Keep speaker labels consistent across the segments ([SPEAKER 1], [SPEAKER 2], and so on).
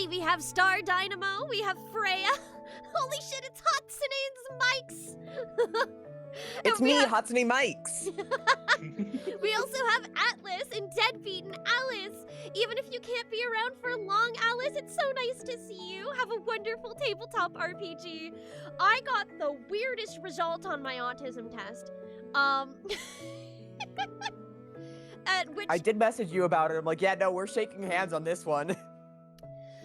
[SPEAKER 1] we have Star Dynamo, we have Freya. Holy shit, it's Hatsune's Mikes.
[SPEAKER 2] It's me, Hatsune Mikes.
[SPEAKER 1] We also have Atlas and Deadbeat and Alice. Even if you can't be around for long, Alice, it's so nice to see you. Have a wonderful tabletop RPG. I got the weirdest result on my autism test.
[SPEAKER 2] I did message you about it. I'm like, yeah, no, we're shaking hands on this one.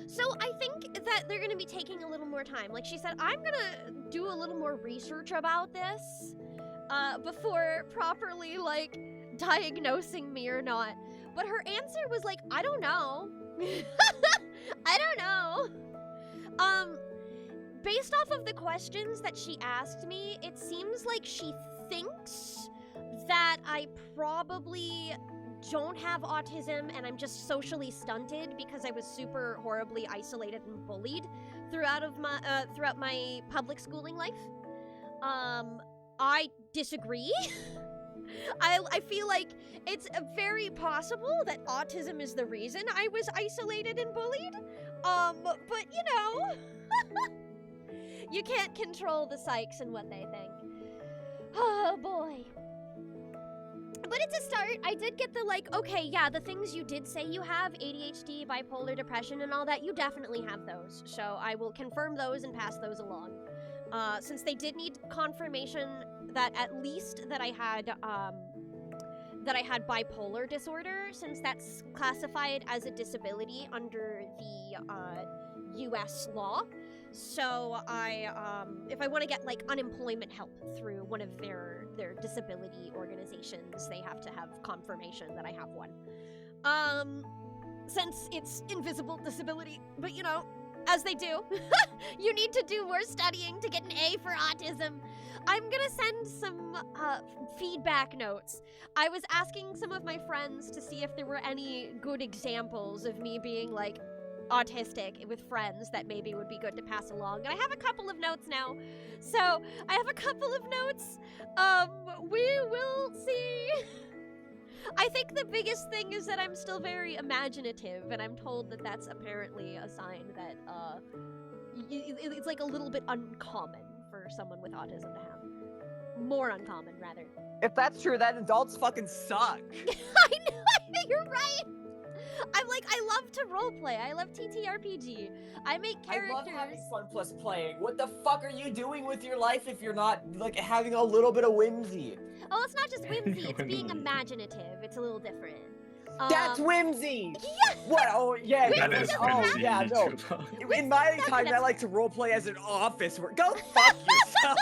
[SPEAKER 1] So I think that they're gonna be taking a little more time. Like she said, I'm gonna do a little more research about this before properly, like, diagnosing me or not. But her answer was like, I don't know. I don't know. Based off of the questions that she asked me, it seems like she thinks that I probably don't have autism and I'm just socially stunted because I was super horribly isolated and bullied throughout my public schooling life. I disagree. I feel like it's very possible that autism is the reason I was isolated and bullied. But you know, you can't control the psychs and what they think. Oh boy. But it's a start. I did get the, like, okay, yeah, the things you did say you have, ADHD, bipolar depression, and all that, you definitely have those. So I will confirm those and pass those along. Since they did need confirmation that at least that I had bipolar disorder, since that's classified as a disability under the US law. So if I want to get, like, unemployment help through one of their disability organizations, they have to have confirmation that I have one. Since it's invisible disability, but you know, as they do, you need to do more studying to get an A for autism. I'm gonna send some feedback notes. I was asking some of my friends to see if there were any good examples of me being, like, autistic with friends that maybe would be good to pass along. And I have a couple of notes now. So, I have a couple of notes. We will see. I think the biggest thing is that I'm still very imaginative, and I'm told that that's apparently a sign that, it's like a little bit uncommon for someone with autism to have. More uncommon, rather.
[SPEAKER 2] If that's true, then adults fucking suck.
[SPEAKER 1] I know, you're right! I'm like, I love to roleplay. I love TTRPG. I make characters.
[SPEAKER 2] I love having fun plus playing. What the fuck are you doing with your life if you're not, like, having a little bit of whimsy?
[SPEAKER 1] Oh, it's not just whimsy. It's being imaginative. It's a little different.
[SPEAKER 2] That's whimsy!
[SPEAKER 1] Yeah!
[SPEAKER 2] What? Oh, yeah.
[SPEAKER 3] That is whimsy.
[SPEAKER 2] yeah, no. In my time, I like to roleplay as an office work. Go fuck yourself!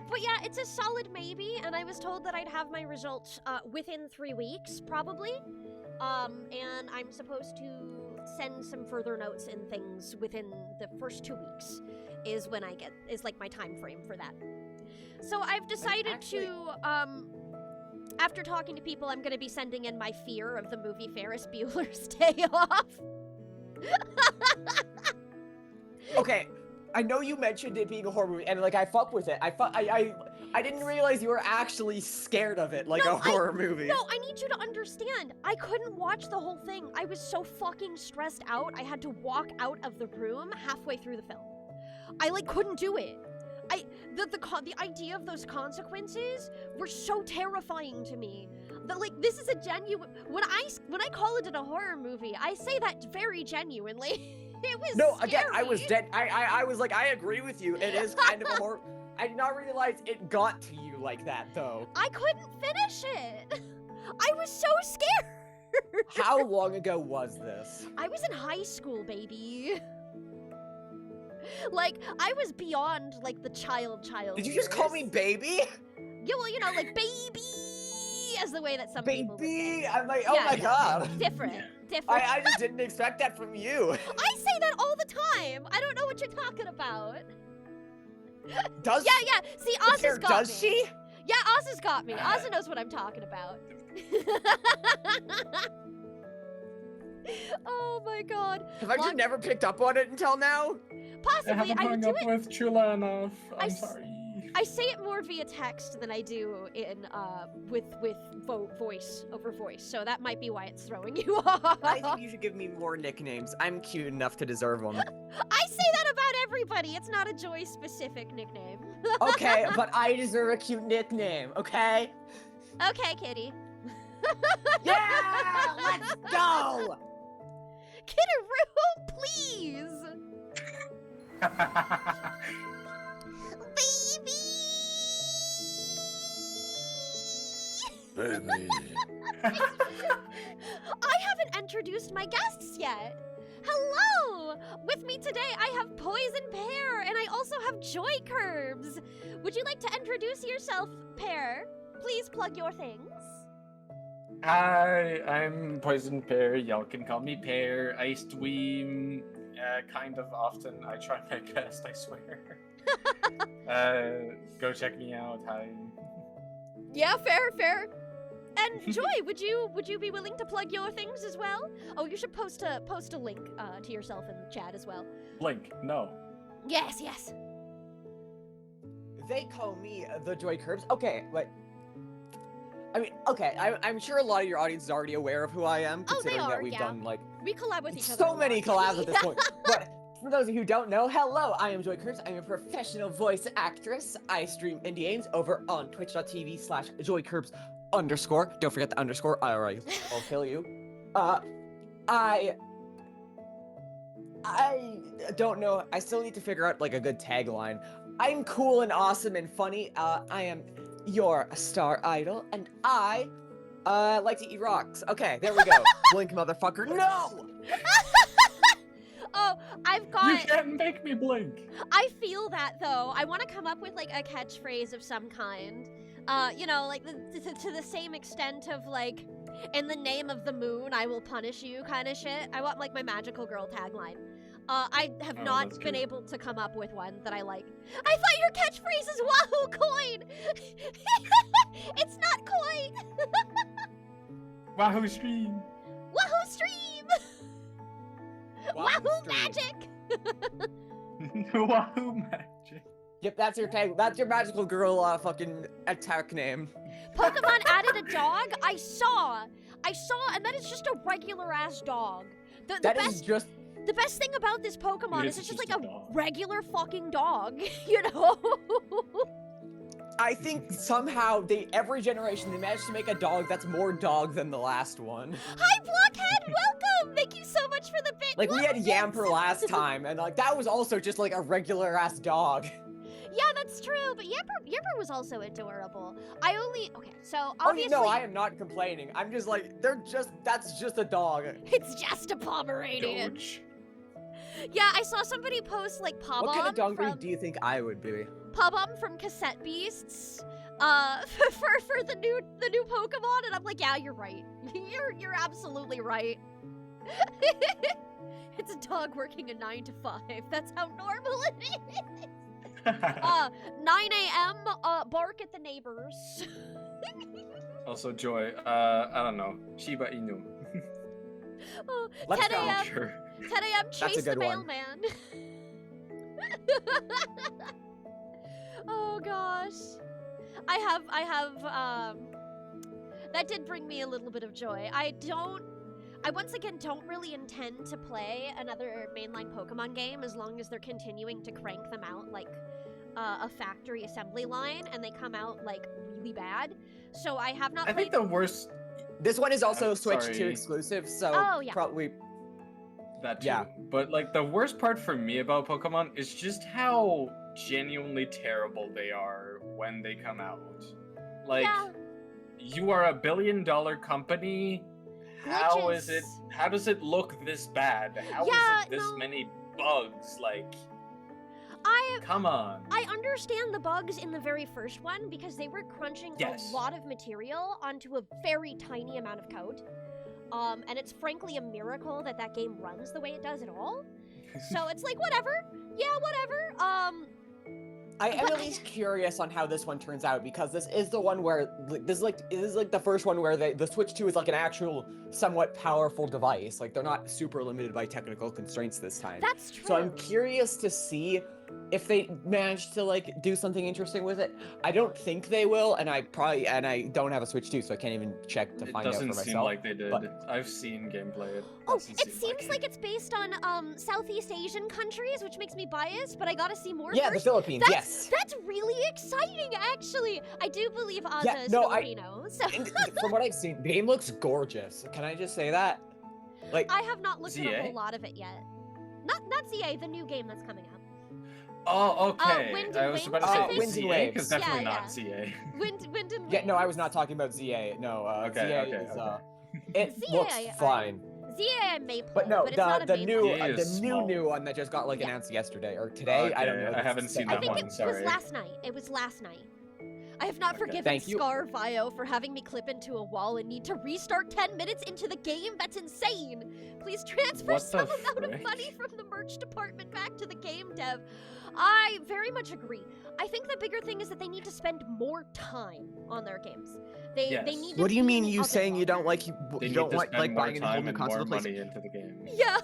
[SPEAKER 1] But yeah, it's a solid maybe, and I was told that I'd have my results within 3 weeks, probably. And I'm supposed to send some further notes and things within the first 2 weeks is when is like my time frame for that. So I've decided to, after talking to people, I'm gonna be sending in my fear of the movie Ferris Bueller's Day Off.
[SPEAKER 2] Okay. I know you mentioned it being a horror movie, and, like, I fuck with it. I didn't realize you were actually scared of it, like a horror movie.
[SPEAKER 1] No, I need you to understand. I couldn't watch the whole thing. I was so fucking stressed out. I had to walk out of the room halfway through the film. I, like, couldn't do it. The idea of those consequences were so terrifying to me. That, like, this is a genuine. When I call it a horror movie, I say that very genuinely. It was
[SPEAKER 2] No,
[SPEAKER 1] scary.
[SPEAKER 2] again, I was dead. I was like, I agree with you. It is kind of a horror. I did not realize it got to you like that, though.
[SPEAKER 1] I couldn't finish it. I was so scared.
[SPEAKER 2] How long ago was this?
[SPEAKER 1] I was in high school, baby. Like, I was beyond, like, the child
[SPEAKER 2] Did you just call me baby?
[SPEAKER 1] Yeah, well, you know, like, baby, as the way that some people would say.
[SPEAKER 2] Baby! I'm like, oh my god.
[SPEAKER 1] Different.
[SPEAKER 2] I just didn't expect that from you.
[SPEAKER 1] I say that all the time. I don't know what you're talking about.
[SPEAKER 2] Does
[SPEAKER 1] Yeah. See, Oz has got me.
[SPEAKER 2] Does she?
[SPEAKER 1] Yeah, Oz has got me. Oz knows what I'm talking about. Oh my god.
[SPEAKER 2] Have I just never picked up on it until now?
[SPEAKER 3] I
[SPEAKER 1] Possibly.
[SPEAKER 3] haven't hung
[SPEAKER 1] do
[SPEAKER 3] up
[SPEAKER 1] it.
[SPEAKER 3] with Chula enough. I'm sorry.
[SPEAKER 1] I say it more via text than I do in with voice over voice, so that might be why it's throwing you off.
[SPEAKER 2] I think you should give me more nicknames. I'm cute enough to deserve them.
[SPEAKER 1] I say that about everybody. It's not a Joy specific nickname.
[SPEAKER 2] Okay, but I deserve a cute nickname, okay?
[SPEAKER 1] Okay, Kitty.
[SPEAKER 2] Yeah, let's go!
[SPEAKER 1] Kitty please.
[SPEAKER 3] Baby.
[SPEAKER 1] I haven't introduced my guests yet. Hello! With me today, I have Poison Pear, and I also have Joy Curbs. Would you like to introduce yourself, Pear? Please plug your things.
[SPEAKER 3] Hi, I'm Poison Pear. Y'all can call me Pear. I stream kind of often. I try my best, I swear. Go check me out. Hi.
[SPEAKER 1] Yeah, fair. And Joy, would you be willing to plug your things as well? Oh, you should post a link to yourself in the chat as well.
[SPEAKER 3] Link, no.
[SPEAKER 1] Yes.
[SPEAKER 2] They call me the Joy Curbs. Okay, but I mean, okay, I'm sure a lot of your audience is already aware of who I am, considering that we've done like
[SPEAKER 1] We collab with each other.
[SPEAKER 2] so many collabs at this point. But for those of you who don't know, hello, I am Joy Curbs. I'm a professional voice actress. I stream indie games over on twitch.tv/joycurbs_. Don't forget the underscore. I'll kill you. I don't know. I still need to figure out like a good tagline. I'm cool and awesome and funny. I am your star idol, and I like to eat rocks. Okay, there we go. Blink, motherfucker. No!
[SPEAKER 1] Oh, I've got.
[SPEAKER 3] You can't make me blink.
[SPEAKER 1] I feel that though. I want to come up with like a catchphrase of some kind. You know, like to the same extent of like, in the name of the moon, I will punish you kind of shit. I want like my magical girl tagline. I have not been able to come up with one that I like. I thought your catchphrase is Wahoo Coin! It's not coin!
[SPEAKER 3] Wahoo stream.
[SPEAKER 1] Wahoo stream! Wahoo magic!
[SPEAKER 3] Wahoo magic.
[SPEAKER 2] Yep, that's your tag. That's your magical girl fucking attack name.
[SPEAKER 1] Pokemon added a dog? I saw, and that is just a regular ass dog. The best thing about this Pokemon is it's just like a regular fucking dog, you know?
[SPEAKER 2] I think somehow every generation they managed to make a dog that's more dog than the last one.
[SPEAKER 1] Hi, Blockhead! Welcome! Thank you so much for the bit.
[SPEAKER 2] Like, we had Yamper last time, and like that was also just like a regular ass dog.
[SPEAKER 1] Yeah, that's true, but Yamper was also adorable. So obviously...
[SPEAKER 2] Oh, no, I am not complaining. I'm just like, that's just a dog.
[SPEAKER 1] It's just a Pomeranian.
[SPEAKER 3] Doge.
[SPEAKER 1] Yeah, I saw somebody post like Pawbomb.
[SPEAKER 2] What kind of dog breed do you think I would be?
[SPEAKER 1] Pawbomb from Cassette Beasts, for the new Pokemon, and I'm like, yeah, you're right. You're absolutely right. It's a dog working a 9 to 5. That's how normal it is. 9 a.m. Bark at the neighbors.
[SPEAKER 3] Also, Joy, I don't know, Shiba Inu.
[SPEAKER 1] 10 a.m.
[SPEAKER 3] Sure.
[SPEAKER 1] 10 a.m. Chase the mailman. Oh gosh. I have that did bring me a little bit of joy. I once again don't really intend to play another mainline Pokemon game as long as they're continuing to crank them out like a factory assembly line and they come out like really bad. So I have not played.
[SPEAKER 3] I think the worst.
[SPEAKER 2] This one is also Switch 2 exclusive, so probably.
[SPEAKER 3] That too.
[SPEAKER 2] Yeah.
[SPEAKER 3] But like the worst part for me about Pokemon is just how genuinely terrible they are when they come out. Like, you are a $1 billion company. How does it look this bad? How is it this many bugs? Like, come on.
[SPEAKER 1] I understand the bugs in the very first one because they were crunching a lot of material onto a very tiny amount of code. And it's frankly a miracle that that game runs the way it does at all. So it's like, whatever. Yeah, whatever.
[SPEAKER 2] I am at least curious on how this one turns out because this is the one where this is like the first one where the Switch 2 is like an actual somewhat powerful device. Like they're not super limited by technical constraints this time.
[SPEAKER 1] That's true.
[SPEAKER 2] So I'm curious to see if they manage to like do something interesting with it. I don't think they will, and I don't have a Switch too, so I can't even check to
[SPEAKER 3] It
[SPEAKER 2] find out for
[SPEAKER 3] doesn't
[SPEAKER 2] myself.
[SPEAKER 3] seem like they did.
[SPEAKER 2] but-
[SPEAKER 3] I've seen gameplay. It
[SPEAKER 1] Oh,
[SPEAKER 3] doesn't
[SPEAKER 1] it
[SPEAKER 3] seem
[SPEAKER 1] seems like it's based on Southeast Asian countries, which makes me biased, but I gotta see more
[SPEAKER 2] Yeah, the
[SPEAKER 1] first.
[SPEAKER 2] Philippines.
[SPEAKER 1] That's
[SPEAKER 2] Yes.
[SPEAKER 1] that's really exciting, actually. I do believe Ozza
[SPEAKER 2] Yeah,
[SPEAKER 1] is
[SPEAKER 2] no,
[SPEAKER 1] Filipino, so
[SPEAKER 2] And from what I've seen, the game looks gorgeous. Can I just say that? Like,
[SPEAKER 1] I have not looked at a
[SPEAKER 3] ZA?
[SPEAKER 1] whole lot of it yet. Not ZA, the new game that's coming out.
[SPEAKER 3] Oh, okay.
[SPEAKER 1] Wind and
[SPEAKER 3] I was
[SPEAKER 1] Wings,
[SPEAKER 3] about to
[SPEAKER 1] I
[SPEAKER 3] say
[SPEAKER 1] think?
[SPEAKER 2] Winds and
[SPEAKER 3] ZA,
[SPEAKER 2] Waves.
[SPEAKER 3] because definitely
[SPEAKER 1] Yeah,
[SPEAKER 3] not
[SPEAKER 1] yeah.
[SPEAKER 3] ZA.
[SPEAKER 1] Wind and
[SPEAKER 2] yeah, no, I
[SPEAKER 1] Waves.
[SPEAKER 2] was not talking about ZA. No,
[SPEAKER 3] Okay,
[SPEAKER 2] ZA
[SPEAKER 3] okay,
[SPEAKER 2] is
[SPEAKER 3] okay.
[SPEAKER 2] it
[SPEAKER 1] ZA,
[SPEAKER 2] looks
[SPEAKER 1] I-
[SPEAKER 2] fine.
[SPEAKER 1] ZA I may play,
[SPEAKER 2] But no,
[SPEAKER 1] it's not a
[SPEAKER 2] the
[SPEAKER 1] main
[SPEAKER 2] new
[SPEAKER 1] one.
[SPEAKER 3] ZA is
[SPEAKER 2] the
[SPEAKER 3] small.
[SPEAKER 2] new one that just got like
[SPEAKER 1] Yeah.
[SPEAKER 2] announced yesterday or today. I don't
[SPEAKER 3] Okay,
[SPEAKER 2] know.
[SPEAKER 3] I
[SPEAKER 2] It's
[SPEAKER 3] haven't seen
[SPEAKER 2] the
[SPEAKER 1] I
[SPEAKER 3] that
[SPEAKER 1] think
[SPEAKER 3] one,
[SPEAKER 1] it
[SPEAKER 3] sorry.
[SPEAKER 1] was last night. It was last night. I have not
[SPEAKER 3] Okay.
[SPEAKER 1] forgiven
[SPEAKER 2] Thank you.
[SPEAKER 1] Scar Vio for having me clip into a wall and need to restart 10 minutes into the game. That's insane. Please transfer
[SPEAKER 3] What
[SPEAKER 1] some
[SPEAKER 3] the
[SPEAKER 1] amount of
[SPEAKER 3] frick?
[SPEAKER 1] money from the merch department back to the game dev. I very much agree. I think the bigger thing is that they need to spend more time on their games. They
[SPEAKER 3] Yes.
[SPEAKER 1] need to
[SPEAKER 2] What do you mean?
[SPEAKER 1] be
[SPEAKER 2] You
[SPEAKER 1] a bit
[SPEAKER 2] saying you don't
[SPEAKER 1] longer.
[SPEAKER 2] like
[SPEAKER 3] They
[SPEAKER 2] you
[SPEAKER 3] need
[SPEAKER 2] don't
[SPEAKER 3] to
[SPEAKER 2] like
[SPEAKER 3] spend more
[SPEAKER 2] buying a whole
[SPEAKER 3] time
[SPEAKER 2] new
[SPEAKER 3] and
[SPEAKER 2] console
[SPEAKER 3] more
[SPEAKER 2] to play?
[SPEAKER 3] money into the game.
[SPEAKER 1] Yeah.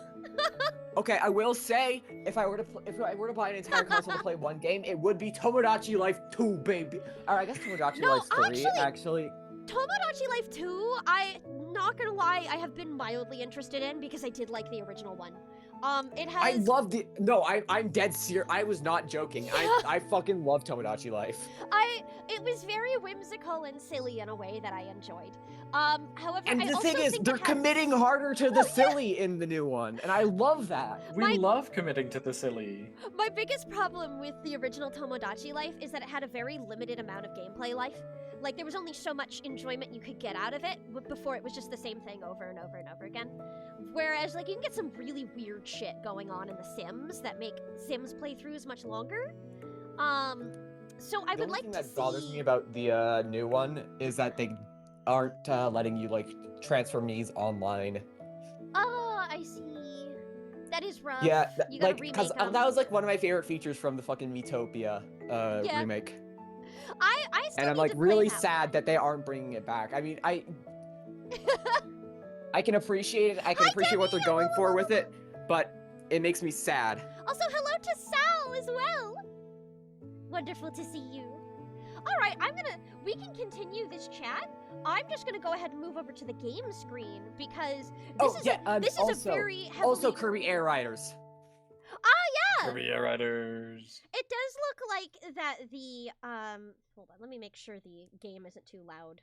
[SPEAKER 2] Okay, I will say if I were to buy an entire console to play one game, it would be Tomodachi Life 2, baby. Or I guess Tomodachi
[SPEAKER 1] No,
[SPEAKER 2] Life 3 actually.
[SPEAKER 1] Tomodachi Life 2, not gonna lie, I have been mildly interested in because I did like the original one. It has.
[SPEAKER 2] I loved it. No, I'm dead serious. I was not joking. I fucking love Tomodachi Life.
[SPEAKER 1] It was very whimsical and silly in a way that I enjoyed. However,
[SPEAKER 2] And
[SPEAKER 1] I
[SPEAKER 2] the
[SPEAKER 1] also
[SPEAKER 2] thing is,
[SPEAKER 1] think
[SPEAKER 2] they're
[SPEAKER 1] it has-
[SPEAKER 2] committing harder to the silly in the new one, and I love that.
[SPEAKER 3] We
[SPEAKER 1] My-
[SPEAKER 3] love committing to the silly.
[SPEAKER 1] My biggest problem with the original Tomodachi Life is that it had a very limited amount of gameplay life. Like, there was only so much enjoyment you could get out of it before it was just the same thing over and over and over again. Whereas, like, you can get some really weird shit going on in The Sims that make Sims playthroughs much longer. So I
[SPEAKER 2] The
[SPEAKER 1] would
[SPEAKER 2] only
[SPEAKER 1] like
[SPEAKER 2] thing
[SPEAKER 1] to
[SPEAKER 2] that bothers
[SPEAKER 1] see-
[SPEAKER 2] me about the new one is that they aren't letting you like transfer Mii's online.
[SPEAKER 1] Oh, I see. That is rough.
[SPEAKER 2] Yeah,
[SPEAKER 1] You gotta
[SPEAKER 2] like
[SPEAKER 1] remake
[SPEAKER 2] because
[SPEAKER 1] 'em.
[SPEAKER 2] that was like one of my favorite features from the fucking Miitopia
[SPEAKER 1] Yeah.
[SPEAKER 2] remake.
[SPEAKER 1] I still
[SPEAKER 2] And I'm
[SPEAKER 1] need
[SPEAKER 2] like
[SPEAKER 1] to play
[SPEAKER 2] really
[SPEAKER 1] that
[SPEAKER 2] sad
[SPEAKER 1] one.
[SPEAKER 2] that they aren't bringing it back. I mean, I can appreciate it. I can
[SPEAKER 1] Hi,
[SPEAKER 2] appreciate what they're
[SPEAKER 1] Demi!
[SPEAKER 2] going for with it, but it makes me sad.
[SPEAKER 1] Also, hello to Sal as well. Wonderful to see you. All right, we can continue this chat. I'm just gonna go ahead and move over to the game screen because this is a very heavily...
[SPEAKER 2] Also Kirby Air Riders.
[SPEAKER 1] Yeah.
[SPEAKER 3] Kirby Air Riders.
[SPEAKER 1] It does look like that the hold on, let me make sure the game isn't too loud.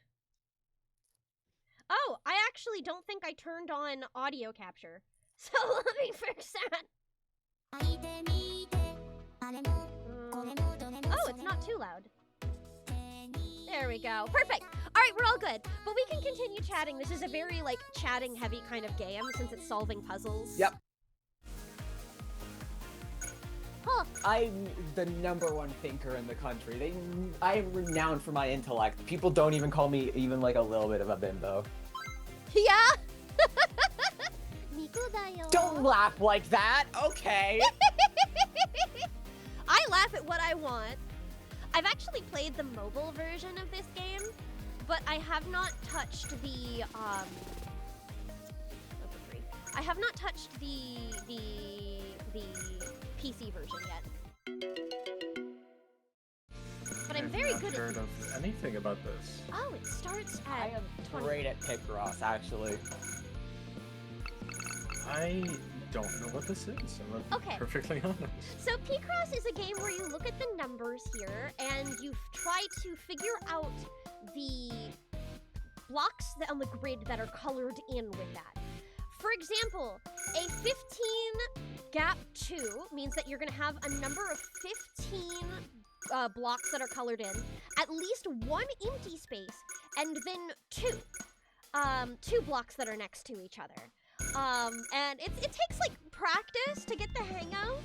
[SPEAKER 1] Oh, I actually don't think I turned on audio capture. So let me fix that. Oh, it's not too loud. There we go. Perfect. All right, we're all good. But we can continue chatting. This is a very, like, chatting heavy kind of game since it's solving puzzles.
[SPEAKER 2] Yep.
[SPEAKER 1] Huh.
[SPEAKER 2] I'm the #1 thinker in the country. I am renowned for my intellect. People don't even call me even like a little bit of a bimbo.
[SPEAKER 1] Yeah? Miku dayo.
[SPEAKER 2] Don't laugh like that. Okay.
[SPEAKER 1] I laugh at what I want. I've actually played the mobile version of this game, but I have not touched the I have not touched the PC version yet. But I'm very good
[SPEAKER 3] I've
[SPEAKER 1] at
[SPEAKER 3] heard of anything about this.
[SPEAKER 1] Oh, it starts
[SPEAKER 2] I
[SPEAKER 1] at
[SPEAKER 2] am
[SPEAKER 1] 20.
[SPEAKER 2] great at Picross, actually.
[SPEAKER 3] I don't know what this is. I'm
[SPEAKER 1] Okay.
[SPEAKER 3] perfectly honest.
[SPEAKER 1] So Picross is a game where you look at the numbers here and you try to figure out the blocks on the grid that are colored in with that. For example, a 15 gap 2 means that you're going to have a number of 15 blocks that are colored in, at least one empty space, and then two blocks that are next to each other. And it takes like practice to get the hang of,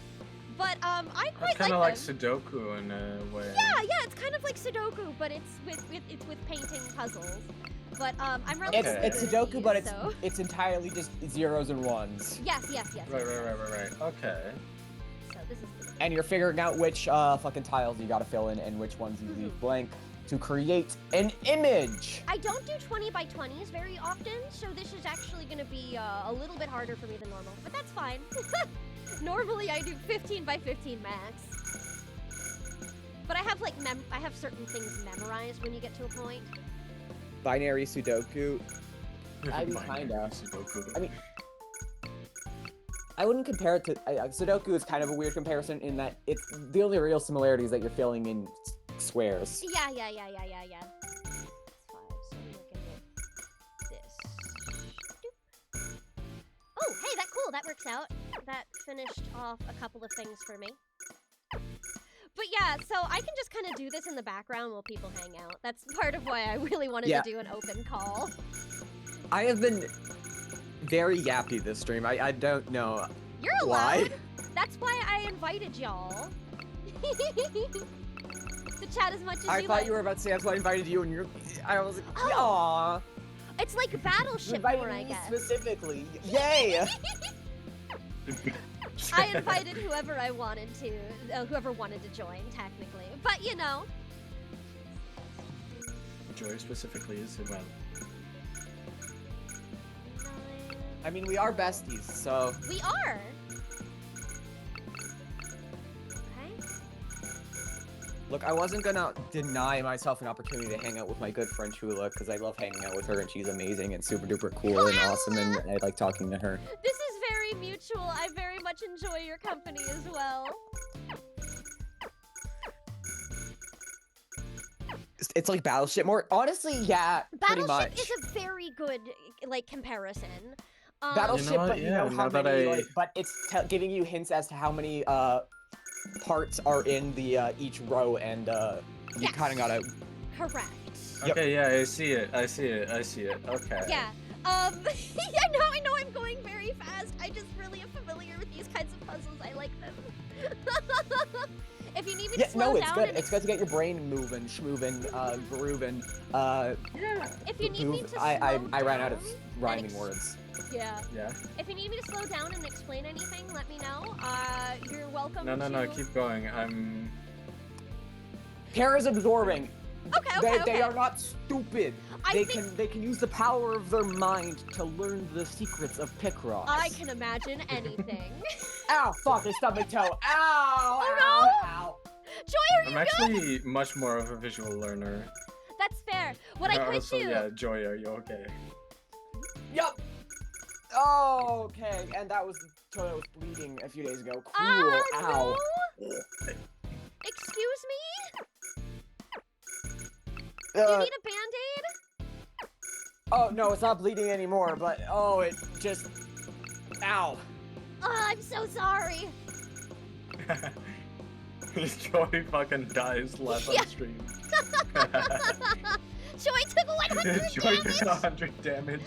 [SPEAKER 1] but I quite
[SPEAKER 3] It's kind of like
[SPEAKER 1] them.
[SPEAKER 3] Sudoku in a way.
[SPEAKER 1] Yeah, it's kind of like Sudoku, but it's with painting puzzles. But I'm really
[SPEAKER 3] Okay.
[SPEAKER 2] It's Sudoku, but
[SPEAKER 1] so.
[SPEAKER 2] it's entirely just zeros and ones.
[SPEAKER 1] Yes.
[SPEAKER 3] Right. Okay.
[SPEAKER 1] So this is
[SPEAKER 2] And you're figuring out which fucking tiles you gotta fill in and which ones you leave blank to create an image.
[SPEAKER 1] I don't do 20 by 20s very often, so this is actually going to be a little bit harder for me than normal, but that's fine. Normally I do 15 by 15 max. But I have like I have certain things memorized when you get to a point.
[SPEAKER 2] Binary Sudoku. I mean,
[SPEAKER 3] Binary
[SPEAKER 2] kinda.
[SPEAKER 3] Sudoku.
[SPEAKER 2] I mean, I wouldn't compare it to Sudoku is kind of a weird comparison in that it's the only real similarity is that you're filling in squares.
[SPEAKER 1] Yeah. It's 5, so I'm looking at this. Doop. Oh, hey, that works out. That finished off a couple of things for me. But yeah, so I can just kind of do this in the background while people hang out. That's part of why I really wanted to do an open call.
[SPEAKER 2] I have been very yappy this stream. I don't know
[SPEAKER 1] You're allowed.
[SPEAKER 2] why.
[SPEAKER 1] That's why I invited y'all. To chat as much as
[SPEAKER 2] I
[SPEAKER 1] you
[SPEAKER 2] thought
[SPEAKER 1] like.
[SPEAKER 2] you were about to say that's why I invited you, and I was like,
[SPEAKER 1] Oh.
[SPEAKER 2] aw.
[SPEAKER 1] It's like battleship
[SPEAKER 2] Invited
[SPEAKER 1] lore, I
[SPEAKER 2] me
[SPEAKER 1] guess.
[SPEAKER 2] specifically. Yay!
[SPEAKER 1] I invited whoever I wanted to, whoever wanted to join, technically. But you know.
[SPEAKER 3] Joy specifically is about.
[SPEAKER 2] I mean, we are besties, so.
[SPEAKER 1] We are. Okay.
[SPEAKER 2] Look, I wasn't gonna deny myself an opportunity to hang out with my good friend Chula, because I love hanging out with her, and she's amazing and super duper cool and awesome, and I like talking to her.
[SPEAKER 1] This is very mutual. I very much enjoy your company as well.
[SPEAKER 2] It's like Battleship more. Honestly, yeah, pretty much.
[SPEAKER 1] Battleship is a very good, like, comparison.
[SPEAKER 2] Battleship,
[SPEAKER 3] You know what?
[SPEAKER 2] but you
[SPEAKER 3] Yeah,
[SPEAKER 2] know how
[SPEAKER 3] now that
[SPEAKER 2] many,
[SPEAKER 3] I-
[SPEAKER 2] like, but it's giving you hints as to how many parts are in the each row, and you
[SPEAKER 1] Yes.
[SPEAKER 2] kind of gotta.
[SPEAKER 1] Correct.
[SPEAKER 2] Yep.
[SPEAKER 3] Okay, yeah, I see it. Okay.
[SPEAKER 1] Yeah. I know I'm going very fast. I just really am familiar with these kinds of puzzles. I like them. If you need me to slow
[SPEAKER 2] No, it's
[SPEAKER 1] down
[SPEAKER 2] good.
[SPEAKER 1] and
[SPEAKER 2] It's good to get your brain moving, schmoving, grooving.
[SPEAKER 1] if you need me to slow
[SPEAKER 2] I ran out of
[SPEAKER 1] down
[SPEAKER 2] rhyming
[SPEAKER 1] and
[SPEAKER 2] words.
[SPEAKER 1] Yeah.
[SPEAKER 3] Yeah.
[SPEAKER 1] If you need me to slow down and explain anything, let me know. You're welcome
[SPEAKER 3] No,
[SPEAKER 1] to...
[SPEAKER 3] keep going. I'm.
[SPEAKER 2] Terra's absorbing.
[SPEAKER 1] Okay.
[SPEAKER 2] They are not stupid.
[SPEAKER 1] I
[SPEAKER 2] They can use the power of their mind to learn the secrets of Picross.
[SPEAKER 1] I can imagine anything.
[SPEAKER 2] Ow! Fuck! I stubbed my toe. Ow!
[SPEAKER 1] Oh,
[SPEAKER 2] ow!
[SPEAKER 1] no!
[SPEAKER 2] Ow!
[SPEAKER 1] Joy, are you
[SPEAKER 3] I'm
[SPEAKER 1] good?
[SPEAKER 3] actually much more of a visual learner.
[SPEAKER 1] That's fair. What I could
[SPEAKER 3] So
[SPEAKER 1] do...
[SPEAKER 3] yeah, Joy, are you okay?
[SPEAKER 2] Yup. Okay, and that was the toe that was bleeding a few days ago. Cool. Ow.
[SPEAKER 1] No? Excuse me? Do you need a band-aid?
[SPEAKER 2] Oh no, it's not bleeding anymore. But oh, it just. Ow.
[SPEAKER 1] Oh, I'm so sorry.
[SPEAKER 3] Joy fucking dies live
[SPEAKER 1] Yeah.
[SPEAKER 3] on stream.
[SPEAKER 1] Joy took 100
[SPEAKER 3] Joy
[SPEAKER 1] damage.
[SPEAKER 3] took 100 damage.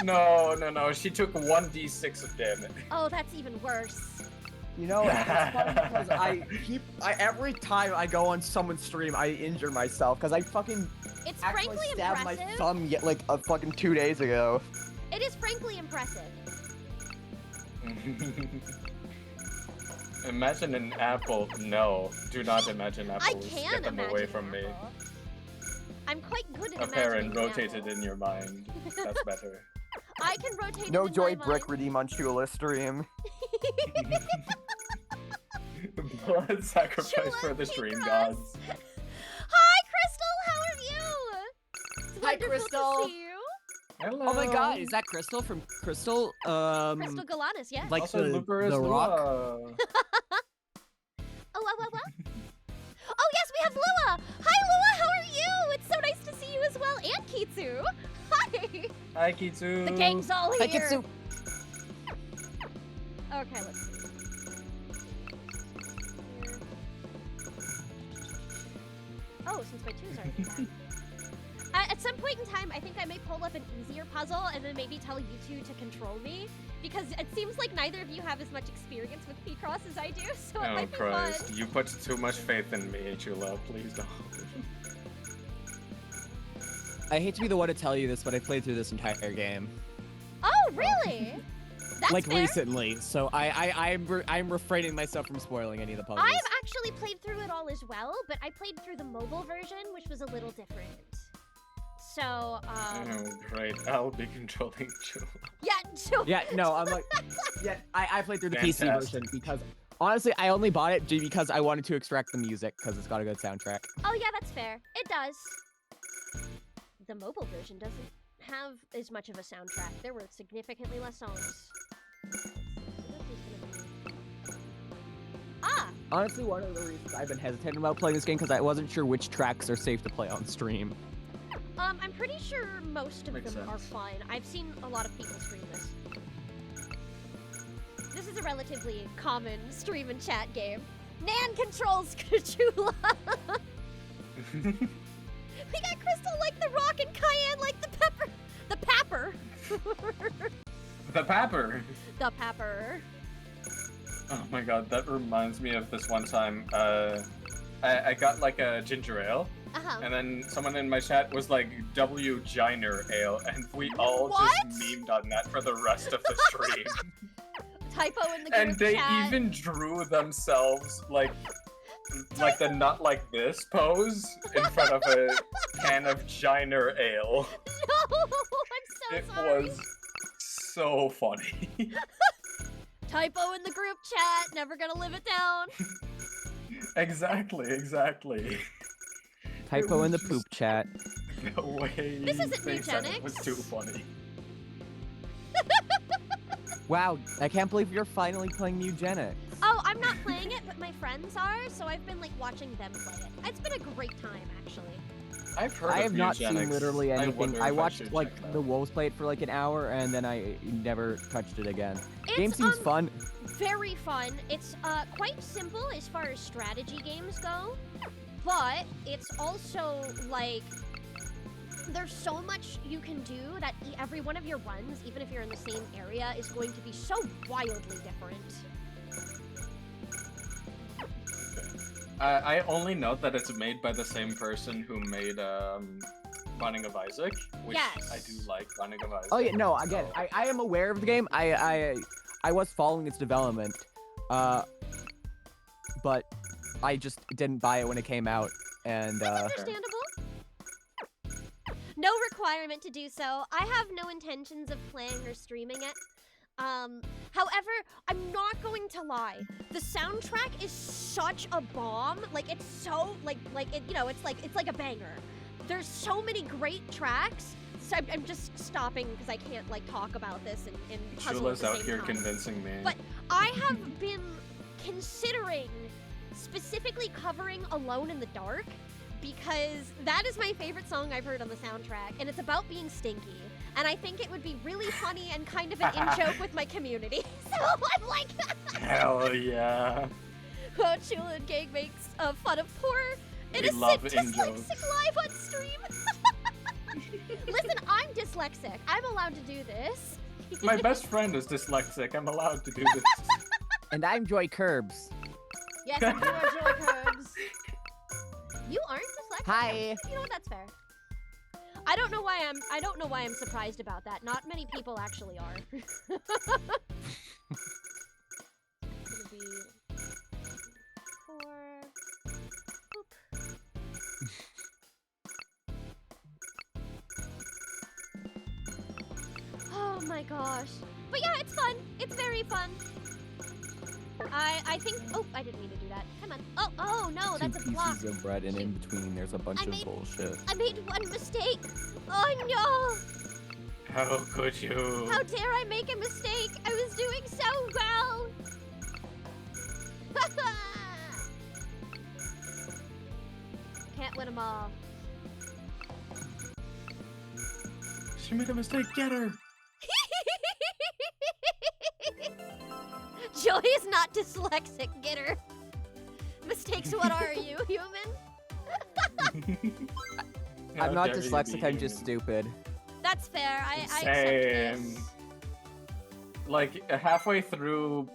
[SPEAKER 3] No. She took 1d6 of damage.
[SPEAKER 1] Oh, that's even worse.
[SPEAKER 2] You know, it's funny because every time I go on someone's stream, I injure myself because I fucking
[SPEAKER 1] It's
[SPEAKER 2] actually
[SPEAKER 1] frankly
[SPEAKER 2] stabbed my
[SPEAKER 1] impressive.
[SPEAKER 2] thumb like a fucking 2 days ago.
[SPEAKER 1] It is frankly impressive.
[SPEAKER 3] Imagine an apple. No, do not imagine
[SPEAKER 1] I
[SPEAKER 3] apples.
[SPEAKER 1] can
[SPEAKER 3] Get them
[SPEAKER 1] imagine
[SPEAKER 3] away from me.
[SPEAKER 1] apple. I'm quite good at
[SPEAKER 3] A pair
[SPEAKER 1] imagining
[SPEAKER 3] and
[SPEAKER 1] an
[SPEAKER 3] rotate it
[SPEAKER 1] apple.
[SPEAKER 3] in your mind. That's better.
[SPEAKER 1] I can rotate
[SPEAKER 2] No
[SPEAKER 1] it in
[SPEAKER 2] Joy
[SPEAKER 1] my
[SPEAKER 2] Brick
[SPEAKER 1] mind.
[SPEAKER 2] redeem on Chula stream.
[SPEAKER 3] Blood sacrifice
[SPEAKER 1] Chula
[SPEAKER 3] for the stream
[SPEAKER 1] Picross.
[SPEAKER 3] gods.
[SPEAKER 1] Hi, Crystal. How are you? It's
[SPEAKER 2] Hi,
[SPEAKER 1] wonderful
[SPEAKER 2] Crystal.
[SPEAKER 1] to see you.
[SPEAKER 3] Hello.
[SPEAKER 2] Oh my god, is that Crystal from Crystal?
[SPEAKER 1] Crystal Galanis, yes.
[SPEAKER 2] like
[SPEAKER 3] Also,
[SPEAKER 2] the
[SPEAKER 3] Looper is
[SPEAKER 2] rock?
[SPEAKER 3] Lua.
[SPEAKER 1] Oh, Oh, yes, we have Lua. Hi, Lua. How are you? It's so nice to see you as well. And Kitsu. Hi.
[SPEAKER 3] Hi, Kitsu.
[SPEAKER 1] The gang's all here.
[SPEAKER 2] Hi, Kitsu.
[SPEAKER 1] Okay, let's see. Oh, since my two's already back. At some point in time, I think I may pull up an easier puzzle and then maybe tell you two to control me, because it seems like neither of you have as much experience with Picross as I do, so it
[SPEAKER 3] Oh
[SPEAKER 1] might be
[SPEAKER 3] Christ,
[SPEAKER 1] fun.
[SPEAKER 3] you put too much faith in me, Chula. Please don't.
[SPEAKER 2] I hate to be the one to tell you this, but I played through this entire game.
[SPEAKER 1] Oh, really? That's
[SPEAKER 2] like
[SPEAKER 1] fair.
[SPEAKER 2] recently, so I'm refraining myself from spoiling any of the puzzles.
[SPEAKER 1] I've actually played through it all as well, but I played through the mobile version, which was a little different. So,
[SPEAKER 3] Oh, great. I'll be controlling Chula.
[SPEAKER 1] yeah, so
[SPEAKER 2] Yeah, no, I'm like, yeah, I played through the PC
[SPEAKER 3] Fantastic.
[SPEAKER 2] version because Honestly, I only bought it because I wanted to extract the music because it's got a good soundtrack.
[SPEAKER 1] Oh yeah, that's fair. It does. The mobile version doesn't have as much of a soundtrack. There were significantly less songs. Ah!
[SPEAKER 2] Honestly, one of the reasons I've been hesitant about playing this game because I wasn't sure which tracks are safe to play on stream.
[SPEAKER 1] I'm pretty sure most of
[SPEAKER 3] Makes
[SPEAKER 1] them are
[SPEAKER 3] sense.
[SPEAKER 1] fine. I've seen a lot of people stream this. This is a relatively common stream and chat game. Nan controls Kachula! We got Crystal like the rock and Cayenne like the pepper! The papper!
[SPEAKER 3] The Papper.
[SPEAKER 1] The papper.
[SPEAKER 3] Oh my god, that reminds me of this one time. I got like a ginger ale,
[SPEAKER 1] Uh-huh.
[SPEAKER 3] and then someone in my chat was like W Giner Ale, and we all
[SPEAKER 1] What?
[SPEAKER 3] just memed on that for the rest of the stream.
[SPEAKER 1] Typo in the group
[SPEAKER 3] And they
[SPEAKER 1] chat.
[SPEAKER 3] even drew themselves like the not like this pose in front of a can of Giner Ale.
[SPEAKER 1] No! I'm
[SPEAKER 3] It
[SPEAKER 1] so sorry.
[SPEAKER 3] was so funny.
[SPEAKER 1] Typo in the group chat. Never gonna live it down.
[SPEAKER 3] Exactly.
[SPEAKER 2] Typo in the poop chat.
[SPEAKER 3] The way
[SPEAKER 1] This isn't
[SPEAKER 3] they said it
[SPEAKER 1] eugenics.
[SPEAKER 3] was too funny.
[SPEAKER 2] Wow, I can't believe you're finally playing Eugenics.
[SPEAKER 1] Oh, I'm not playing it, but my friends are, so I've been like watching them play it. It's been a great time, actually.
[SPEAKER 3] I've heard
[SPEAKER 2] I
[SPEAKER 3] of
[SPEAKER 2] have not
[SPEAKER 3] eugenics.
[SPEAKER 2] seen literally anything.
[SPEAKER 3] wonder
[SPEAKER 2] I
[SPEAKER 3] if
[SPEAKER 2] watched
[SPEAKER 3] should
[SPEAKER 2] like
[SPEAKER 3] check that
[SPEAKER 2] the
[SPEAKER 3] out.
[SPEAKER 2] Wolves play it for like an hour and then I never touched it again.
[SPEAKER 1] It's
[SPEAKER 2] Game seems fun.
[SPEAKER 1] very fun. It's quite simple as far as strategy games go, but it's also like there's so much you can do that every one of your runs, even if you're in the same area, is going to be so wildly different.
[SPEAKER 3] I only note that it's made by the same person who made Binding of Isaac, which
[SPEAKER 1] Yes.
[SPEAKER 3] I do like Binding of Isaac.
[SPEAKER 2] Oh yeah, no, again,
[SPEAKER 3] so-
[SPEAKER 2] I am aware of the game. I was following its development, but I just didn't buy it when it came out, and
[SPEAKER 1] That's understandable. No requirement to do so. I have no intentions of playing or streaming it. However, I'm not going to lie. The soundtrack is such a bomb. Like it's so like it, you know, it's like a banger. There's so many great tracks. So I'm just stopping because I can't like talk about this and puzzle at
[SPEAKER 3] Shula's
[SPEAKER 1] the
[SPEAKER 3] out
[SPEAKER 1] same
[SPEAKER 3] here
[SPEAKER 1] time.
[SPEAKER 3] convincing me.
[SPEAKER 1] But I have been considering specifically covering Alone in the Dark because that is my favorite song I've heard on the soundtrack, and it's about being stinky. And I think it would be really funny and kind of an in-joke with my community. So I'm like,
[SPEAKER 3] Hell yeah.
[SPEAKER 1] oh, Chula and Gang makes fun of poor
[SPEAKER 3] We
[SPEAKER 1] innocent
[SPEAKER 3] love
[SPEAKER 1] dyslexic
[SPEAKER 3] in-jokes.
[SPEAKER 1] live on stream. Listen, I'm dyslexic. I'm allowed to do this.
[SPEAKER 3] My best friend is dyslexic. I'm allowed to do this.
[SPEAKER 2] and I'm Joy Curbs.
[SPEAKER 1] Yes, and you are Joy Curbs. You aren't dyslexic?
[SPEAKER 2] Hi.
[SPEAKER 1] You know what? That's fair. I don't know why I'm surprised about that. Not many people actually are. It's gonna be 4. Boop. Oh my gosh. But yeah, it's fun. It's very fun. I think. Oh, I didn't mean to do that. Come on. Oh no, that's a
[SPEAKER 2] Two
[SPEAKER 1] block.
[SPEAKER 2] pieces of bread, and in between there's a bunch
[SPEAKER 1] I
[SPEAKER 2] of
[SPEAKER 1] made-
[SPEAKER 2] bullshit.
[SPEAKER 1] I made one mistake. Oh no!
[SPEAKER 3] How could you?
[SPEAKER 1] How dare I make a mistake? I was doing so well. Can't win them all.
[SPEAKER 3] She made a mistake. Get her.
[SPEAKER 1] Joy is not dyslexic. Get her. Mistakes. What are you, human?
[SPEAKER 3] How
[SPEAKER 2] I'm not
[SPEAKER 3] dare you be
[SPEAKER 2] dyslexic, I'm just
[SPEAKER 3] human.
[SPEAKER 2] stupid.
[SPEAKER 1] That's fair. I accept
[SPEAKER 3] Same.
[SPEAKER 1] this.
[SPEAKER 3] Like halfway through,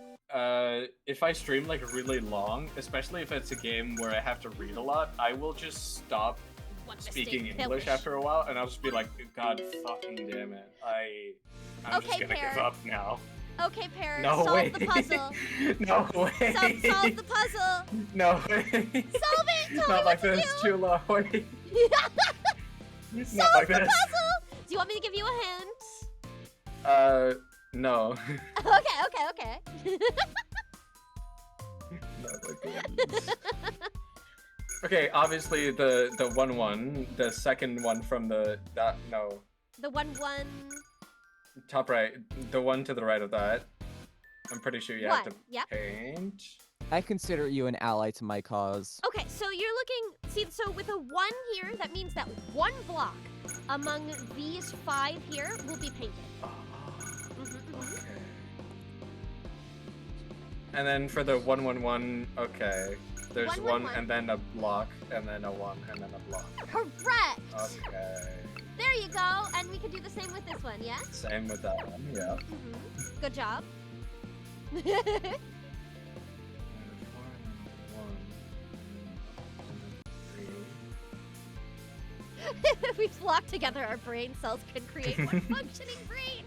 [SPEAKER 3] if I stream like really long, especially if it's a game where I have to read a lot, I will just stop
[SPEAKER 1] One
[SPEAKER 3] speaking
[SPEAKER 1] mistake,
[SPEAKER 3] English
[SPEAKER 1] Pillish.
[SPEAKER 3] after a while, and I'll just be like, God fucking damn it, I'm just
[SPEAKER 1] Okay,
[SPEAKER 3] gonna give
[SPEAKER 1] Pear.
[SPEAKER 3] up now.
[SPEAKER 1] Okay, Pear.
[SPEAKER 3] No
[SPEAKER 1] solve
[SPEAKER 3] way.
[SPEAKER 1] the puzzle.
[SPEAKER 3] No way.
[SPEAKER 1] Solve the puzzle.
[SPEAKER 3] No way.
[SPEAKER 1] Solve it. Tell me
[SPEAKER 3] Not
[SPEAKER 1] what
[SPEAKER 3] like
[SPEAKER 1] to
[SPEAKER 3] this,
[SPEAKER 1] do.
[SPEAKER 3] Chula. Wait.
[SPEAKER 1] Solve
[SPEAKER 3] Not like
[SPEAKER 1] the
[SPEAKER 3] this.
[SPEAKER 1] puzzle. Do you want me to give you a hint?
[SPEAKER 3] No.
[SPEAKER 1] Okay.
[SPEAKER 3] my goodness. Okay, obviously the 1-1, the second one from the no.
[SPEAKER 1] The 1-1.
[SPEAKER 3] Top right, the one to the right of that. I'm pretty sure you have to
[SPEAKER 1] Yep.
[SPEAKER 3] paint.
[SPEAKER 2] I consider you an ally to my cause.
[SPEAKER 1] Okay, so you're looking. See, so with a 1 here, that means that 1 block among these 5 here will be painted.
[SPEAKER 3] Okay. And then for the 1-1-1, okay. There's 1 and then a block, and then a 1 and then a block.
[SPEAKER 1] Correct.
[SPEAKER 3] Okay.
[SPEAKER 1] There you go. And we can do the same with this one, yes?
[SPEAKER 3] Same with that one, yeah.
[SPEAKER 1] Good job. If we flock together, our brain cells can create one functioning brain.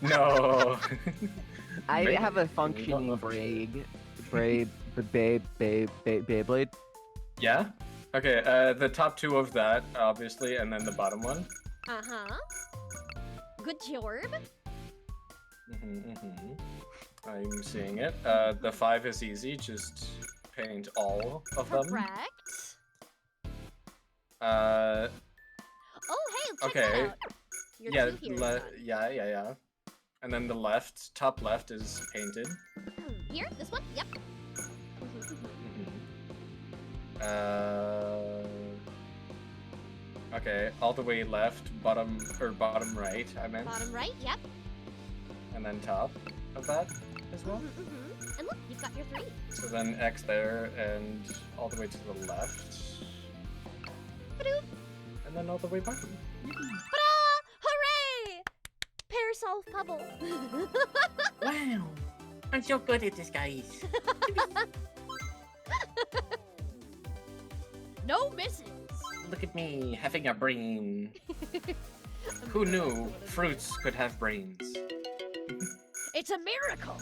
[SPEAKER 3] No.
[SPEAKER 2] I have a functioning Beyblade.
[SPEAKER 3] Yeah? Okay, the top 2 of that, obviously, and then the bottom one.
[SPEAKER 1] Uh-huh. Good job.
[SPEAKER 3] I'm seeing it. The 5 is easy, just paint all of them.
[SPEAKER 1] Correct.
[SPEAKER 3] Uh,
[SPEAKER 1] Oh, hey, check
[SPEAKER 3] okay.
[SPEAKER 1] that out. Your
[SPEAKER 3] yeah,
[SPEAKER 1] 2 here is done.
[SPEAKER 3] yeah. And then the left, top left is painted.
[SPEAKER 1] Here, this one? Yep.
[SPEAKER 3] Okay, all the way left, bottom right, I meant.
[SPEAKER 1] Bottom right, yep.
[SPEAKER 3] And then top of that as well.
[SPEAKER 1] And look, you've got your 3.
[SPEAKER 3] So then X there, and all the way to the left.
[SPEAKER 1] Ba-doop.
[SPEAKER 3] And then all the way bottom.
[SPEAKER 1] Ta-da! Hooray! Pair solve puzzle.
[SPEAKER 4] Wow, I'm so good at this, guys.
[SPEAKER 1] No misses.
[SPEAKER 3] Look at me, having a brain. Who knew fruits could have brains?
[SPEAKER 1] It's a miracle.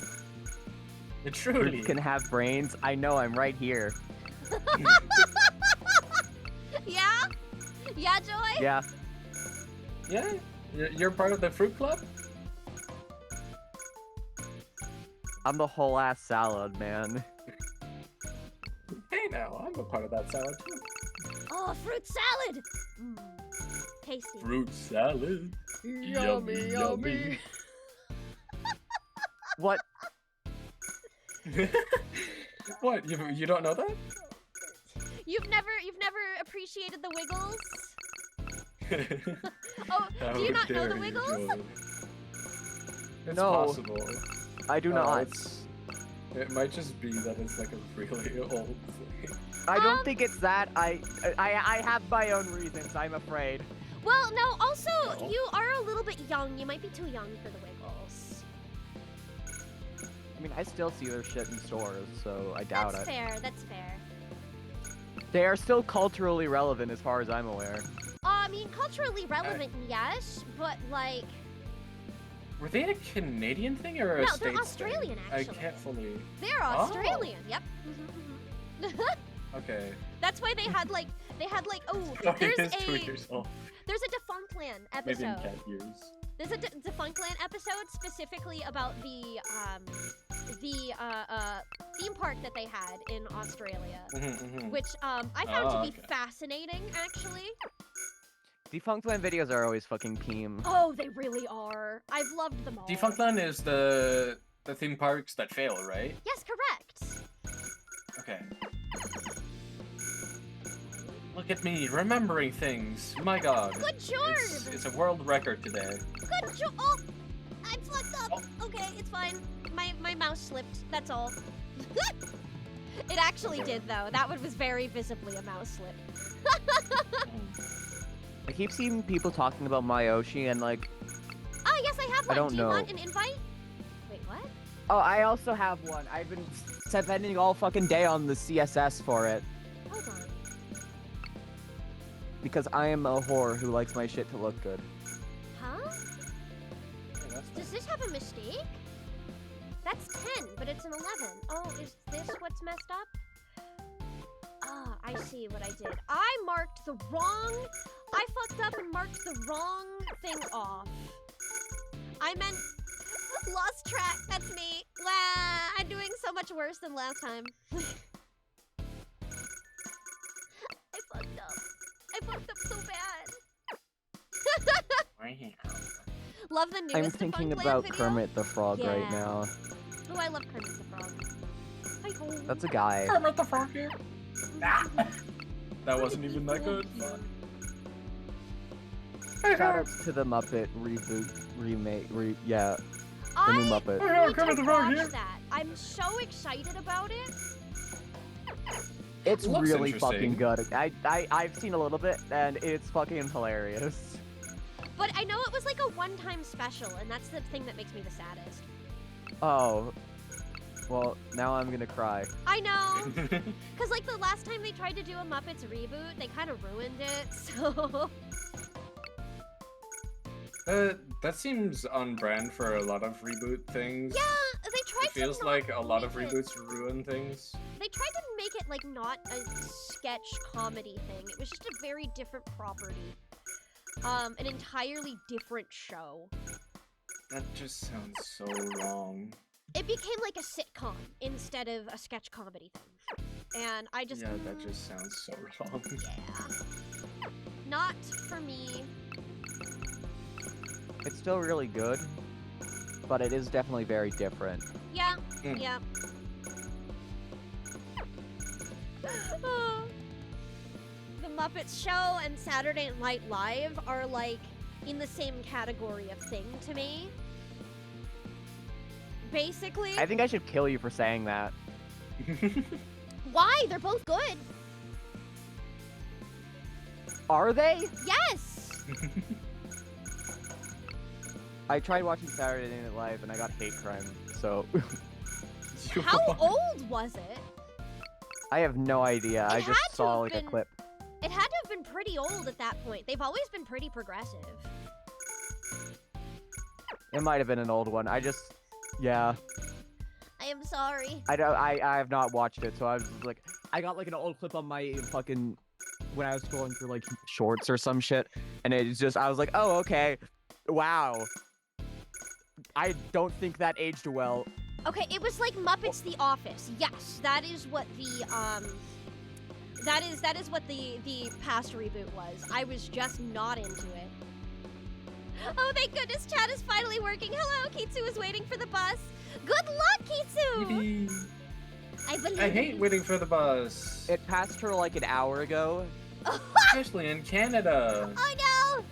[SPEAKER 3] Truly.
[SPEAKER 2] Fruits can have brains. I know, I'm right here.
[SPEAKER 1] Yeah? Yeah, Joy?
[SPEAKER 2] Yeah.
[SPEAKER 3] Yeah? You're part of the fruit club?
[SPEAKER 2] I'm the whole ass salad, man.
[SPEAKER 3] Hey now, I'm a part of that salad too.
[SPEAKER 1] Oh, fruit salad! Tasty.
[SPEAKER 3] Fruit salad. Yummy, yummy.
[SPEAKER 2] What?
[SPEAKER 3] What? You don't know that?
[SPEAKER 1] You've never appreciated the Wiggles? Oh, do you not know the Wiggles?
[SPEAKER 3] It's
[SPEAKER 2] No.
[SPEAKER 3] possible.
[SPEAKER 2] I do not.
[SPEAKER 3] It might just be that it's like a really old thing.
[SPEAKER 2] I don't think it's that. I have my own reasons, I'm afraid.
[SPEAKER 1] Well, no, also,
[SPEAKER 3] No.
[SPEAKER 1] you are a little bit young. You might be too young for the Wiggles.
[SPEAKER 2] I mean, I still see their shit in stores, so I doubt
[SPEAKER 1] That's
[SPEAKER 2] it.
[SPEAKER 1] fair, that's fair.
[SPEAKER 2] They are still culturally relevant as far as I'm aware.
[SPEAKER 1] I mean, culturally relevant, yes, but like...
[SPEAKER 3] Were they a Canadian thing or a
[SPEAKER 1] No,
[SPEAKER 3] States
[SPEAKER 1] they're
[SPEAKER 3] thing?
[SPEAKER 1] Australian, actually.
[SPEAKER 3] I can't fully...
[SPEAKER 1] They're Australian, yep.
[SPEAKER 3] Okay.
[SPEAKER 1] That's why they had like, oh,
[SPEAKER 3] Sorry,
[SPEAKER 1] there's
[SPEAKER 3] it's 2
[SPEAKER 1] a
[SPEAKER 3] years old.
[SPEAKER 1] Defunctland
[SPEAKER 3] Maybe in
[SPEAKER 1] episode.
[SPEAKER 3] cat years.
[SPEAKER 1] There's a Defunctland episode specifically about the theme park that they had in Australia, which I found to be
[SPEAKER 3] okay.
[SPEAKER 1] fascinating, actually.
[SPEAKER 2] Defunctland videos are always fucking peem.
[SPEAKER 1] Oh, they really are. I've loved them all.
[SPEAKER 3] Defunctland is the theme parks that fail, right?
[SPEAKER 1] Yes, correct.
[SPEAKER 3] Okay. Look at me, remembering things. My god.
[SPEAKER 1] Good job.
[SPEAKER 3] It's a world record today.
[SPEAKER 1] Good job. Oh, I fucked up. Okay, it's fine. My mouse slipped. That's all. It actually did, though. That one was very visibly a mouse slip.
[SPEAKER 2] I keep seeing people talking about Myoshi and like,
[SPEAKER 1] Oh, yes, I have one.
[SPEAKER 2] I don't
[SPEAKER 1] Do you
[SPEAKER 2] know.
[SPEAKER 1] want an invite? Wait, what?
[SPEAKER 2] oh, I also have one. I've been spending all fucking day on the CSS for it.
[SPEAKER 1] Hold on.
[SPEAKER 2] Because I am a whore who likes my shit to look good.
[SPEAKER 1] Huh? Does this have a mistake? That's 10, but it's an 11. Oh, is this what's messed up? Ah, I see what I did. I fucked up and marked the wrong thing off. I meant... Lost track. That's me. Wow, I'm doing so much worse than last time. I fucked up. I fucked up so bad. Love the newest
[SPEAKER 5] I'm thinking
[SPEAKER 1] Defunctland
[SPEAKER 5] about
[SPEAKER 1] video.
[SPEAKER 5] Kermit the Frog right
[SPEAKER 1] Yeah.
[SPEAKER 5] now.
[SPEAKER 1] Oh, I love Kermit the Frog. Hi-ho.
[SPEAKER 5] That's a guy.
[SPEAKER 3] Kermit the Frog here. That wasn't even that good. Fuck.
[SPEAKER 5] Shoutouts to the Muppet reboot, remake, the new Muppet.
[SPEAKER 3] Yeah,
[SPEAKER 1] need
[SPEAKER 3] Kermit
[SPEAKER 1] to
[SPEAKER 3] the Frog
[SPEAKER 1] watch
[SPEAKER 3] here.
[SPEAKER 1] that. I'm so excited about it.
[SPEAKER 5] It's
[SPEAKER 3] Looks
[SPEAKER 5] really
[SPEAKER 3] interesting.
[SPEAKER 5] fucking good. I've seen a little bit, and it's fucking hilarious.
[SPEAKER 1] But I know it was like a one-time special, and that's the thing that makes me the saddest.
[SPEAKER 5] Oh. Well, now I'm gonna cry.
[SPEAKER 1] I know. Because, like, the last time they tried to do a Muppets reboot, they kind of ruined it, so...
[SPEAKER 3] That seems on brand for a lot of reboot things.
[SPEAKER 1] Yeah, they tried
[SPEAKER 3] It feels
[SPEAKER 1] to
[SPEAKER 3] like
[SPEAKER 1] not
[SPEAKER 3] a lot of
[SPEAKER 1] make it-
[SPEAKER 3] reboots ruin things.
[SPEAKER 1] They tried to make it, like, not a sketch comedy thing. It was just a very different property. An entirely different show.
[SPEAKER 3] That just sounds so wrong.
[SPEAKER 1] It became like a sitcom instead of a sketch comedy thing. And I just...
[SPEAKER 3] Yeah, that just sounds so wrong.
[SPEAKER 1] Yeah. Not for me.
[SPEAKER 5] It's still really good, but it is definitely very different.
[SPEAKER 1] Yeah,
[SPEAKER 3] Mm.
[SPEAKER 1] yeah. The Muppets Show and Saturday Night Live are like in the same category of thing to me. Basically,
[SPEAKER 5] I think I should kill you for saying that.
[SPEAKER 1] why? They're both good.
[SPEAKER 5] Are they?
[SPEAKER 1] Yes.
[SPEAKER 5] I tried watching Saturday Night Live, and I got hate crime, so...
[SPEAKER 1] How old was it?
[SPEAKER 5] I have no idea. I
[SPEAKER 1] It
[SPEAKER 5] just
[SPEAKER 1] had to
[SPEAKER 5] saw,
[SPEAKER 1] have
[SPEAKER 5] like,
[SPEAKER 1] been-
[SPEAKER 5] a clip.
[SPEAKER 1] It had to have been pretty old at that point. They've always been pretty progressive.
[SPEAKER 5] It might have been an old one. I just... Yeah.
[SPEAKER 1] I am sorry.
[SPEAKER 5] I have not watched it, so I was just like... I got, like, an old clip on my fucking... When I was scrolling through, like, shorts or some shit, and it's just... I was like, oh, okay. Wow. I don't think that aged well.
[SPEAKER 1] Okay, it was like Muppets The Office. Yes, that is what the that is what the past reboot was. I was just not into it. Oh, thank goodness, chat is finally working. Hello, Kitsu is waiting for the bus. Good luck, Kitsu.
[SPEAKER 3] Yippee.
[SPEAKER 1] I believe.
[SPEAKER 3] I hate waiting for the bus,
[SPEAKER 5] It passed her, like, an hour ago.
[SPEAKER 3] especially in Canada.
[SPEAKER 1] Oh no!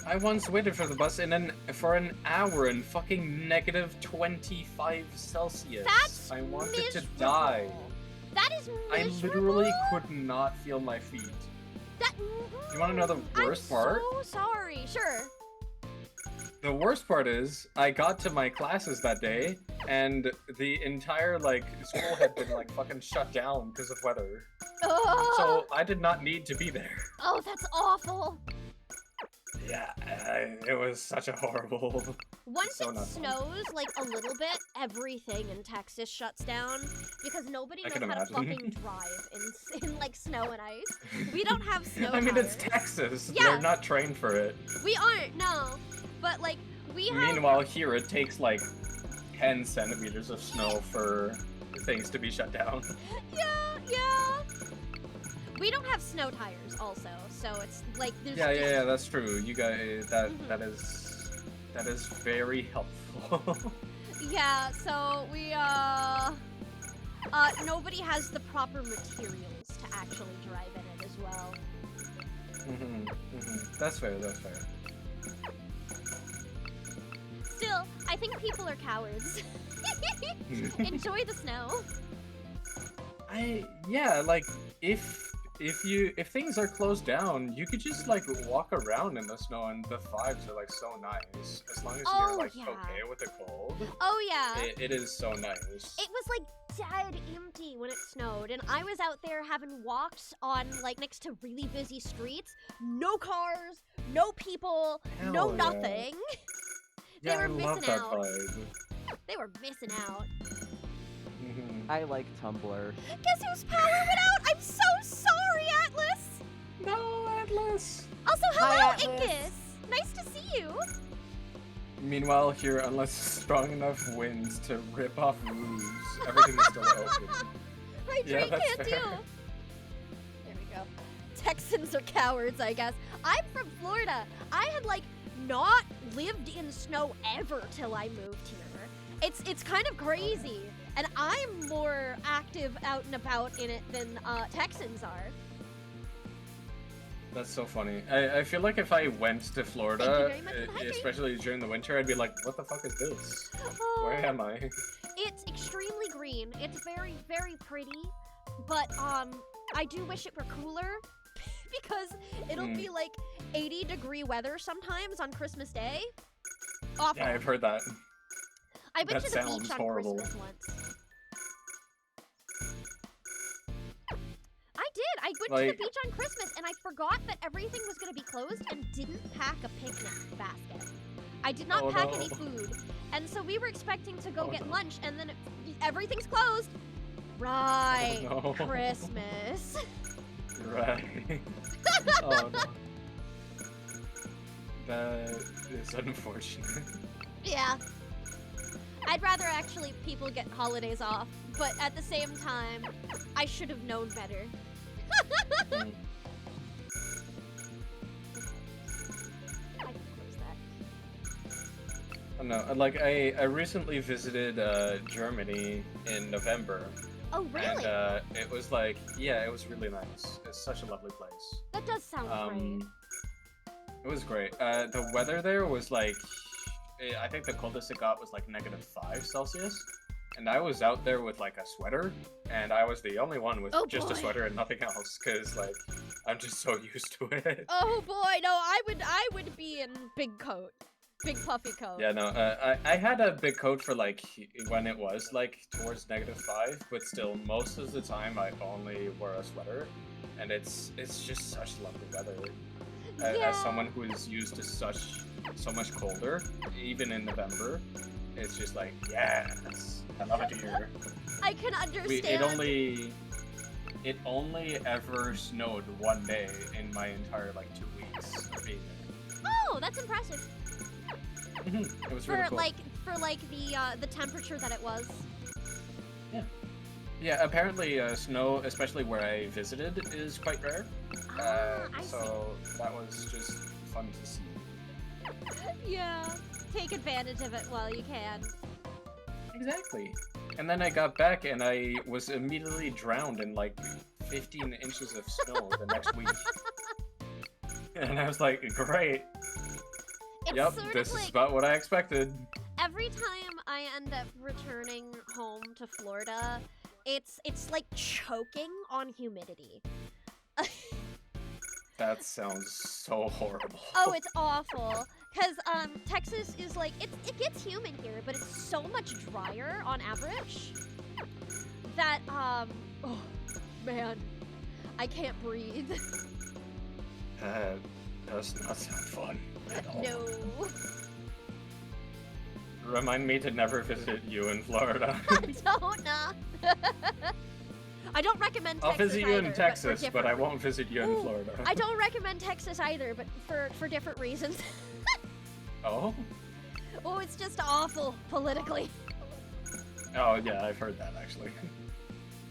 [SPEAKER 3] I once waited for the bus for an hour in fucking -25 Celsius.
[SPEAKER 1] That's
[SPEAKER 3] I wanted
[SPEAKER 1] miserable.
[SPEAKER 3] to die.
[SPEAKER 1] That is
[SPEAKER 3] I
[SPEAKER 1] miserable.
[SPEAKER 3] literally could not feel my feet.
[SPEAKER 1] That.
[SPEAKER 3] You wanna know the worst part?
[SPEAKER 1] I'm so sorry. Sure.
[SPEAKER 3] The worst part is, I got to my classes that day, and the entire, like, school had been, like, fucking shut down because of weather.
[SPEAKER 1] Oh.
[SPEAKER 3] So I did not need to be there.
[SPEAKER 1] Oh, that's awful.
[SPEAKER 3] Yeah, it was such a horrible...
[SPEAKER 1] Once
[SPEAKER 3] So
[SPEAKER 1] it
[SPEAKER 3] not fun.
[SPEAKER 1] snows, like, a little bit, everything in Texas shuts down because nobody
[SPEAKER 3] I
[SPEAKER 1] knows
[SPEAKER 3] can
[SPEAKER 1] how to
[SPEAKER 3] imagine.
[SPEAKER 1] fucking drive in, like, snow and ice. We don't have snow
[SPEAKER 3] I mean, it's
[SPEAKER 1] tires.
[SPEAKER 3] Texas.
[SPEAKER 1] Yeah.
[SPEAKER 3] They're not trained for it.
[SPEAKER 1] We aren't, no. But, like, we have...
[SPEAKER 3] Meanwhile, here it takes, like, 10 centimeters of snow for things to be shut down.
[SPEAKER 1] Yeah. We don't have snow tires, also, so it's, like, there's
[SPEAKER 3] Yeah, that's true. You guys, that
[SPEAKER 1] Mhm.
[SPEAKER 3] that is very helpful.
[SPEAKER 1] Yeah, so we, nobody has the proper materials to actually drive in it as well.
[SPEAKER 3] That's fair, that's fair.
[SPEAKER 1] Still, I think people are cowards. Enjoy the snow.
[SPEAKER 3] Yeah, like, if things are closed down, you could just, like, walk around in the snow, and the vibes are, like, so nice. As long as
[SPEAKER 1] Oh,
[SPEAKER 3] you're, like,
[SPEAKER 1] yeah.
[SPEAKER 3] okay with the cold,
[SPEAKER 1] Oh yeah.
[SPEAKER 3] it is so nice.
[SPEAKER 1] It was like dead empty when it snowed, and I was out there having walks on like next to really busy streets. No cars, no people, no
[SPEAKER 3] Hell yeah.
[SPEAKER 1] nothing.
[SPEAKER 3] Yeah,
[SPEAKER 1] were
[SPEAKER 3] I love
[SPEAKER 1] missing
[SPEAKER 3] that
[SPEAKER 1] out.
[SPEAKER 3] vibe.
[SPEAKER 1] They were missing out.
[SPEAKER 5] I like Tumblr.
[SPEAKER 1] Guess whose power went out? I'm so sorry, Atlas.
[SPEAKER 3] No, Atlas!
[SPEAKER 1] Also,
[SPEAKER 2] Hi,
[SPEAKER 1] hello,
[SPEAKER 2] Atlas.
[SPEAKER 1] Ingus. Nice to see you.
[SPEAKER 3] Meanwhile, here, unless strong enough winds to rip off roofs, everything is still open.
[SPEAKER 1] My
[SPEAKER 3] Yeah,
[SPEAKER 1] train
[SPEAKER 3] that's
[SPEAKER 1] can't
[SPEAKER 3] fair.
[SPEAKER 1] do. There we go. Texans are cowards, I guess. I'm from Florida. I had like not lived in snow ever till I moved here. It's kind of crazy, and I'm more active out and about in it than Texans are.
[SPEAKER 3] That's so funny. I feel like if I went to
[SPEAKER 1] Thank
[SPEAKER 3] Florida,
[SPEAKER 1] you very much for the hydrate.
[SPEAKER 3] especially during the winter, I'd be like, what the fuck is this?
[SPEAKER 1] Oh,
[SPEAKER 3] Where am I?
[SPEAKER 1] It's extremely green. It's very, very pretty, but I do wish it were cooler because it'll be like 80-degree weather sometimes on Christmas Day. Awful.
[SPEAKER 3] Yeah, I've heard that.
[SPEAKER 1] I went
[SPEAKER 3] that
[SPEAKER 1] to the
[SPEAKER 3] sounds
[SPEAKER 1] beach on
[SPEAKER 3] horrible.
[SPEAKER 1] Christmas once. I did. I went to
[SPEAKER 3] Like-
[SPEAKER 1] the beach on Christmas and I forgot that everything was going to be closed and didn't pack a picnic basket. I did not
[SPEAKER 3] Oh,
[SPEAKER 1] pack
[SPEAKER 3] no.
[SPEAKER 1] any food. And so we were expecting to go
[SPEAKER 3] Oh,
[SPEAKER 1] get
[SPEAKER 3] no.
[SPEAKER 1] lunch and then everything's closed. Right.
[SPEAKER 3] Oh, no.
[SPEAKER 1] Christmas.
[SPEAKER 3] Right. Oh no. That is unfortunate.
[SPEAKER 1] Yeah. I'd rather actually people get holidays off, but at the same time, I should have known better.
[SPEAKER 3] Mm.
[SPEAKER 1] I can close that.
[SPEAKER 3] Oh, no, like I recently visited Germany in November,
[SPEAKER 1] Oh, really?
[SPEAKER 3] and it was like, yeah, it was really nice. It's such a lovely place.
[SPEAKER 1] That does sound great.
[SPEAKER 3] It was great. The weather there was like, I think the coldest it got was like -5 Celsius. And I was out there with like a sweater, and I was the only one with
[SPEAKER 1] Oh,
[SPEAKER 3] just
[SPEAKER 1] boy.
[SPEAKER 3] a sweater and nothing else, because like, I'm just so used to it.
[SPEAKER 1] Oh boy, no, I would be in big coat. Big puffy coat.
[SPEAKER 3] Yeah, no, I had a big coat for like when it was like towards -5, but still, most of the time I only wear a sweater, and it's just such lovely weather. As someone who is used to so much colder, even in November, it's just like, yes, I love it here.
[SPEAKER 1] I can understand.
[SPEAKER 3] It only ever snowed one day in my entire like 2 weeks of being there.
[SPEAKER 1] Oh, that's impressive.
[SPEAKER 3] It was
[SPEAKER 1] For
[SPEAKER 3] really cool.
[SPEAKER 1] like the temperature that it was.
[SPEAKER 3] Yeah, apparently snow, especially where I visited, is quite rare.
[SPEAKER 1] I
[SPEAKER 3] So that was just fun to see.
[SPEAKER 1] Yeah. Take advantage of it while you can.
[SPEAKER 3] Exactly. And then I got back and I was immediately drowned in like 15 inches of snow the next week. And I was like, great.
[SPEAKER 1] It's
[SPEAKER 3] Yep,
[SPEAKER 1] sort
[SPEAKER 3] this
[SPEAKER 1] of
[SPEAKER 3] is
[SPEAKER 1] like
[SPEAKER 3] about what I expected.
[SPEAKER 1] every time I end up returning home to Florida, it's like choking on humidity.
[SPEAKER 3] That sounds so horrible.
[SPEAKER 1] Oh, it's awful. Cause Texas is like it gets humid here, but it's so much drier on average that oh man, I can't breathe.
[SPEAKER 3] That does not sound fun at all.
[SPEAKER 1] No.
[SPEAKER 3] Remind me to never visit you in Florida.
[SPEAKER 1] Don't know. I don't recommend
[SPEAKER 3] I'll
[SPEAKER 1] Texas
[SPEAKER 3] visit you
[SPEAKER 1] either,
[SPEAKER 3] in Texas,
[SPEAKER 1] but,
[SPEAKER 3] but I won't visit you in
[SPEAKER 1] Ooh,
[SPEAKER 3] Florida.
[SPEAKER 1] I don't recommend Texas either, but for different reasons.
[SPEAKER 3] Oh?
[SPEAKER 1] Oh, it's just awful politically.
[SPEAKER 3] Oh, yeah, I've heard that actually.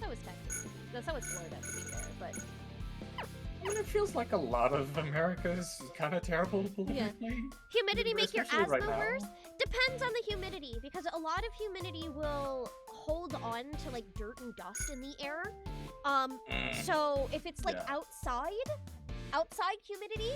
[SPEAKER 1] So is Texas. No, so is Florida, to be fair, but
[SPEAKER 3] I mean, it feels like a lot of America is kind of terrible politically.
[SPEAKER 1] humidity make your
[SPEAKER 3] Especially
[SPEAKER 1] asthma
[SPEAKER 3] right now.
[SPEAKER 1] worse? Depends on the humidity, because a lot of humidity will hold on to like dirt and dust in the air. So if it's like
[SPEAKER 3] Yeah.
[SPEAKER 1] outside humidity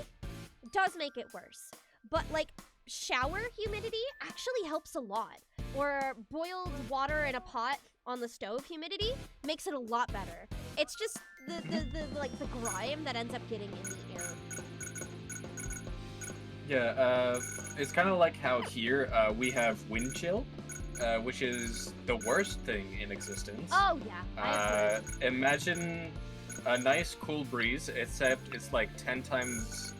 [SPEAKER 1] does make it worse. But like shower humidity actually helps a lot. Or boiled water in a pot on the stove humidity makes it a lot better. It's just the grime that ends up getting in the air.
[SPEAKER 3] Yeah, it's kind of like how here we have wind chill, which is the worst thing in existence.
[SPEAKER 1] Oh yeah, I agree.
[SPEAKER 3] Imagine a nice cool breeze, except it's like 10 times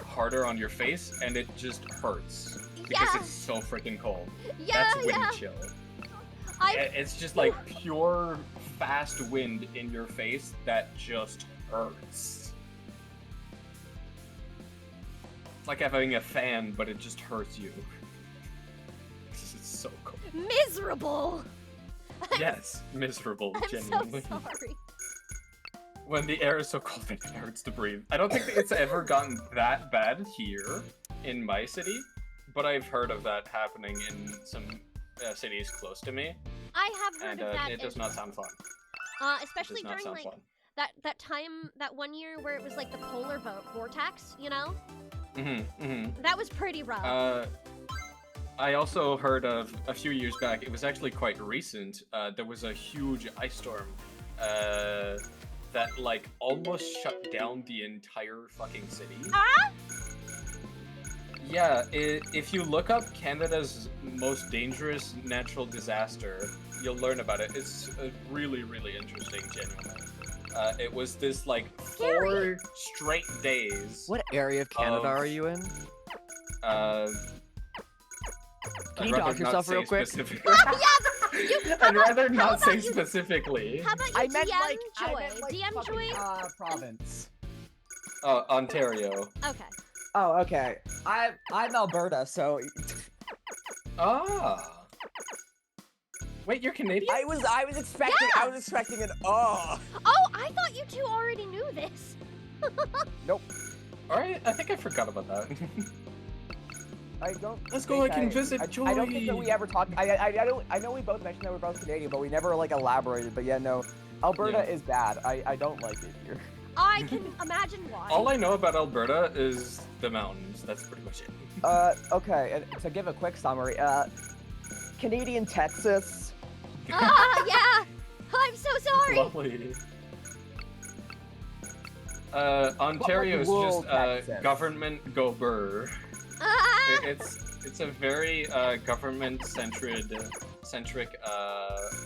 [SPEAKER 3] harder on your face, and it just hurts because
[SPEAKER 1] Yeah.
[SPEAKER 3] it's so freaking cold.
[SPEAKER 1] Yeah,
[SPEAKER 3] That's wind
[SPEAKER 1] yeah.
[SPEAKER 3] chill.
[SPEAKER 1] I
[SPEAKER 3] It's just like pure fast wind in your face that just hurts. It's like having a fan, but it just hurts you.
[SPEAKER 1] Miserable.
[SPEAKER 3] Yes, miserable,
[SPEAKER 1] I'm
[SPEAKER 3] genuinely.
[SPEAKER 1] so sorry.
[SPEAKER 3] When the air is so cold that it hurts to breathe. I don't think it's ever gotten that bad here in my city, but I've heard of that happening in some cities close to me,
[SPEAKER 1] I have heard
[SPEAKER 3] and
[SPEAKER 1] of that.
[SPEAKER 3] it does not sound fun.
[SPEAKER 1] Especially
[SPEAKER 3] it does not
[SPEAKER 1] during
[SPEAKER 3] sound
[SPEAKER 1] like
[SPEAKER 3] fun.
[SPEAKER 1] that time that one year where it was like the polar vortex, you know? That was pretty rough.
[SPEAKER 3] I also heard of a few years back, it was actually quite recent, there was a huge ice storm that like almost shut down the entire fucking city.
[SPEAKER 1] Ah?
[SPEAKER 3] Yeah, if you look up Canada's most dangerous natural disaster, you'll learn about it. It's really, really interesting, genuinely. It was this like 4 straight days.
[SPEAKER 5] What area of Canada
[SPEAKER 3] Of-
[SPEAKER 5] are you in?
[SPEAKER 3] Can
[SPEAKER 5] Can you dox yourself real quick?
[SPEAKER 3] I'd rather
[SPEAKER 1] how
[SPEAKER 3] not
[SPEAKER 1] about
[SPEAKER 3] say
[SPEAKER 1] you-
[SPEAKER 3] specifically.
[SPEAKER 1] How about you
[SPEAKER 2] I
[SPEAKER 1] DM
[SPEAKER 2] meant
[SPEAKER 1] Joy?
[SPEAKER 2] like
[SPEAKER 1] DM
[SPEAKER 2] fucking,
[SPEAKER 1] Joy?
[SPEAKER 2] province.
[SPEAKER 3] Ontario.
[SPEAKER 1] Okay.
[SPEAKER 2] Oh, okay. I'm Alberta, so
[SPEAKER 3] Ah. Wait, you're Canadian?
[SPEAKER 2] I was expecting
[SPEAKER 1] Yeah.
[SPEAKER 2] I was expecting an oh.
[SPEAKER 1] Oh, I thought you two already knew this.
[SPEAKER 3] Alright, I think I forgot about that.
[SPEAKER 2] I don't.
[SPEAKER 3] Let's go,
[SPEAKER 2] think
[SPEAKER 3] I can visit
[SPEAKER 2] I don't think that
[SPEAKER 3] Joy.
[SPEAKER 2] we ever talked. I know we both mentioned that we're both Canadian, but we never like elaborated. But yeah, no, Alberta
[SPEAKER 3] Yeah.
[SPEAKER 2] is bad. I don't like it here.
[SPEAKER 1] I can imagine why.
[SPEAKER 3] All I know about Alberta is the mountains. That's pretty much it.
[SPEAKER 2] Okay, and to give a quick summary, Canadian Texas.
[SPEAKER 1] Yeah. I'm so sorry.
[SPEAKER 3] Lovely. Ontario is
[SPEAKER 2] rural
[SPEAKER 3] just
[SPEAKER 2] Texas?
[SPEAKER 3] government go burr.
[SPEAKER 1] Ah.
[SPEAKER 3] It's a very government centric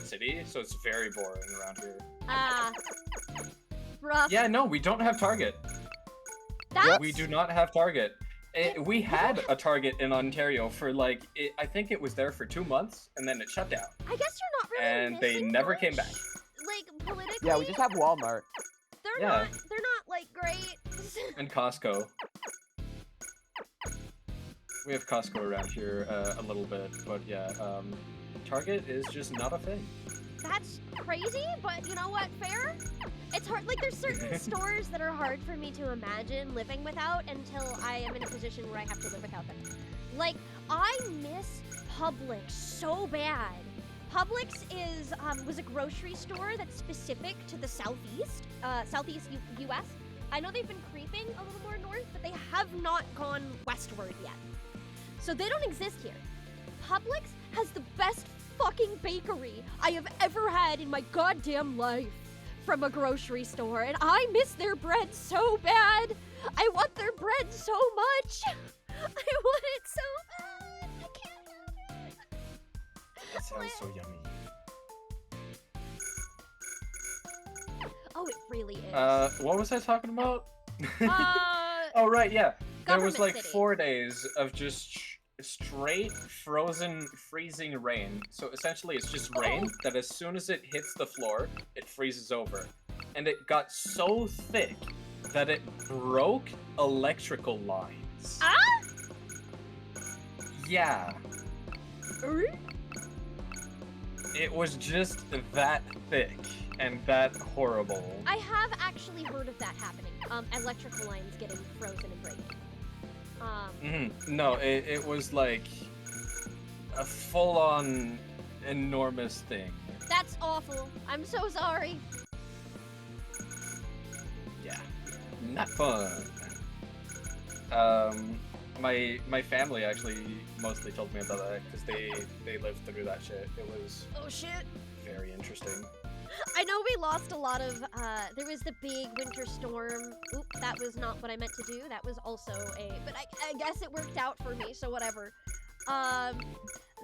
[SPEAKER 3] city, so it's very boring around here.
[SPEAKER 1] Ah. Rough.
[SPEAKER 3] Yeah, no, we don't have Target.
[SPEAKER 1] That's
[SPEAKER 3] We do not have Target. We had a Target in Ontario for like, I think it was there for 2 months, and then it shut down.
[SPEAKER 1] I guess you're not really
[SPEAKER 3] And they
[SPEAKER 1] missing
[SPEAKER 3] never
[SPEAKER 1] much.
[SPEAKER 3] came back.
[SPEAKER 1] Like politically.
[SPEAKER 2] Yeah, we just have Walmart.
[SPEAKER 1] They're
[SPEAKER 3] Yeah.
[SPEAKER 1] not like great.
[SPEAKER 3] And Costco. We have Costco around here a little bit, but yeah, Target is just not a thing.
[SPEAKER 1] That's crazy, but you know what? Fair. It's hard. Like there's certain stores that are hard for me to imagine living without until I am in a position where I have to live without them. Like I miss Publix so bad. Publix was a grocery store that's specific to the southeast U.S. I know they've been creeping a little more north, but they have not gone westward yet. So they don't exist here. Publix has the best fucking bakery I have ever had in my goddamn life from a grocery store, and I miss their bread so bad. I want their bread so much. I want it so bad. I can't have it.
[SPEAKER 3] That sounds so yummy.
[SPEAKER 1] Oh, it really is.
[SPEAKER 3] What was I talking about?
[SPEAKER 1] Uh,
[SPEAKER 3] Oh, right, yeah. There was
[SPEAKER 1] Government
[SPEAKER 3] like
[SPEAKER 1] city.
[SPEAKER 3] 4 days of just straight frozen, freezing rain. So essentially it's just rain that as soon as it hits the floor, it freezes over. And it got so thick that it broke electrical lines.
[SPEAKER 1] Ah?
[SPEAKER 3] Yeah. It was just that thick and that horrible.
[SPEAKER 1] I have actually heard of that happening. Electrical lines getting frozen and breaking.
[SPEAKER 3] No, it was like a full-on enormous thing.
[SPEAKER 1] That's awful. I'm so sorry.
[SPEAKER 3] Yeah, not fun. My family actually mostly told me about that because they lived through that shit. It was
[SPEAKER 1] Oh shit.
[SPEAKER 3] very interesting.
[SPEAKER 1] I know we lost a lot of, there was the big winter storm. Oop, that was not what I meant to do. That was also but I guess it worked out for me, so whatever.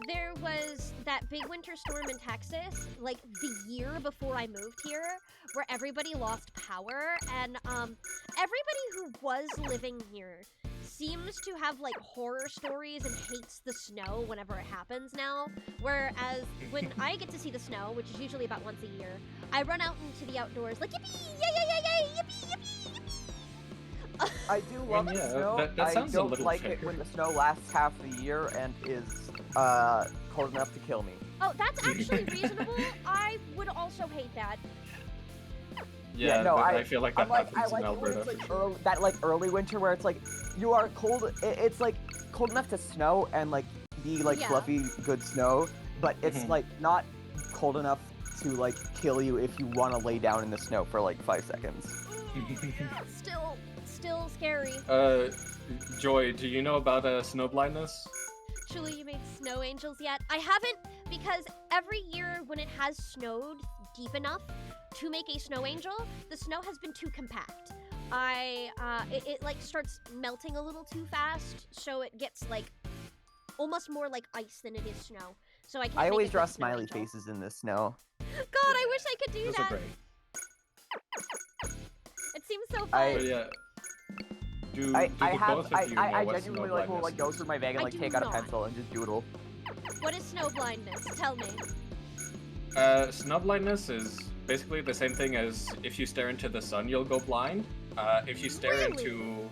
[SPEAKER 1] There was that big winter storm in Texas, like the year before I moved here, where everybody lost power, and, everybody who was living here seems to have like horror stories and hates the snow whenever it happens now. Whereas when I get to see the snow, which is usually about once a year, I run out into the outdoors like yippee, yay, yay, yay, yay, yippee, yippee, yippee.
[SPEAKER 2] I do love
[SPEAKER 3] yeah,
[SPEAKER 2] the snow.
[SPEAKER 3] that
[SPEAKER 2] I
[SPEAKER 3] sounds a
[SPEAKER 2] don't
[SPEAKER 3] little
[SPEAKER 2] like it
[SPEAKER 3] fair.
[SPEAKER 2] when the snow lasts half the year and is
[SPEAKER 5] cold enough to kill me.
[SPEAKER 1] Oh, that's actually reasonable. I would also hate that.
[SPEAKER 3] Yeah,
[SPEAKER 5] no,
[SPEAKER 3] but I feel like that
[SPEAKER 5] I
[SPEAKER 3] happens
[SPEAKER 5] like
[SPEAKER 3] in
[SPEAKER 5] it when
[SPEAKER 3] Alberta.
[SPEAKER 5] it's like early winter where it's like you are cold. It's like cold enough to snow and like be like
[SPEAKER 1] Yeah.
[SPEAKER 5] fluffy good snow, but it's
[SPEAKER 3] Mhm.
[SPEAKER 5] like not cold enough to like kill you if you want to lay down in the snow for like 5 seconds.
[SPEAKER 1] Still scary.
[SPEAKER 3] Joy, do you know about snow blindness?
[SPEAKER 1] Julie, you made snow angels yet? I haven't, because every year when it has snowed deep enough to make a snow angel, the snow has been too compact. It like starts melting a little too fast, so it gets like almost more like ice than it is snow. So I can't.
[SPEAKER 5] I
[SPEAKER 1] make
[SPEAKER 5] always
[SPEAKER 1] a
[SPEAKER 5] draw
[SPEAKER 1] good snow
[SPEAKER 5] smiley
[SPEAKER 1] angel.
[SPEAKER 5] faces in the snow.
[SPEAKER 1] God, I wish I could do
[SPEAKER 3] Those
[SPEAKER 1] that.
[SPEAKER 3] are great.
[SPEAKER 1] It seems so
[SPEAKER 5] I-
[SPEAKER 1] fun.
[SPEAKER 3] But yeah. Do
[SPEAKER 5] I
[SPEAKER 3] the both of you know
[SPEAKER 5] I
[SPEAKER 3] what
[SPEAKER 5] genuinely
[SPEAKER 3] snow
[SPEAKER 5] like will like
[SPEAKER 3] blindness
[SPEAKER 5] go
[SPEAKER 3] is?
[SPEAKER 5] through my bag and
[SPEAKER 1] I
[SPEAKER 5] like
[SPEAKER 1] do
[SPEAKER 5] take out a
[SPEAKER 1] not.
[SPEAKER 5] pencil and just doodle.
[SPEAKER 1] What is snow blindness? Tell me.
[SPEAKER 3] Snow blindness is basically the same thing as if you stare into the sun, you'll go blind. If you stare
[SPEAKER 1] Really?
[SPEAKER 3] into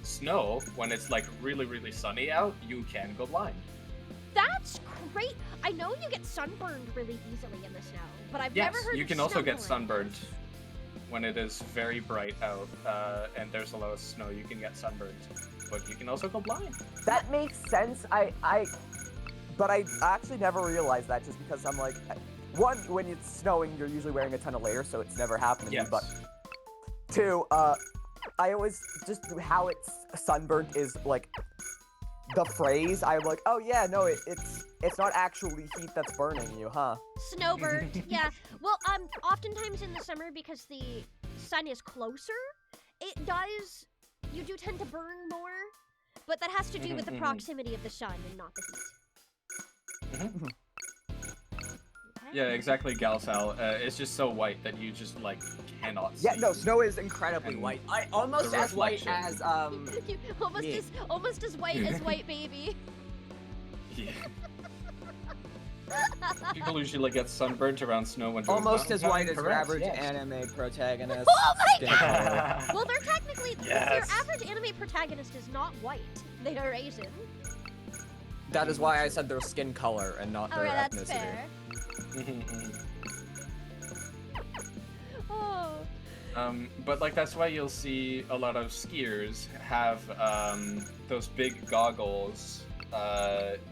[SPEAKER 3] snow when it's like really, really sunny out, you can go blind.
[SPEAKER 1] That's great. I know you get sunburned really easily in the snow, but I've
[SPEAKER 3] Yes,
[SPEAKER 1] never heard
[SPEAKER 3] you
[SPEAKER 1] of
[SPEAKER 3] can also get
[SPEAKER 1] snow blindness.
[SPEAKER 3] sunburned when it is very bright out and there's a lot of snow. You can get sunburned, but you can also go blind.
[SPEAKER 5] That makes sense. But I actually never realized that just because I'm like, one, when it's snowing, you're usually wearing a ton of layers, so it's never happened to
[SPEAKER 3] Yes.
[SPEAKER 5] me. But two, I always just how it's sunburnt is like the phrase. I'm like, oh yeah, no, it's not actually heat that's burning you, huh?
[SPEAKER 1] Snowbird, yeah. Well, oftentimes in the summer, because the sun is closer, you do tend to burn more, but that has to do with the
[SPEAKER 3] Mhm, mhm.
[SPEAKER 1] proximity of the sun and not the heat.
[SPEAKER 3] Mhm.
[SPEAKER 1] Okay.
[SPEAKER 3] Yeah, exactly, Galsal. It's just so white that you just like cannot see.
[SPEAKER 5] Yeah, no, snow is incredibly
[SPEAKER 3] And
[SPEAKER 5] white.
[SPEAKER 2] Almost
[SPEAKER 3] The
[SPEAKER 2] as white
[SPEAKER 3] reflection.
[SPEAKER 2] as
[SPEAKER 1] You- almost
[SPEAKER 2] Me.
[SPEAKER 1] almost as white as white baby.
[SPEAKER 3] Yeah. People usually get sunburnt around snow when doing
[SPEAKER 2] almost
[SPEAKER 3] mountain
[SPEAKER 2] as white
[SPEAKER 3] climbing,
[SPEAKER 2] as your
[SPEAKER 3] correct?
[SPEAKER 2] average
[SPEAKER 3] Yes.
[SPEAKER 2] anime protagonist.
[SPEAKER 1] Oh my
[SPEAKER 2] skin color.
[SPEAKER 1] Well, they're technically
[SPEAKER 3] Yes.
[SPEAKER 1] your average anime protagonist is not white. They are Asian.
[SPEAKER 2] That is why I said their skin color and not their
[SPEAKER 1] Alright,
[SPEAKER 2] ethnicity.
[SPEAKER 1] that's fair.
[SPEAKER 3] Mhm, mhm.
[SPEAKER 1] Oh.
[SPEAKER 3] But like that's why you'll see a lot of skiers have those big goggles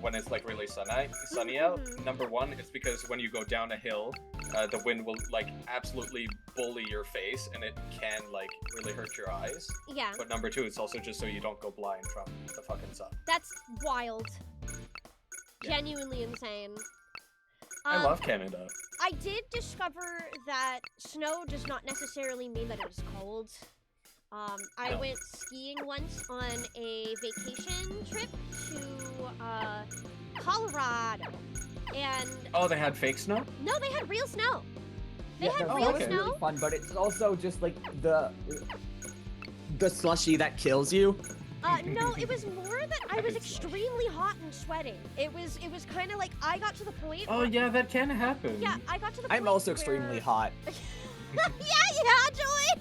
[SPEAKER 3] when it's like really sunny out.
[SPEAKER 1] Mhm.
[SPEAKER 3] Number one, it's because when you go down a hill, the wind will like absolutely bully your face and it can like really hurt your eyes.
[SPEAKER 1] Yeah,
[SPEAKER 3] But number two, it's also just so you don't go blind from the fucking sun.
[SPEAKER 1] that's wild.
[SPEAKER 3] Yeah.
[SPEAKER 1] Genuinely insane.
[SPEAKER 3] I love Canada.
[SPEAKER 1] I did discover that snow does not necessarily mean that it is cold. I
[SPEAKER 3] No.
[SPEAKER 1] went skiing once on a vacation trip to Colorado, and
[SPEAKER 3] Oh, they had fake snow?
[SPEAKER 1] no, they had real snow. They
[SPEAKER 2] Yeah,
[SPEAKER 1] had
[SPEAKER 2] no,
[SPEAKER 1] real
[SPEAKER 3] okay.
[SPEAKER 2] it's
[SPEAKER 1] snow.
[SPEAKER 2] really fun, but it's also just like the slushy that kills you.
[SPEAKER 1] No, it was more that I
[SPEAKER 3] I
[SPEAKER 1] was
[SPEAKER 3] hate slush.
[SPEAKER 1] extremely hot and sweating. It was kind of like I got to the point.
[SPEAKER 3] Oh
[SPEAKER 1] where-
[SPEAKER 3] yeah, that can happen.
[SPEAKER 1] Yeah, I got to the point.
[SPEAKER 2] I'm also extremely
[SPEAKER 1] where-
[SPEAKER 2] hot.
[SPEAKER 1] yeah, Joy.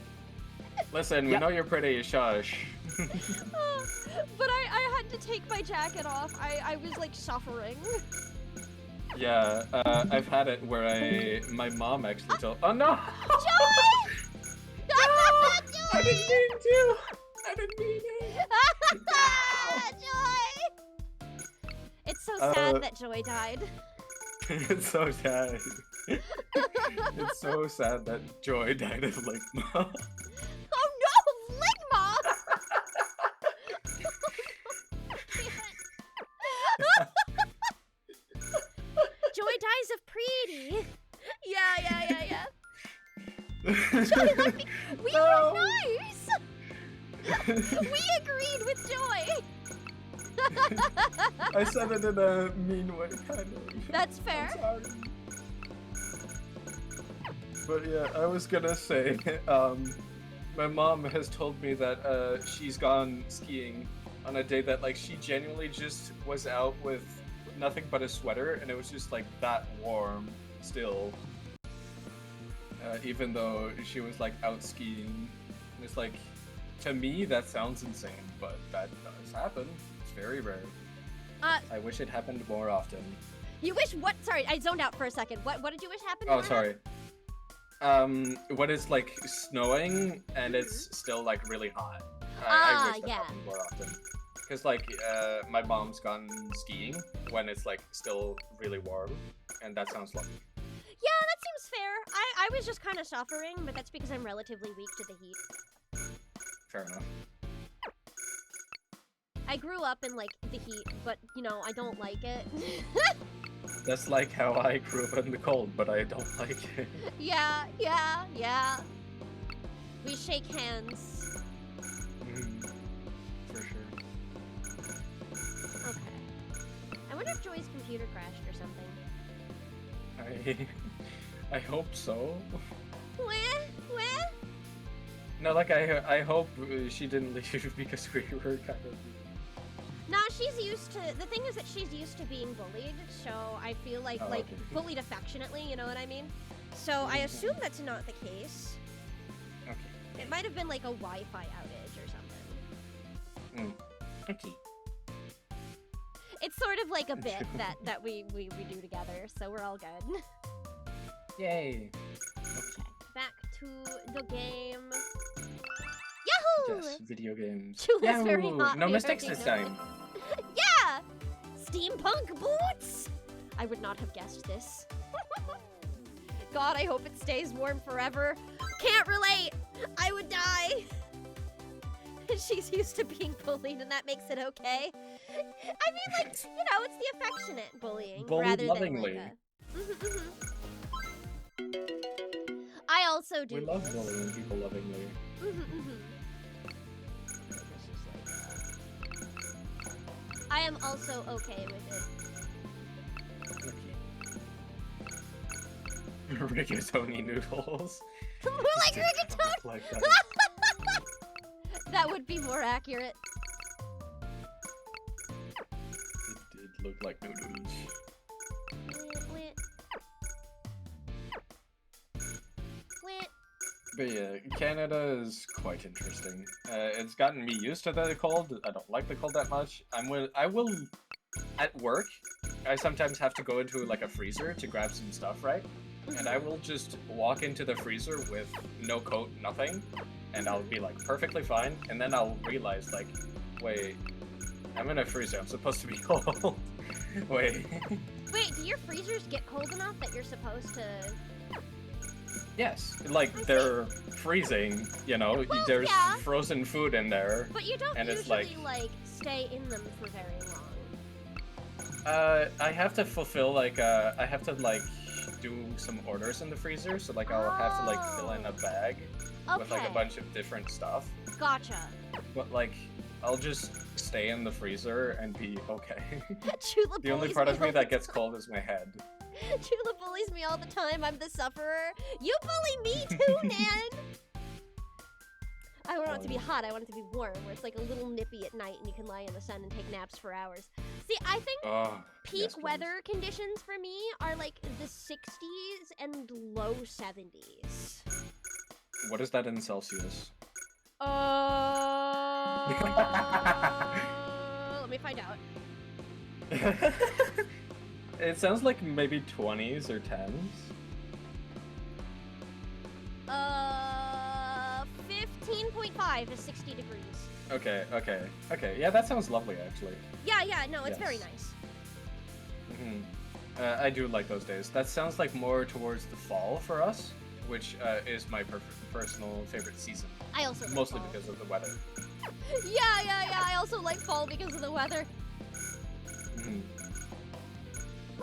[SPEAKER 3] Listen, we
[SPEAKER 2] Yep.
[SPEAKER 3] know you're pretty, shush.
[SPEAKER 1] But I had to take my jacket off. I was like suffering.
[SPEAKER 3] Yeah, I've had it where my mom actually told. Oh no!
[SPEAKER 1] Joy!
[SPEAKER 3] I didn't mean to. I didn't mean it.
[SPEAKER 1] Joy! It's so sad that Joy died.
[SPEAKER 3] It's so sad. It's so sad that Joy died of ligma.
[SPEAKER 1] Oh no, Ligma! Joy dies of Preety. Yeah. Joy, let me. We
[SPEAKER 3] No.
[SPEAKER 1] were nice. We agreed with Joy.
[SPEAKER 3] I said it in a mean way, kind of.
[SPEAKER 1] That's
[SPEAKER 3] I'm
[SPEAKER 1] fair.
[SPEAKER 3] sorry. But yeah, I was gonna say, my mom has told me that she's gone skiing on a day that like she genuinely just was out with nothing but a sweater and it was just like that warm still. Even though she was like out skiing. And it's like, to me that sounds insane, but that does happen. It's very rare.
[SPEAKER 1] Uh,
[SPEAKER 3] I wish it happened more often.
[SPEAKER 1] You wish what? Sorry, I zoned out for a second. What did you wish happened?
[SPEAKER 3] Oh, sorry. When it's like snowing and it's still like really hot. I wish that happened more often. Because like my mom's gone skiing when it's like still really warm, and that sounds lovely.
[SPEAKER 1] Yeah, that seems fair. I was just kind of suffering, but that's because I'm relatively weak to the heat.
[SPEAKER 3] Fair enough.
[SPEAKER 1] I grew up in like the heat, but you know, I don't like it.
[SPEAKER 3] That's like how I grew up in the cold, but I don't like it.
[SPEAKER 1] Yeah. We shake hands.
[SPEAKER 3] For sure.
[SPEAKER 1] Okay. I wonder if Joy's computer crashed or something.
[SPEAKER 3] I hope so.
[SPEAKER 1] Where?
[SPEAKER 3] No, like I hope she didn't leave because we were kind of.
[SPEAKER 1] Nah, she's used to. The thing is that she's used to being bullied, so I feel like
[SPEAKER 3] okay.
[SPEAKER 1] bullied affectionately. You know what I mean? So I assume that's not the case.
[SPEAKER 3] Okay.
[SPEAKER 1] It might have been like a Wi-Fi outage or something.
[SPEAKER 3] Okay.
[SPEAKER 1] It's sort of like a bit that we do together, so we're all good.
[SPEAKER 3] Yay.
[SPEAKER 1] Okay, back to the game. Yahoo!
[SPEAKER 3] Yes, video games.
[SPEAKER 1] Jula's very
[SPEAKER 3] Yahoo!
[SPEAKER 1] hot.
[SPEAKER 3] No
[SPEAKER 1] We
[SPEAKER 3] mistakes
[SPEAKER 1] already
[SPEAKER 3] this
[SPEAKER 1] know.
[SPEAKER 3] time.
[SPEAKER 1] Yeah! Steampunk boots! I would not have guessed this. God, I hope it stays warm forever. Can't relate! I would die! She's used to being bullied and that makes it okay. I mean, like, you know, it's the affectionate bullying
[SPEAKER 3] Bullied
[SPEAKER 1] rather
[SPEAKER 3] lovingly.
[SPEAKER 1] than like a... I also do
[SPEAKER 3] We love
[SPEAKER 1] this.
[SPEAKER 3] bullying people lovingly.
[SPEAKER 1] I am also okay with it.
[SPEAKER 3] Rigatoni noodles.
[SPEAKER 1] More like rigatoni!
[SPEAKER 3] Like that.
[SPEAKER 1] That would be more accurate.
[SPEAKER 3] It did look like noodles. But yeah, Canada is quite interesting. It's gotten me used to the cold. I don't like the cold that much. I will, at work, I sometimes have to go into like a freezer to grab some stuff, right? And I will just walk into the freezer with no coat, nothing, and I'll be like perfectly fine. And then I'll realize like, wait, I'm in a freezer. I'm supposed to be cold. Wait.
[SPEAKER 1] Wait, do your freezers get cold enough that you're supposed to...
[SPEAKER 3] Yes, like they're freezing, you know,
[SPEAKER 1] Well,
[SPEAKER 3] there's
[SPEAKER 1] yeah.
[SPEAKER 3] frozen food in there.
[SPEAKER 1] But you don't
[SPEAKER 3] And it's
[SPEAKER 1] usually, like, stay in them for very long.
[SPEAKER 3] I have to fulfill, like, I have to, like, do some orders in the freezer, so, like, I'll have to, like, fill in a bag with, like, a
[SPEAKER 1] Okay.
[SPEAKER 3] bunch of different stuff.
[SPEAKER 1] Gotcha.
[SPEAKER 3] But, like, I'll just stay in the freezer and be okay.
[SPEAKER 1] Chula
[SPEAKER 3] The only
[SPEAKER 1] bullies
[SPEAKER 3] part
[SPEAKER 1] me
[SPEAKER 3] of me
[SPEAKER 1] all
[SPEAKER 3] that
[SPEAKER 1] the
[SPEAKER 3] gets
[SPEAKER 1] time.
[SPEAKER 3] cold is my head.
[SPEAKER 1] Chula bullies me all the time. I'm the sufferer. You bully me too, man! I don't want it to be hot. I want it to be warm, where it's like a little nippy at night and you can lie in the sun and take naps for hours. See, I think
[SPEAKER 3] Oh,
[SPEAKER 1] peak
[SPEAKER 3] yes, please.
[SPEAKER 1] weather conditions for me are like the 60s and low 70s.
[SPEAKER 3] What is that in Celsius?
[SPEAKER 1] Let me find out.
[SPEAKER 3] It sounds like maybe 20s or 10s.
[SPEAKER 1] 15.5 is 60 degrees.
[SPEAKER 3] Okay. Yeah, that sounds lovely, actually.
[SPEAKER 1] Yeah, no, it's very
[SPEAKER 3] Yes.
[SPEAKER 1] nice.
[SPEAKER 3] I do like those days. That sounds like more towards the fall for us, which is my personal favorite season.
[SPEAKER 1] I also like
[SPEAKER 3] Mostly
[SPEAKER 1] fall.
[SPEAKER 3] because of the weather.
[SPEAKER 1] Yeah, I also like fall because of the weather.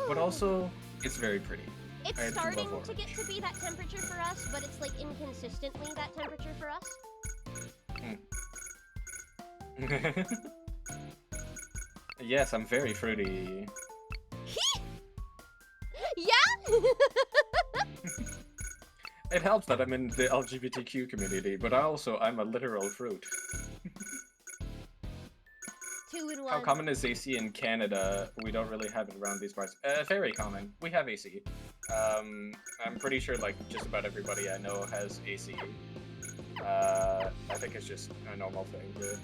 [SPEAKER 3] But also, it's very pretty.
[SPEAKER 1] It's
[SPEAKER 3] I do love
[SPEAKER 1] starting to
[SPEAKER 3] orange.
[SPEAKER 1] get to be that temperature for us, but it's like inconsistently that temperature for us.
[SPEAKER 3] Yes, I'm very fruity.
[SPEAKER 1] Yeah?
[SPEAKER 3] It helps that I'm in the LGBTQ community, but I'm a literal fruit.
[SPEAKER 1] 2 in 1.
[SPEAKER 3] How common is AC in Canada? We don't really have it around these parts. Very common. We have AC. I'm pretty sure like just about everybody I know has AC. I think it's just a normal thing here.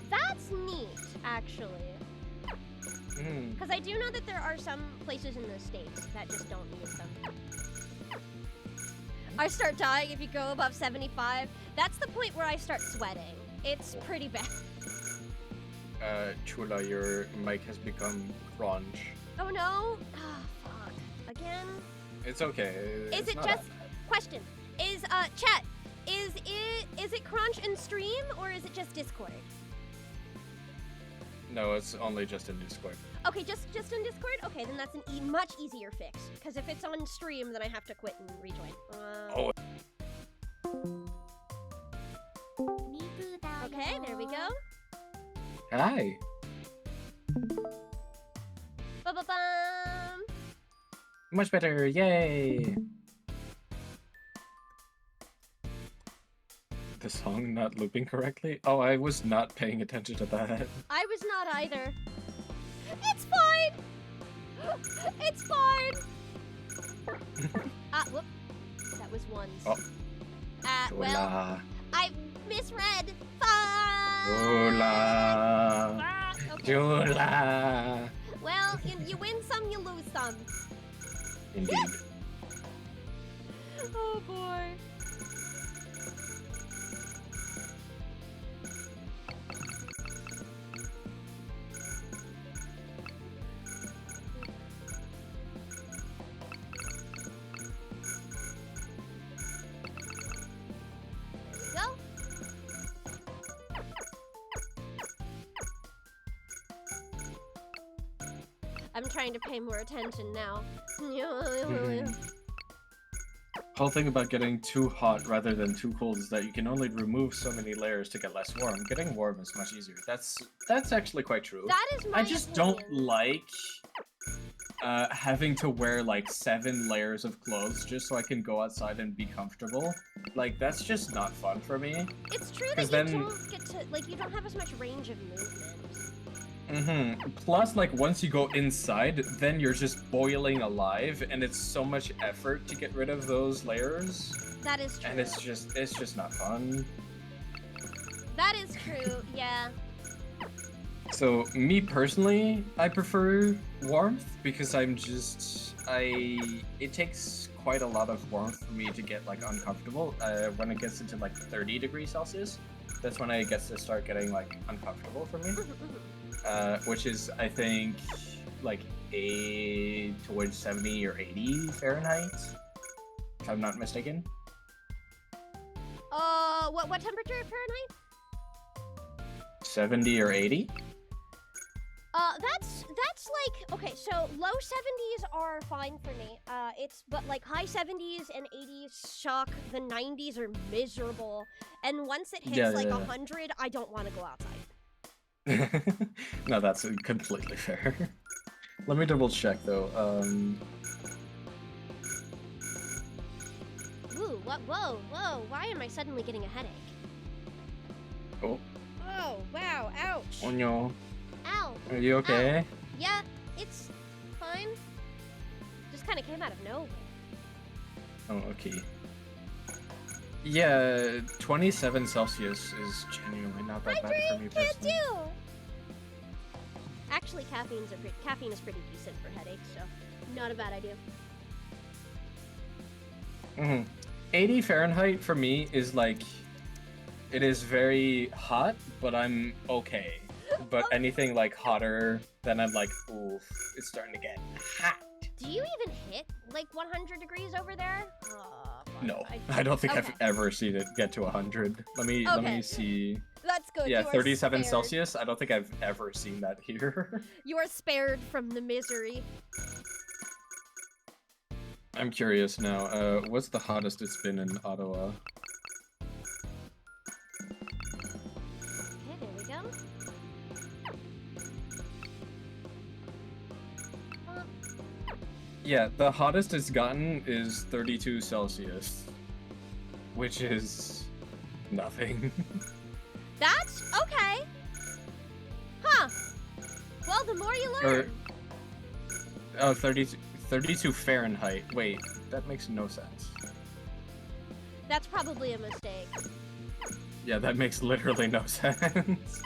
[SPEAKER 1] That's neat, actually.
[SPEAKER 3] Mm.
[SPEAKER 1] Because I do know that there are some places in the States that just don't use them. I start dying if you go above 75. That's the point where I start sweating. It's pretty bad.
[SPEAKER 3] Chula, your mic has become crunch.
[SPEAKER 1] Oh no? Ah, fuck. Again?
[SPEAKER 3] It's okay.
[SPEAKER 1] Is
[SPEAKER 3] It's
[SPEAKER 1] it
[SPEAKER 3] not
[SPEAKER 1] just...
[SPEAKER 3] that bad.
[SPEAKER 1] Question. Is, chat, is it crunch in stream or is it just Discord?
[SPEAKER 3] No, it's only just in Discord.
[SPEAKER 1] Okay, just in Discord? Okay, then that's an much easier fix. Because if it's on stream, then I have to quit and rejoin.
[SPEAKER 3] Oh.
[SPEAKER 1] Okay, there we go.
[SPEAKER 3] Hi.
[SPEAKER 1] Ba-ba-bum!
[SPEAKER 3] Much better. Yay. The song not looping correctly? Oh, I was not paying attention to that.
[SPEAKER 1] I was not either. It's fine! It's fine! Whoop. That was ones.
[SPEAKER 3] Oh.
[SPEAKER 1] Well,
[SPEAKER 3] Chula.
[SPEAKER 1] I misread. Fuck!
[SPEAKER 3] Chula.
[SPEAKER 1] Fuck, okay.
[SPEAKER 3] Chula.
[SPEAKER 1] Well, you win some, you lose some.
[SPEAKER 3] Indeed.
[SPEAKER 1] Oh boy. There we go. I'm trying to pay more attention now.
[SPEAKER 3] Whole thing about getting too hot rather than too cold is that you can only remove so many layers to get less warm. Getting warm is much easier. That's actually quite true.
[SPEAKER 1] That is my
[SPEAKER 3] I just
[SPEAKER 1] opinion.
[SPEAKER 3] don't like having to wear like 7 layers of clothes just so I can go outside and be comfortable. Like, that's just not fun for me.
[SPEAKER 1] It's true that
[SPEAKER 3] 'Cause
[SPEAKER 1] you
[SPEAKER 3] then-
[SPEAKER 1] don't get to, like, you don't have as much range of movement.
[SPEAKER 3] Plus, like, once you go inside, then you're just boiling alive, and it's so much effort to get rid of those layers,
[SPEAKER 1] That is true.
[SPEAKER 3] and it's just not fun.
[SPEAKER 1] That is true, yeah.
[SPEAKER 3] So, me personally, I prefer warmth because it takes quite a lot of warmth for me to get, like, uncomfortable. When it gets into, like, 30 degrees Celsius, that's when it gets to start getting, like, uncomfortable for me. Which is, I think, like, towards 70 or 80 Fahrenheit, if I'm not mistaken.
[SPEAKER 1] What temperature Fahrenheit?
[SPEAKER 3] 70 or 80?
[SPEAKER 1] That's like, okay, so low 70s are fine for me. But like high 70s and 80s shock, the 90s are miserable. And once it hits
[SPEAKER 3] Yeah,
[SPEAKER 1] like
[SPEAKER 3] yeah.
[SPEAKER 1] 100, I don't want to go outside.
[SPEAKER 3] No, that's completely fair. Let me double check though.
[SPEAKER 1] Ooh, whoa, why am I suddenly getting a headache?
[SPEAKER 3] Oh,
[SPEAKER 1] Oh, wow, ouch.
[SPEAKER 3] oh no.
[SPEAKER 1] Ow.
[SPEAKER 3] Are you okay?
[SPEAKER 1] Yeah, it's fine. Just kind of came out of nowhere.
[SPEAKER 3] Oh, okay. Yeah, 27 Celsius is genuinely not that bad for me
[SPEAKER 1] Can't
[SPEAKER 3] personally.
[SPEAKER 1] do. Actually, caffeine is pretty decent for headaches, so not a bad idea.
[SPEAKER 3] 80 Fahrenheit for me is like, it is very hot, but I'm okay. But anything like hotter, then I'm like, oof, it's starting to get hot.
[SPEAKER 1] Do you even hit like 100 degrees over there? Oh, fuck.
[SPEAKER 3] No, I don't think I've
[SPEAKER 1] Okay.
[SPEAKER 3] ever seen it get to 100. Let me
[SPEAKER 1] Okay.
[SPEAKER 3] see.
[SPEAKER 1] That's good.
[SPEAKER 3] Yeah,
[SPEAKER 1] You are
[SPEAKER 3] 37
[SPEAKER 1] spared.
[SPEAKER 3] Celsius. I don't think I've ever seen that here.
[SPEAKER 1] You are spared from the misery.
[SPEAKER 3] I'm curious now. What's the hottest it's been in Ottawa?
[SPEAKER 1] Okay, there we go.
[SPEAKER 3] Yeah, the hottest it's gotten is 32 Celsius, which is nothing.
[SPEAKER 1] That's okay. Huh. Well, the more you learn.
[SPEAKER 3] Oh, 32 Fahrenheit. Wait, that makes no sense.
[SPEAKER 1] That's probably a mistake.
[SPEAKER 3] Yeah, that makes literally no sense.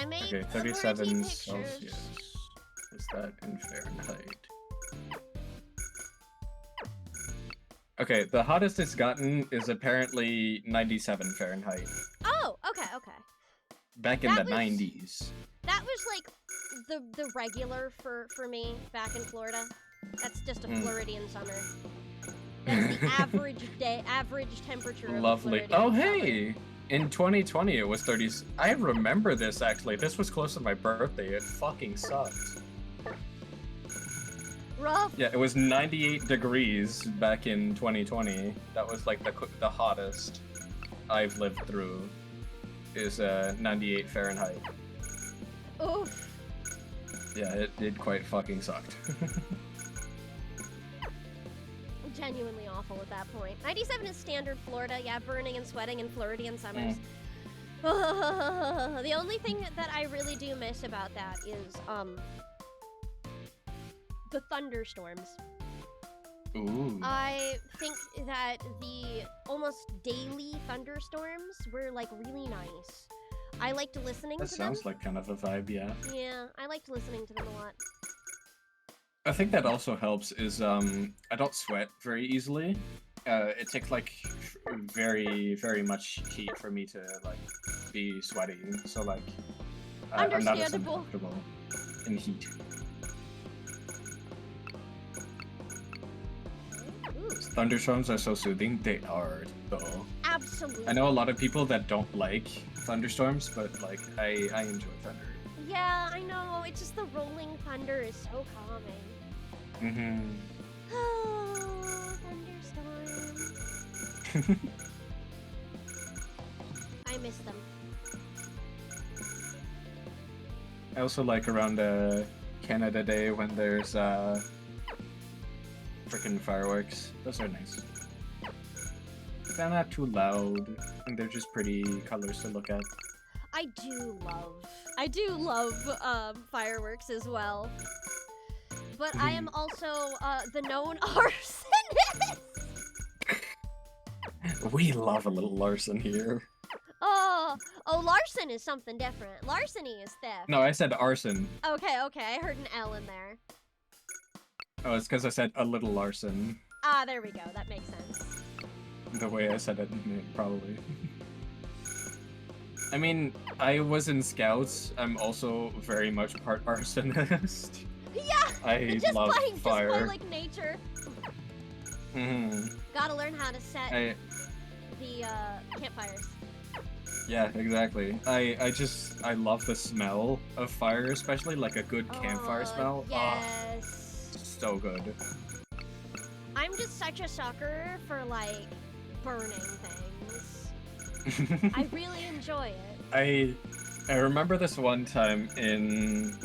[SPEAKER 1] I made
[SPEAKER 3] Okay,
[SPEAKER 1] pretty
[SPEAKER 3] 37
[SPEAKER 1] pictures.
[SPEAKER 3] Celsius. Is that in Fahrenheit? Okay, the hottest it's gotten is apparently 97 Fahrenheit.
[SPEAKER 1] Oh, okay.
[SPEAKER 3] Back in
[SPEAKER 1] That
[SPEAKER 3] the
[SPEAKER 1] was-
[SPEAKER 3] 90s.
[SPEAKER 1] That was like the regular for me back in Florida. That's just a Floridian summer. That's the average temperature of a
[SPEAKER 3] Lovely.
[SPEAKER 1] Floridian
[SPEAKER 3] Oh,
[SPEAKER 1] summer.
[SPEAKER 3] hey! In 2020, it was 30. I remember this actually. This was close to my birthday. It fucking sucked.
[SPEAKER 1] Rough.
[SPEAKER 3] Yeah, it was 98 degrees back in 2020. That was like the hottest I've lived through. Is 98 Fahrenheit.
[SPEAKER 1] Oof.
[SPEAKER 3] Yeah, it quite fucking sucked.
[SPEAKER 1] Genuinely awful at that point. 97 is standard Florida. Yeah, burning and sweating in Floridian summers. The only thing that I really do miss about that is the thunderstorms.
[SPEAKER 3] Ooh.
[SPEAKER 1] I think that the almost daily thunderstorms were like really nice. I liked listening
[SPEAKER 3] That
[SPEAKER 1] to them.
[SPEAKER 3] sounds like kind of a vibe, yeah.
[SPEAKER 1] Yeah, I liked listening to them a lot.
[SPEAKER 3] I think that also helps is I don't sweat very easily. It takes like very much heat for me to like be sweating. So like I'm not as
[SPEAKER 1] Understandable.
[SPEAKER 3] uncomfortable in heat.
[SPEAKER 1] Ooh,
[SPEAKER 3] Thunderstorms are so soothing. They are though.
[SPEAKER 1] absolutely.
[SPEAKER 3] I know a lot of people that don't like thunderstorms, but like I enjoy thunder.
[SPEAKER 1] Yeah, I know. It's just the rolling thunder is so calming.
[SPEAKER 3] Mm-hmm.
[SPEAKER 1] Oh, thunderstorm. I miss them.
[SPEAKER 3] I also like around Canada Day when there's freaking fireworks. Those are nice. They're not too loud, and they're just pretty colors to look at.
[SPEAKER 1] I do love fireworks as well. But I am also the known arsonist.
[SPEAKER 3] We love a little larcen here.
[SPEAKER 1] Oh, larcen is something different. Larceny is theft.
[SPEAKER 3] No, I said arson.
[SPEAKER 1] Okay, I heard an L in there.
[SPEAKER 3] Oh, it's because I said a little larcen.
[SPEAKER 1] Ah, there we go. That makes sense.
[SPEAKER 3] The way I said it, probably. I mean, I was in Scouts. I'm also very much part arsonist.
[SPEAKER 1] Yeah,
[SPEAKER 3] I
[SPEAKER 1] just
[SPEAKER 3] love
[SPEAKER 1] by
[SPEAKER 3] fire.
[SPEAKER 1] like nature.
[SPEAKER 3] Hmm.
[SPEAKER 1] Gotta learn how to set
[SPEAKER 3] I
[SPEAKER 1] the campfires.
[SPEAKER 3] Yeah, exactly. I love the smell of fire, especially like a good campfire smell.
[SPEAKER 1] Yes.
[SPEAKER 3] Oh, so good.
[SPEAKER 1] I'm just such a sucker for like burning things. I really enjoy it.
[SPEAKER 3] I remember this one time in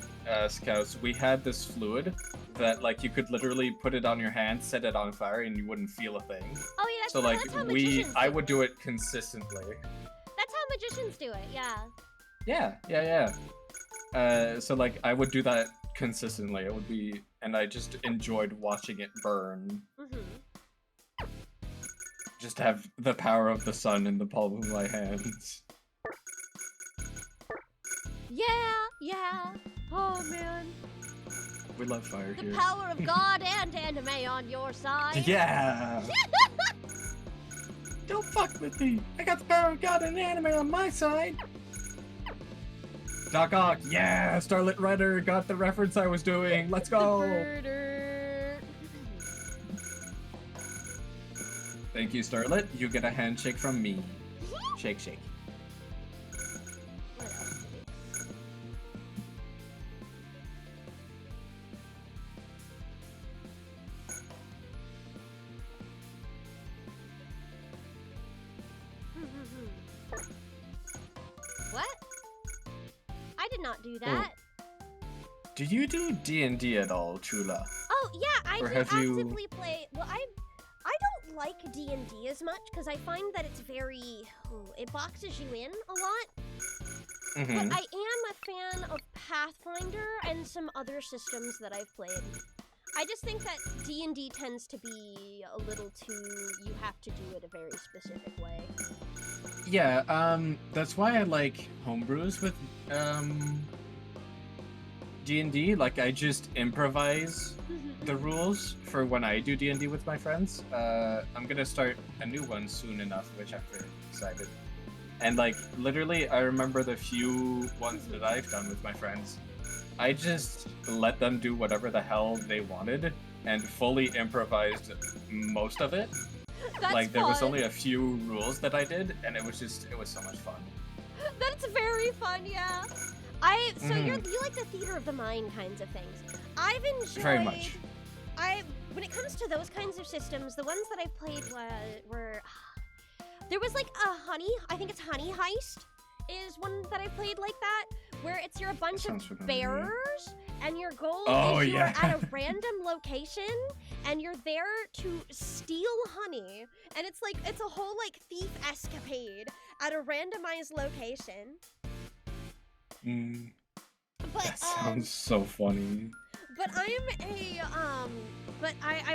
[SPEAKER 3] Scouts, we had this fluid that like you could literally put it on your hand, set it on fire, and you wouldn't feel a thing.
[SPEAKER 1] Oh yeah, that's
[SPEAKER 3] So like
[SPEAKER 1] that's how magicians
[SPEAKER 3] I
[SPEAKER 1] do
[SPEAKER 3] would
[SPEAKER 1] it.
[SPEAKER 3] do it consistently.
[SPEAKER 1] That's how magicians do it. Yeah.
[SPEAKER 3] Yeah. So like I would do that consistently. It would be, and I just enjoyed watching it burn.
[SPEAKER 1] Mhm.
[SPEAKER 3] Just to have the power of the sun in the palm of my hands.
[SPEAKER 1] Yeah. Oh man.
[SPEAKER 3] We love fire
[SPEAKER 1] The
[SPEAKER 3] here.
[SPEAKER 1] power of God and anime on your side.
[SPEAKER 3] Yeah.
[SPEAKER 4] Don't fuck with me. I got the power of God and anime on my side.
[SPEAKER 3] Doc Ock, yeah, Starlit Rider got the reference I was doing. Let's go.
[SPEAKER 1] Murder.
[SPEAKER 3] Thank you, Starlit. You get a handshake from me. Shake, shake.
[SPEAKER 1] What else do we have? What? I did not do that.
[SPEAKER 3] Do you do D&D at all, Chula?
[SPEAKER 1] Oh yeah, I
[SPEAKER 3] Or
[SPEAKER 1] do
[SPEAKER 3] have you-
[SPEAKER 1] actively play. Well, I don't like D&D as much because I find that it's very it boxes you in a lot.
[SPEAKER 3] Mm-hmm.
[SPEAKER 1] But I am a fan of Pathfinder and some other systems that I've played. I just think that D&D tends to be a little too. You have to do it a very specific way.
[SPEAKER 3] Yeah, that's why I like homebrews with D&D. Like, I just improvise the rules for when I do D&D with my friends. I'm gonna start a new one soon enough, which I'm very excited. And like, literally, I remember the few ones that I've done with my friends. I just let them do whatever the hell they wanted and fully improvised most of it.
[SPEAKER 1] That's
[SPEAKER 3] Like, there was
[SPEAKER 1] fun.
[SPEAKER 3] only a few rules that I did, and it was so much fun.
[SPEAKER 1] That's very fun, yeah. So you like the theater of the mind kinds of things. I've enjoyed
[SPEAKER 3] Very much.
[SPEAKER 1] When it comes to those kinds of systems, the ones that I played were there was like a I think it's Honey Heist is one that I played like that, where you're a bunch of
[SPEAKER 3] Sounds familiar.
[SPEAKER 1] bearers and your goal
[SPEAKER 3] Oh,
[SPEAKER 1] is you're
[SPEAKER 3] yeah.
[SPEAKER 1] at a random location and you're there to steal honey, and it's a whole like thief escapade at a randomized location. But
[SPEAKER 3] That sounds so funny.
[SPEAKER 1] but I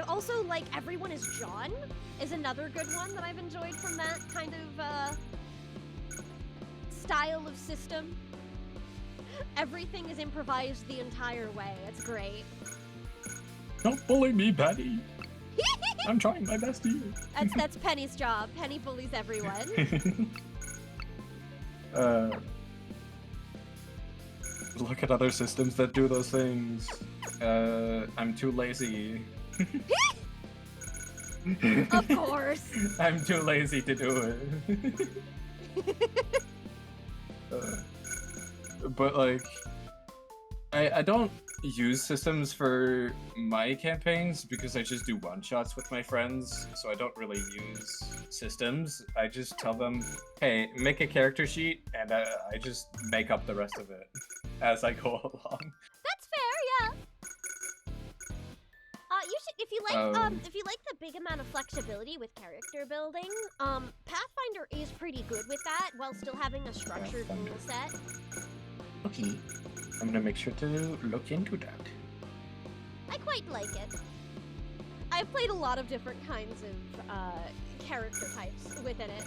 [SPEAKER 1] also like Everyone is John is another good one that I've enjoyed from that kind of style of system. Everything is improvised the entire way. It's great.
[SPEAKER 3] Don't bully me, Penny. I'm trying my best here.
[SPEAKER 1] That's Penny's job. Penny bullies everyone.
[SPEAKER 3] Look at other systems that do those things. I'm too lazy.
[SPEAKER 1] Of course.
[SPEAKER 3] I'm too lazy to do it. But like, I don't use systems for my campaigns because I just do one-shots with my friends, so I don't really use systems. I just tell them, hey, make a character sheet, and I just make up the rest of it as I go along.
[SPEAKER 1] That's fair, yeah. You should, if you like the big amount of flexibility with character building, Pathfinder is pretty good with that while still having a structured rule set.
[SPEAKER 3] Okay, I'm gonna make sure to look into that.
[SPEAKER 1] I quite like it. I've played a lot of different kinds of character types within it.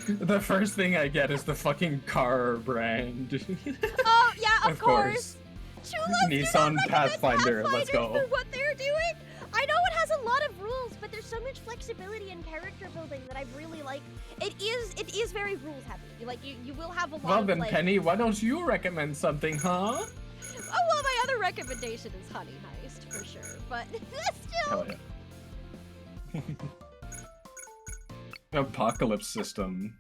[SPEAKER 3] The first thing I get is the fucking car brand.
[SPEAKER 1] Oh yeah, of course. Chulas,
[SPEAKER 3] Nissan Pathfinder, let's go.
[SPEAKER 1] For what they're doing. I know it has a lot of rules, but there's so much flexibility in character building that I really like. It is very rules heavy. Like you will have a lot
[SPEAKER 3] Well
[SPEAKER 1] of
[SPEAKER 3] then,
[SPEAKER 1] like,
[SPEAKER 3] Penny, why don't you recommend something, huh?
[SPEAKER 1] Oh well, my other recommendation is Honey Heist for sure, but still.
[SPEAKER 3] Hell yeah. Apocalypse system.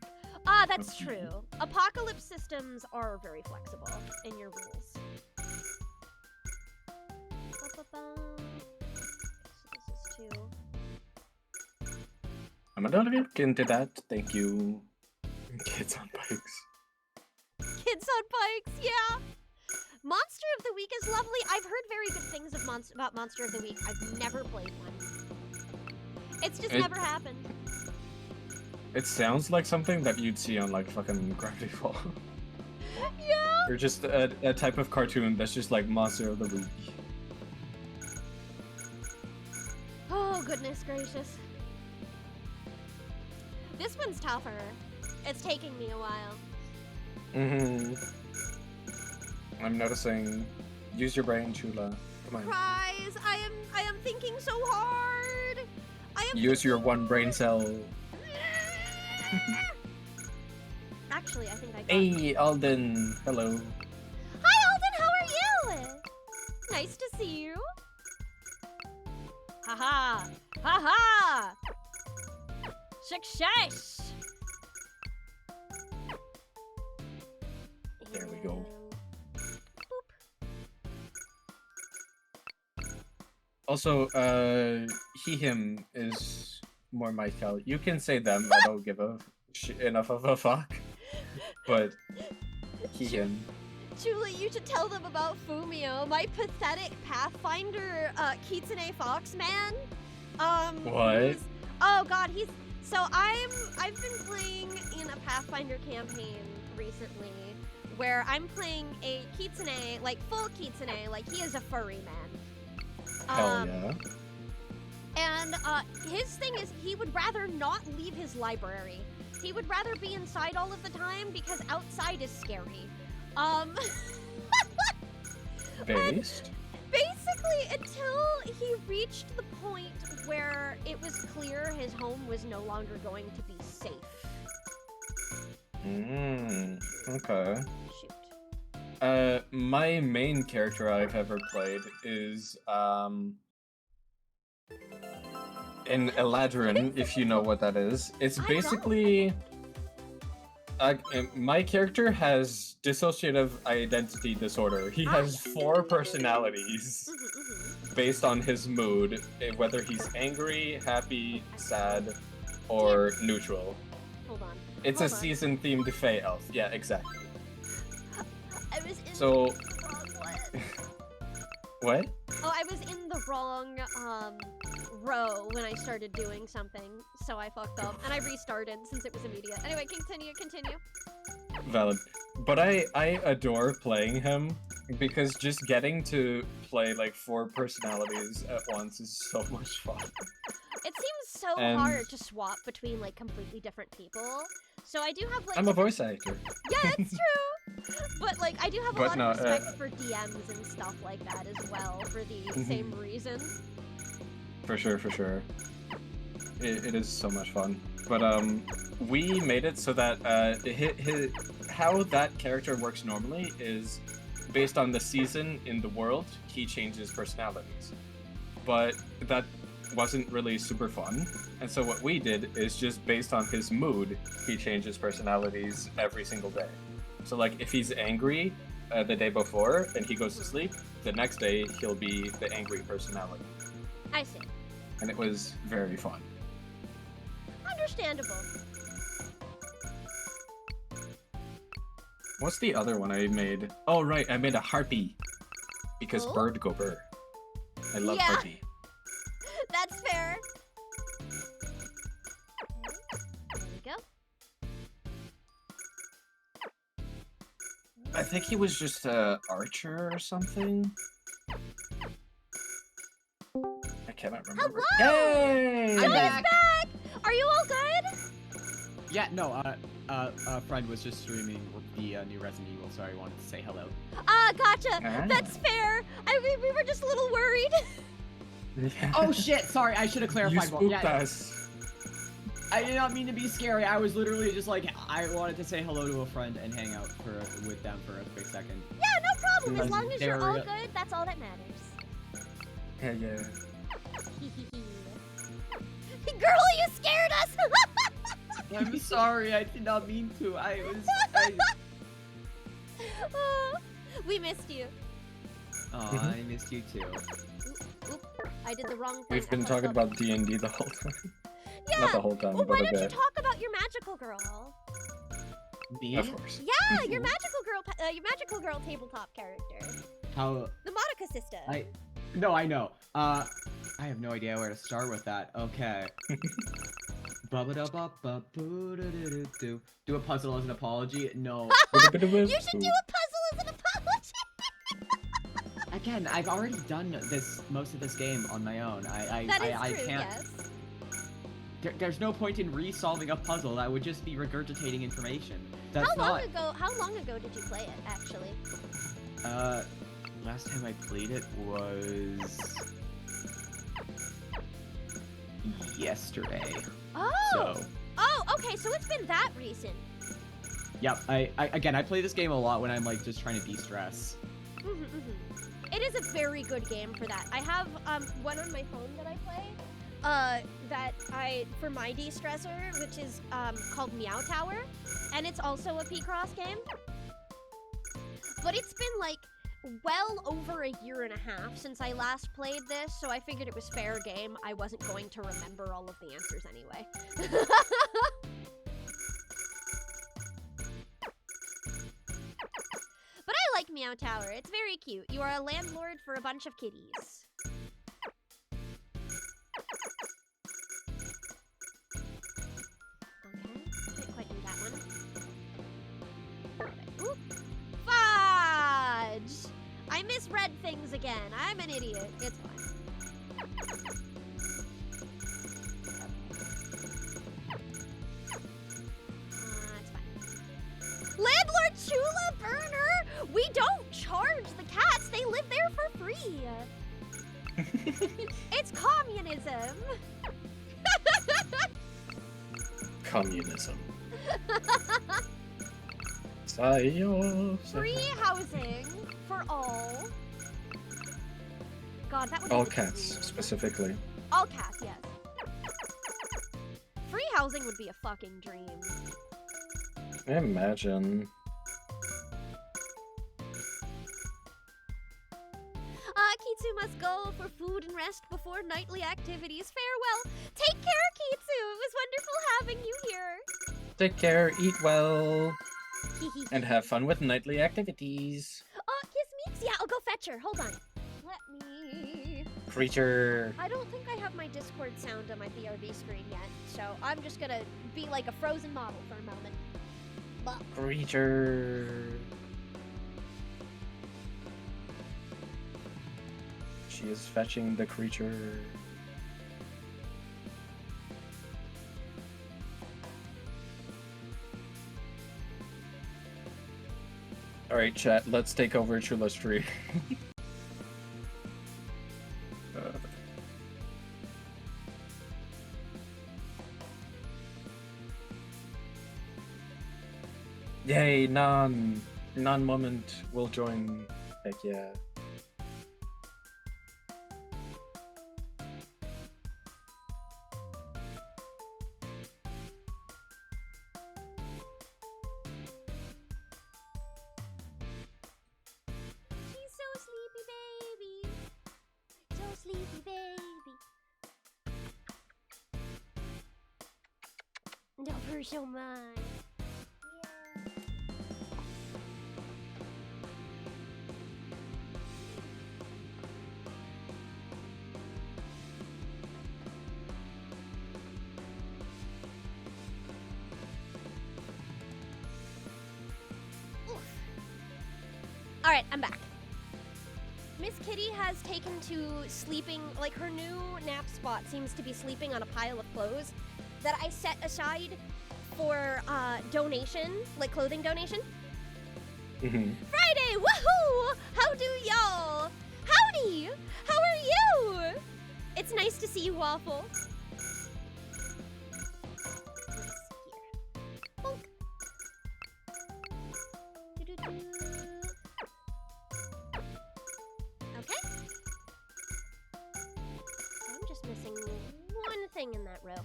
[SPEAKER 1] Ah, that's
[SPEAKER 3] Okay.
[SPEAKER 1] true. Apocalypse systems are very flexible in your rules. So this is two.
[SPEAKER 3] I'm gonna look into that. Thank you. Kids on bikes.
[SPEAKER 1] Kids on bikes, yeah. Monster of the Week is lovely. I've heard very good things about Monster of the Week. I've never played one. It's just never happened.
[SPEAKER 3] It sounds like something that you'd see on like fucking Gravity Falls.
[SPEAKER 1] Yeah.
[SPEAKER 3] Or just a type of cartoon that's just like Monster of the Week.
[SPEAKER 1] Oh, goodness gracious. This one's tougher. It's taking me a while.
[SPEAKER 3] I'm noticing. Use your brain, Chula. Come on.
[SPEAKER 1] Prize, I am thinking so hard.
[SPEAKER 3] Use your one brain cell.
[SPEAKER 1] Actually, I think I got
[SPEAKER 3] Hey, Alden. Hello.
[SPEAKER 1] Hi, Alden, how are you? Nice to see you. Haha! Haha! Success!
[SPEAKER 3] There we go. Also, he, him is more my style. You can say them, I don't give a enough of a fuck. But he, him.
[SPEAKER 1] Julie, you should tell them about Fumio, my pathetic Pathfinder Kitsune Fox man.
[SPEAKER 3] What?
[SPEAKER 1] Oh god, so I've been playing in a Pathfinder campaign recently where I'm playing a Kitsune, like full Kitsune, like he is a furry man.
[SPEAKER 3] Hell yeah.
[SPEAKER 1] And his thing is he would rather not leave his library. He would rather be inside all of the time because outside is scary.
[SPEAKER 3] Based.
[SPEAKER 1] Basically, until he reached the point where it was clear his home was no longer going to be safe.
[SPEAKER 3] Okay.
[SPEAKER 1] Shoot.
[SPEAKER 3] My main character I've ever played is in Eladrin, if you know what that is. It's
[SPEAKER 1] I don't.
[SPEAKER 3] basically my character has dissociative identity disorder. He has 4 personalities based on his mood, whether he's angry, happy, sad, or neutral.
[SPEAKER 1] Hold on.
[SPEAKER 3] It's
[SPEAKER 1] Hold
[SPEAKER 3] a
[SPEAKER 1] on.
[SPEAKER 3] season-themed Fey elf. Yeah, exactly.
[SPEAKER 1] I was in
[SPEAKER 3] So-
[SPEAKER 1] the wrong one.
[SPEAKER 3] What?
[SPEAKER 1] Oh, I was in the wrong row when I started doing something, so I fucked up, and I restarted since it was immediate. Anyway, continue.
[SPEAKER 3] Valid. But I adore playing him because just getting to play like 4 personalities at once is so much fun.
[SPEAKER 1] It seems so
[SPEAKER 3] And-
[SPEAKER 1] hard to swap between like completely different people. So I do have like
[SPEAKER 3] I'm a voice actor.
[SPEAKER 1] yeah, it's true. But like I do have a
[SPEAKER 3] But
[SPEAKER 1] lot
[SPEAKER 3] no,
[SPEAKER 1] of respect for DMs and stuff like that as well for the same reason.
[SPEAKER 3] For sure. It is so much fun. But we made it so that how that character works normally is based on the season in the world, he changes personalities. But that wasn't really super fun, and so what we did is just based on his mood, he changes personalities every single day. So like if he's angry the day before and he goes to sleep, the next day he'll be the angry personality.
[SPEAKER 1] I see.
[SPEAKER 3] And it was very fun.
[SPEAKER 1] Understandable.
[SPEAKER 3] What's the other one I made? Oh right, I made a harpy. Because
[SPEAKER 1] Oh?
[SPEAKER 3] bird go bird. I love
[SPEAKER 1] Yeah.
[SPEAKER 3] harpy.
[SPEAKER 1] That's fair. There we go.
[SPEAKER 3] I think he was just a archer or something. I cannot remember.
[SPEAKER 1] Hello!
[SPEAKER 3] Yay!
[SPEAKER 2] I'm
[SPEAKER 1] Joey's
[SPEAKER 2] back.
[SPEAKER 1] back! Are you all good?
[SPEAKER 5] Yeah, no, a friend was just streaming the new Resident Evil, so I wanted to say hello.
[SPEAKER 1] Gotcha.
[SPEAKER 3] Ah.
[SPEAKER 1] That's fair. We were just a little worried.
[SPEAKER 3] Yeah.
[SPEAKER 5] Oh shit, sorry, I should have
[SPEAKER 3] You
[SPEAKER 5] clarified.
[SPEAKER 3] spooked
[SPEAKER 5] Yeah,
[SPEAKER 3] us.
[SPEAKER 5] I did not mean to be scary. I was literally just like, I wanted to say hello to a friend and hang out with them for a quick second.
[SPEAKER 1] Yeah, no problem. As
[SPEAKER 5] Mm,
[SPEAKER 1] long as
[SPEAKER 5] they
[SPEAKER 1] you're
[SPEAKER 5] were
[SPEAKER 1] all
[SPEAKER 5] real-
[SPEAKER 1] good, that's all that matters.
[SPEAKER 3] Yeah, yeah.
[SPEAKER 1] Girl, you scared us!
[SPEAKER 5] I'm sorry, I did not mean to.
[SPEAKER 1] We missed you.
[SPEAKER 5] Aw, I missed you too.
[SPEAKER 1] Oop, I did the wrong thing.
[SPEAKER 3] We've been
[SPEAKER 1] I
[SPEAKER 3] talking
[SPEAKER 1] fucked up.
[SPEAKER 3] about D&D the whole time.
[SPEAKER 1] Yeah.
[SPEAKER 3] Not the whole time,
[SPEAKER 1] Well, why
[SPEAKER 3] but a
[SPEAKER 1] don't you
[SPEAKER 3] bit.
[SPEAKER 1] talk about your magical girl?
[SPEAKER 5] Me?
[SPEAKER 3] Of course.
[SPEAKER 1] Yeah, your magical girl tabletop character,
[SPEAKER 5] How?
[SPEAKER 1] the Monica sister.
[SPEAKER 5] No, I know. I have no idea where to start with that. Okay. Ba-ba-da-ba-ba-boo-da-da-da-do. Do a puzzle as an apology? No.
[SPEAKER 1] You should do a puzzle as an apology.
[SPEAKER 5] Again, I've already done most of this game on my own.
[SPEAKER 1] That is
[SPEAKER 5] I
[SPEAKER 1] true.
[SPEAKER 5] can't.
[SPEAKER 1] Yes.
[SPEAKER 5] There's no point in re-solving a puzzle. That would just be regurgitating information. That's
[SPEAKER 1] How long ago did you play it, actually?
[SPEAKER 5] Last time I played it was yesterday.
[SPEAKER 1] Oh.
[SPEAKER 5] So,
[SPEAKER 1] Oh, okay. So it's been that recent.
[SPEAKER 5] yep. I play this game a lot when I'm like just trying to de-stress.
[SPEAKER 1] It is a very good game for that. I have one on my phone that I play. For my de-stressor, which is called Meow Tower, and it's also a Picross game. But it's been like well over a year and a half since I last played this, so I figured it was fair game. I wasn't going to remember all of the answers anyway. But I like Meow Tower. It's very cute. You are a landlord for a bunch of kitties. Okay, can't quite do that one. Perfect. Ooh. Fudge! I misread things again. I'm an idiot. It's fine. We don't charge the cats. They live there for free. It's communism.
[SPEAKER 3] Communism. Sayo.
[SPEAKER 1] Free housing for all. God, that would
[SPEAKER 3] All
[SPEAKER 1] be
[SPEAKER 3] cats,
[SPEAKER 1] dream.
[SPEAKER 3] specifically.
[SPEAKER 1] All cats, yes. Free housing would be a fucking dream.
[SPEAKER 3] Imagine.
[SPEAKER 1] Kitsu must go for food and rest before nightly activities. Farewell. Take care, Kitsu. It was wonderful having you here.
[SPEAKER 3] Take care, eat well, and
[SPEAKER 1] Oh,
[SPEAKER 3] have fun with nightly activities.
[SPEAKER 1] Kiss Meeks? Yeah, I'll go fetch her. Hold on. Let me...
[SPEAKER 3] Creature.
[SPEAKER 1] I don't think I have my Discord sound on my BRB screen yet, so I'm just gonna be like a frozen model for a moment. But
[SPEAKER 3] Creature. She is fetching the creature. Alright, chat, let's take over Chula's tree. Yay, non-moment will join. Heck yeah.
[SPEAKER 1] she's so sleepy, baby. So sleepy, baby. Love her so much. Alright, I'm back. Miss Kitty has taken to sleeping, like her new nap spot seems to be sleeping on a pile of clothes that I set aside for donation, like clothing donation. Friday, woohoo! How do y'all? Howdy! How are you? It's nice to see you, Waffle. Here. Bonk. Do-do-do. Okay. So I'm just missing one thing in that row.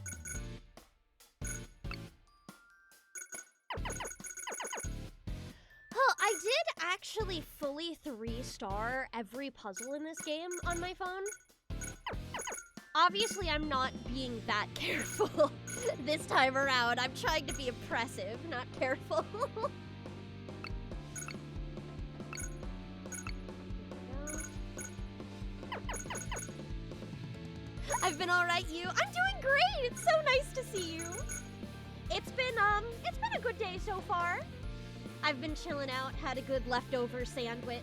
[SPEAKER 1] Oh, I did actually fully 3-star every puzzle in this game on my phone. Obviously, I'm not being that careful this time around. I'm trying to be impressive, not careful. I've been alright, you? I'm doing great! It's so nice to see you! It's been a good day so far. I've been chilling out, had a good leftover sandwich.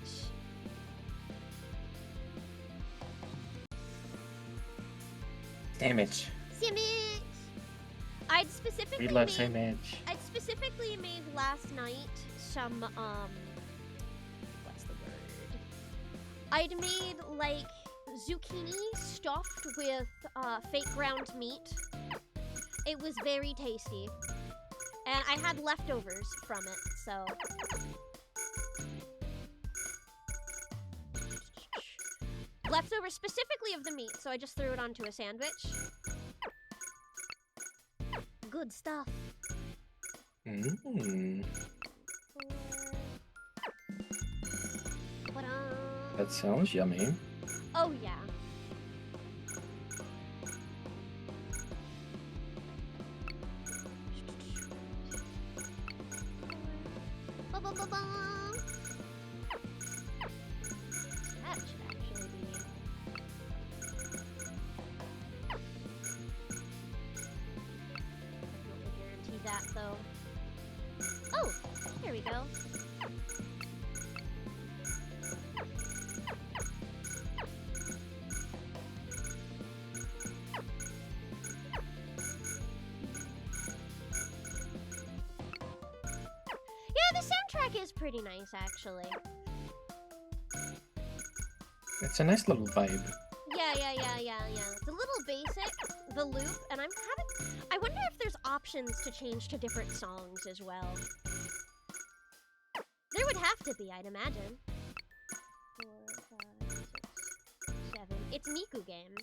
[SPEAKER 3] Sandwich.
[SPEAKER 1] Sandwich! I'd specifically
[SPEAKER 3] We love
[SPEAKER 1] made,
[SPEAKER 3] sandwich.
[SPEAKER 1] I'd specifically made last night some, what's the word? I'd made, like, zucchini stuffed with, fake ground meat. It was very tasty. And I had leftovers from it, so... Leftovers specifically of the meat, so I just threw it onto a sandwich. Good stuff.
[SPEAKER 3] That sounds yummy.
[SPEAKER 1] Oh, yeah. Ba-ba-ba-ba. That should actually be... I don't guarantee that, though. Oh, here we go. deck is pretty nice, actually.
[SPEAKER 3] It's a nice little vibe.
[SPEAKER 1] Yeah. It's a little basic, the loop, and I wonder if there's options to change to different songs as well. There would have to be, I'd imagine. 4, 5, 6, 7. It's Miku game.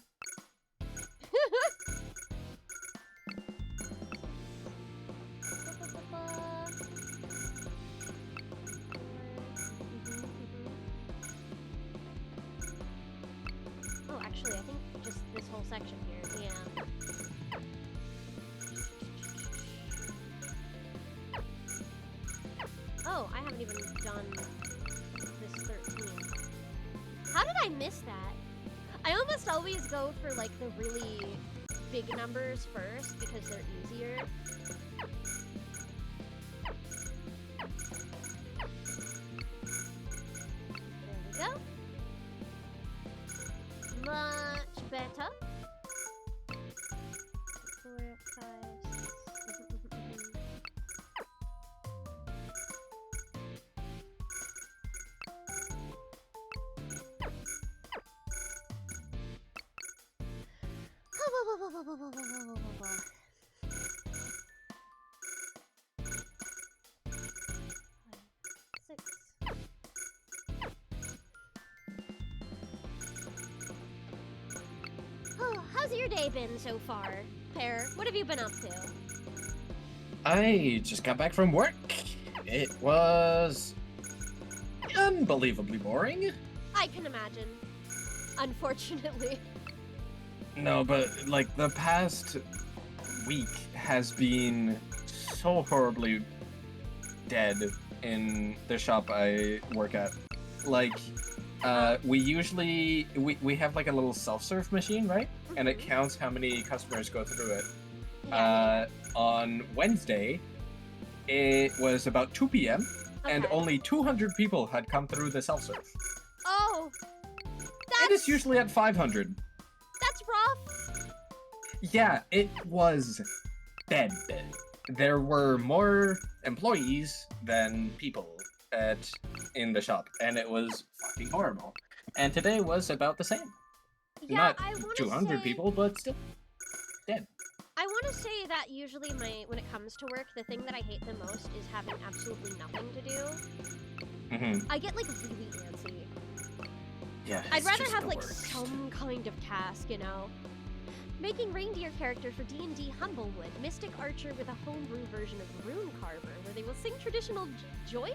[SPEAKER 1] Oh, actually, I think just this whole section here. Yeah. Oh, I haven't even done this 13. How did I miss that? I almost always go for like the really big numbers first because they're easier. There we go. Much better. 4, 5, 6. Six. Oh, how's your day been so far, Pear? What have you been up to?
[SPEAKER 3] I just got back from work. It was unbelievably boring.
[SPEAKER 1] I can imagine. Unfortunately.
[SPEAKER 3] No, but like the past week has been so horribly dead in the shop I work at. Like, we have like a little self-serve machine, right? And it counts how many customers go through it.
[SPEAKER 1] Yeah.
[SPEAKER 3] On Wednesday, it was about 2 p.m. and
[SPEAKER 1] Okay.
[SPEAKER 3] only 200 people had come through the self-serve.
[SPEAKER 1] Oh,
[SPEAKER 3] It is usually at 500.
[SPEAKER 1] that's rough.
[SPEAKER 3] Yeah, it was dead. There were more employees than people in the shop, and it was fucking horrible. And today was about the same.
[SPEAKER 1] Yeah,
[SPEAKER 3] Not
[SPEAKER 1] I want
[SPEAKER 3] 200 people, but still dead.
[SPEAKER 1] I want to say that usually when it comes to work, the thing that I hate the most is having absolutely nothing to do.
[SPEAKER 3] Mm-hmm.
[SPEAKER 1] I get like really antsy.
[SPEAKER 3] Yeah,
[SPEAKER 1] I'd
[SPEAKER 3] it's
[SPEAKER 1] rather
[SPEAKER 3] just
[SPEAKER 1] have
[SPEAKER 3] the
[SPEAKER 1] like
[SPEAKER 3] worst.
[SPEAKER 1] some kind of task, you know. Making reindeer character for D&D Humblewood, Mystic Archer with a homebrew version of Rune Carver, where they will sing traditional joy?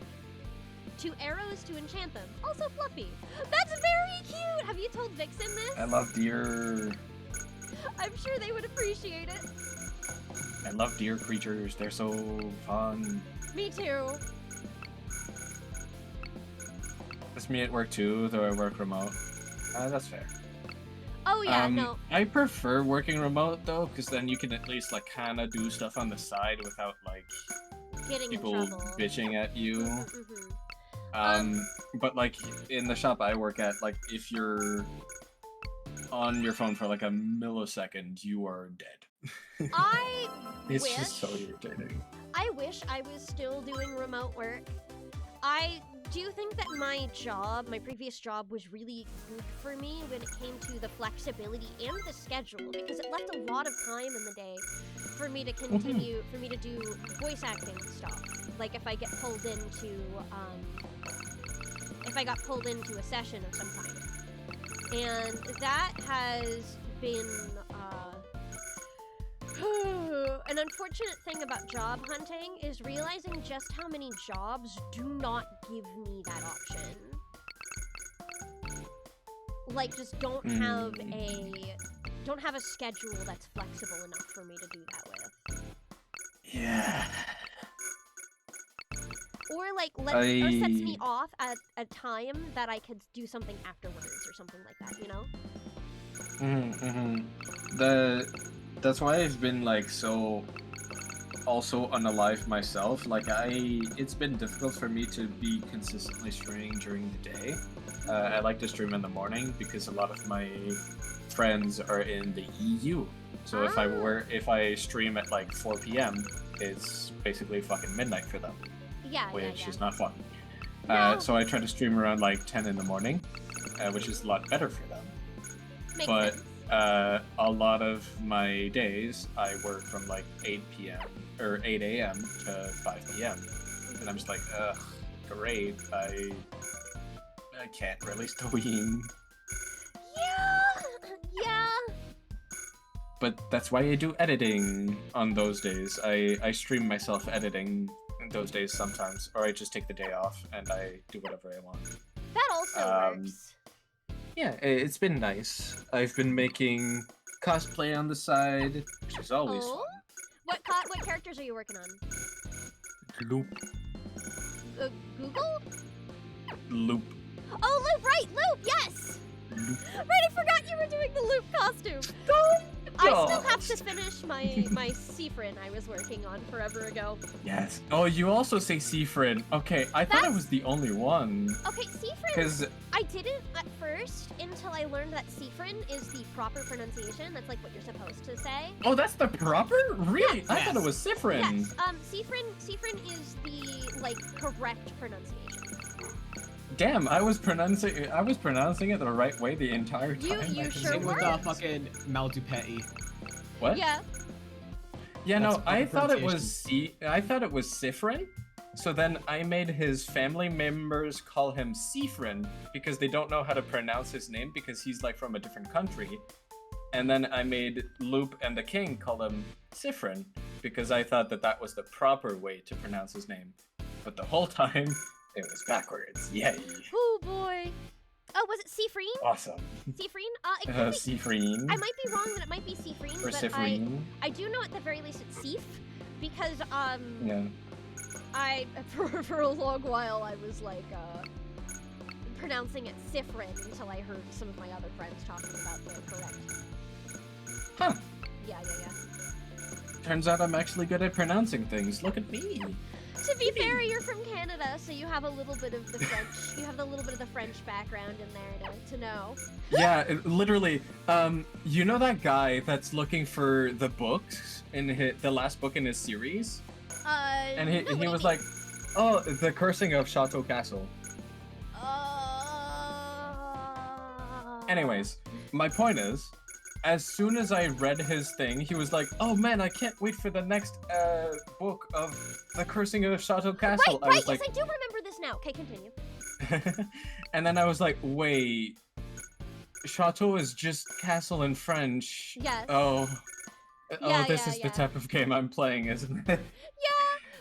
[SPEAKER 1] 2 arrows to enchant them. Also fluffy. That's very cute! Have you told Vixen this?
[SPEAKER 3] I love deer.
[SPEAKER 1] I'm sure they would appreciate it.
[SPEAKER 3] I love deer creatures. They're so fun.
[SPEAKER 1] Me too.
[SPEAKER 3] It's me at work too, though I work remote. That's fair.
[SPEAKER 1] Oh yeah, no.
[SPEAKER 3] I prefer working remote though, because then you can at least like kind of do stuff on the side without like
[SPEAKER 1] Getting
[SPEAKER 3] people
[SPEAKER 1] in trouble.
[SPEAKER 3] bitching at you.
[SPEAKER 1] Mhm.
[SPEAKER 3] But like in the shop I work at, like if you're on your phone for like a millisecond, you are dead.
[SPEAKER 1] I
[SPEAKER 3] It's
[SPEAKER 1] wish.
[SPEAKER 3] just so irritating.
[SPEAKER 1] I wish I was still doing remote work. I do think that my previous job, was really good for me when it came to the flexibility and the schedule, because it left a lot of time in the day for me to continue, for me to do voice acting stuff. Like if I get pulled into, if I got pulled into a session of some kind. And that has been, an unfortunate thing about job hunting is realizing just how many jobs do not give me that option. Like, just don't have a schedule that's flexible enough for me to do that with.
[SPEAKER 3] Yeah.
[SPEAKER 1] Or like or sets me off at a time that I could do something afterwards or something like that, you know?
[SPEAKER 3] That's why I've been like so also unalive myself. Like it's been difficult for me to be consistently streaming during the day. I like to stream in the morning because a lot of my friends are in the EU. So if I stream at like 4 p.m., it's basically fucking midnight for them.
[SPEAKER 1] Yeah,
[SPEAKER 3] which
[SPEAKER 1] yeah.
[SPEAKER 3] is not fun.
[SPEAKER 1] No.
[SPEAKER 3] So I try to stream around like 10 in the morning, which is a lot better for them.
[SPEAKER 1] Makes
[SPEAKER 3] But
[SPEAKER 1] sense.
[SPEAKER 3] a lot of my days I work from like 8 p.m. or 8 a.m. to 5 p.m. And I'm just like, ugh, great. I can't really stream.
[SPEAKER 1] Yeah.
[SPEAKER 3] But that's why I do editing on those days. I stream myself editing those days sometimes, or I just take the day off and I do whatever I want.
[SPEAKER 1] That also works.
[SPEAKER 3] Yeah, it's been nice. I've been making cosplay on the side, which is always
[SPEAKER 1] Oh?
[SPEAKER 3] fun.
[SPEAKER 1] What characters are you working on?
[SPEAKER 3] Loop.
[SPEAKER 1] Google?
[SPEAKER 3] Loop.
[SPEAKER 1] Oh, Loop, right, Loop, yes!
[SPEAKER 3] Loop.
[SPEAKER 1] Right, I forgot you were doing the Loop costume. I still have to finish my Seafrin I was working on forever ago.
[SPEAKER 3] Yes. Oh, you also say Seafrin. Okay, I thought I was the only one.
[SPEAKER 1] Okay, Seafrin,
[SPEAKER 3] Because
[SPEAKER 1] I didn't at first until I learned that Seafrin is the proper pronunciation. That's like what you're supposed to say.
[SPEAKER 3] oh, that's the proper? Really?
[SPEAKER 1] Yes.
[SPEAKER 3] I thought it was Sifrin.
[SPEAKER 1] Yes, Seafrin is the, like, correct pronunciation.
[SPEAKER 3] Damn, I was pronouncing it the right way the entire time.
[SPEAKER 1] You
[SPEAKER 3] I
[SPEAKER 1] sure
[SPEAKER 5] Same with
[SPEAKER 1] were.
[SPEAKER 5] fucking Maldupetti.
[SPEAKER 3] What?
[SPEAKER 1] Yeah.
[SPEAKER 3] Yeah, no,
[SPEAKER 5] That's
[SPEAKER 3] I
[SPEAKER 5] proper
[SPEAKER 3] thought it was I thought it was Sifrin. So then I made his family members call him Seafrin because they don't know how to pronounce his name because he's like from a different country. And then I made Loop and the King call him Sifrin because I thought that that was the proper way to pronounce his name. But the whole time, it was backwards. Yay.
[SPEAKER 1] Oh boy. Oh, was it Seafrin?
[SPEAKER 3] Awesome.
[SPEAKER 1] Seafrin? It could be.
[SPEAKER 3] Seafrin.
[SPEAKER 1] I might be wrong that it might be Seafrin,
[SPEAKER 3] Or
[SPEAKER 1] but
[SPEAKER 3] Sifrin.
[SPEAKER 1] I do know at the very least it's Seaf, because
[SPEAKER 3] Yeah.
[SPEAKER 1] I for a long while I was like pronouncing it Sifrin until I heard some of my other friends talking about the correct.
[SPEAKER 3] Huh.
[SPEAKER 1] Yeah.
[SPEAKER 3] Turns out I'm actually good at pronouncing things. Look at me.
[SPEAKER 1] To be fair, you're from Canada, so you have a little bit of the French. You have a little bit of the French background in there to know.
[SPEAKER 3] Yeah, literally. You know that guy that's looking for the books in the last book in his series, and
[SPEAKER 1] no, what do
[SPEAKER 3] he
[SPEAKER 1] you
[SPEAKER 3] was
[SPEAKER 1] mean?
[SPEAKER 3] like, "Oh, the cursing of Chateau Castle." Anyways, my point is, as soon as I read his thing, he was like, "Oh man, I can't wait for the next book of the cursing of Chateau Castle."
[SPEAKER 1] Right,
[SPEAKER 3] I was
[SPEAKER 1] yes,
[SPEAKER 3] like,
[SPEAKER 1] I do remember this now. Okay, continue.
[SPEAKER 3] and then I was like, "Wait, Chateau is just castle in French."
[SPEAKER 1] Yes.
[SPEAKER 3] Oh,
[SPEAKER 1] Yeah,
[SPEAKER 3] this
[SPEAKER 1] yeah,
[SPEAKER 3] is
[SPEAKER 1] yeah.
[SPEAKER 3] the type of game I'm playing, isn't it?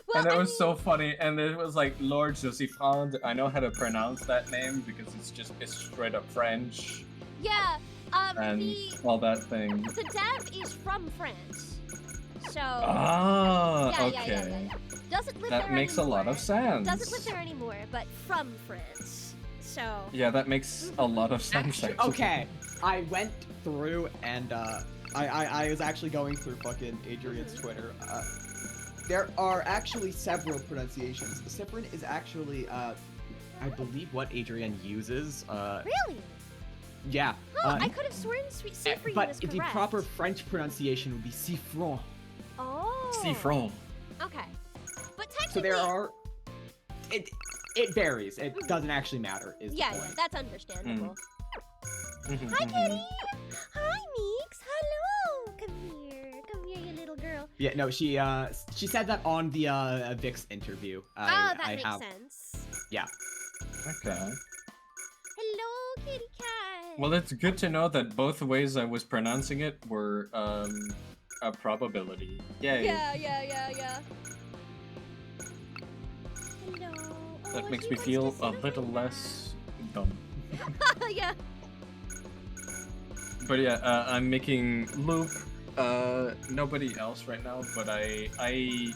[SPEAKER 1] Well,
[SPEAKER 3] And it
[SPEAKER 1] I
[SPEAKER 3] was
[SPEAKER 1] mean,
[SPEAKER 3] so funny, and it was like Lord Josifrand. I know how to pronounce that name because it's straight up French
[SPEAKER 1] yeah.
[SPEAKER 3] and all that thing.
[SPEAKER 1] The dev is from France, so
[SPEAKER 3] Ah,
[SPEAKER 1] yeah,
[SPEAKER 3] okay.
[SPEAKER 1] yeah. Doesn't live
[SPEAKER 3] That
[SPEAKER 1] there
[SPEAKER 3] makes a lot
[SPEAKER 1] anymore.
[SPEAKER 3] of sense.
[SPEAKER 1] Doesn't live there anymore, but from France. So
[SPEAKER 3] Yeah, that makes a lot of sense.
[SPEAKER 5] Actually, okay, I went through and I was actually going through fucking Adrian's Twitter. There are actually several pronunciations. Sifrin is actually I believe what Adrian uses.
[SPEAKER 1] really,
[SPEAKER 5] Yeah.
[SPEAKER 1] I could have sworn Seafrin
[SPEAKER 5] but
[SPEAKER 1] was
[SPEAKER 5] the
[SPEAKER 1] correct.
[SPEAKER 5] proper French pronunciation would be Siffron.
[SPEAKER 1] Oh.
[SPEAKER 3] Cifron.
[SPEAKER 1] Okay, but technically.
[SPEAKER 5] So there are. It varies. It doesn't actually matter. Is
[SPEAKER 1] Yeah,
[SPEAKER 5] the
[SPEAKER 1] yeah,
[SPEAKER 5] point.
[SPEAKER 1] that's understandable.
[SPEAKER 3] Mm-hmm,
[SPEAKER 1] Hi, Kitty. Hi, Meeks. Hello. Come here, you little girl.
[SPEAKER 5] Yeah, no, she said that on the Vix interview.
[SPEAKER 1] That
[SPEAKER 5] I
[SPEAKER 1] makes
[SPEAKER 5] have,
[SPEAKER 1] sense.
[SPEAKER 5] Yeah.
[SPEAKER 3] Okay.
[SPEAKER 1] Hello, kitty cat.
[SPEAKER 3] Well, it's good to know that both ways I was pronouncing it were a probability. Yay.
[SPEAKER 1] Yeah. Hello.
[SPEAKER 3] That
[SPEAKER 1] Oh,
[SPEAKER 3] makes
[SPEAKER 1] he
[SPEAKER 3] me
[SPEAKER 1] wants
[SPEAKER 3] feel
[SPEAKER 1] to
[SPEAKER 3] a
[SPEAKER 1] sit
[SPEAKER 3] little
[SPEAKER 1] on
[SPEAKER 3] less dumb.
[SPEAKER 1] my lap. Yeah.
[SPEAKER 3] But yeah, I'm making Loop. Nobody else right now, but I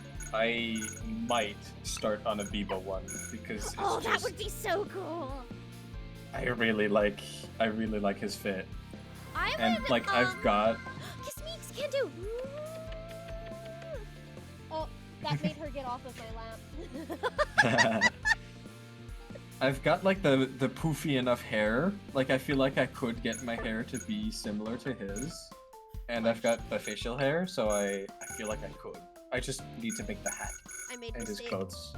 [SPEAKER 3] might start on a Biba one because it's
[SPEAKER 1] Oh, that
[SPEAKER 3] just
[SPEAKER 1] would be so cool.
[SPEAKER 3] I really like his fit,
[SPEAKER 1] I
[SPEAKER 3] and
[SPEAKER 1] would,
[SPEAKER 3] like I've got
[SPEAKER 1] Kiss Meeks can do. Oh, that made her get off of my lap.
[SPEAKER 3] I've got like the poofy enough hair. Like I feel like I could get my hair to be similar to his, and I've got the facial hair, so I feel like I could. I just need to make the hat
[SPEAKER 1] I made
[SPEAKER 3] and his
[SPEAKER 1] mistakes.
[SPEAKER 3] clothes.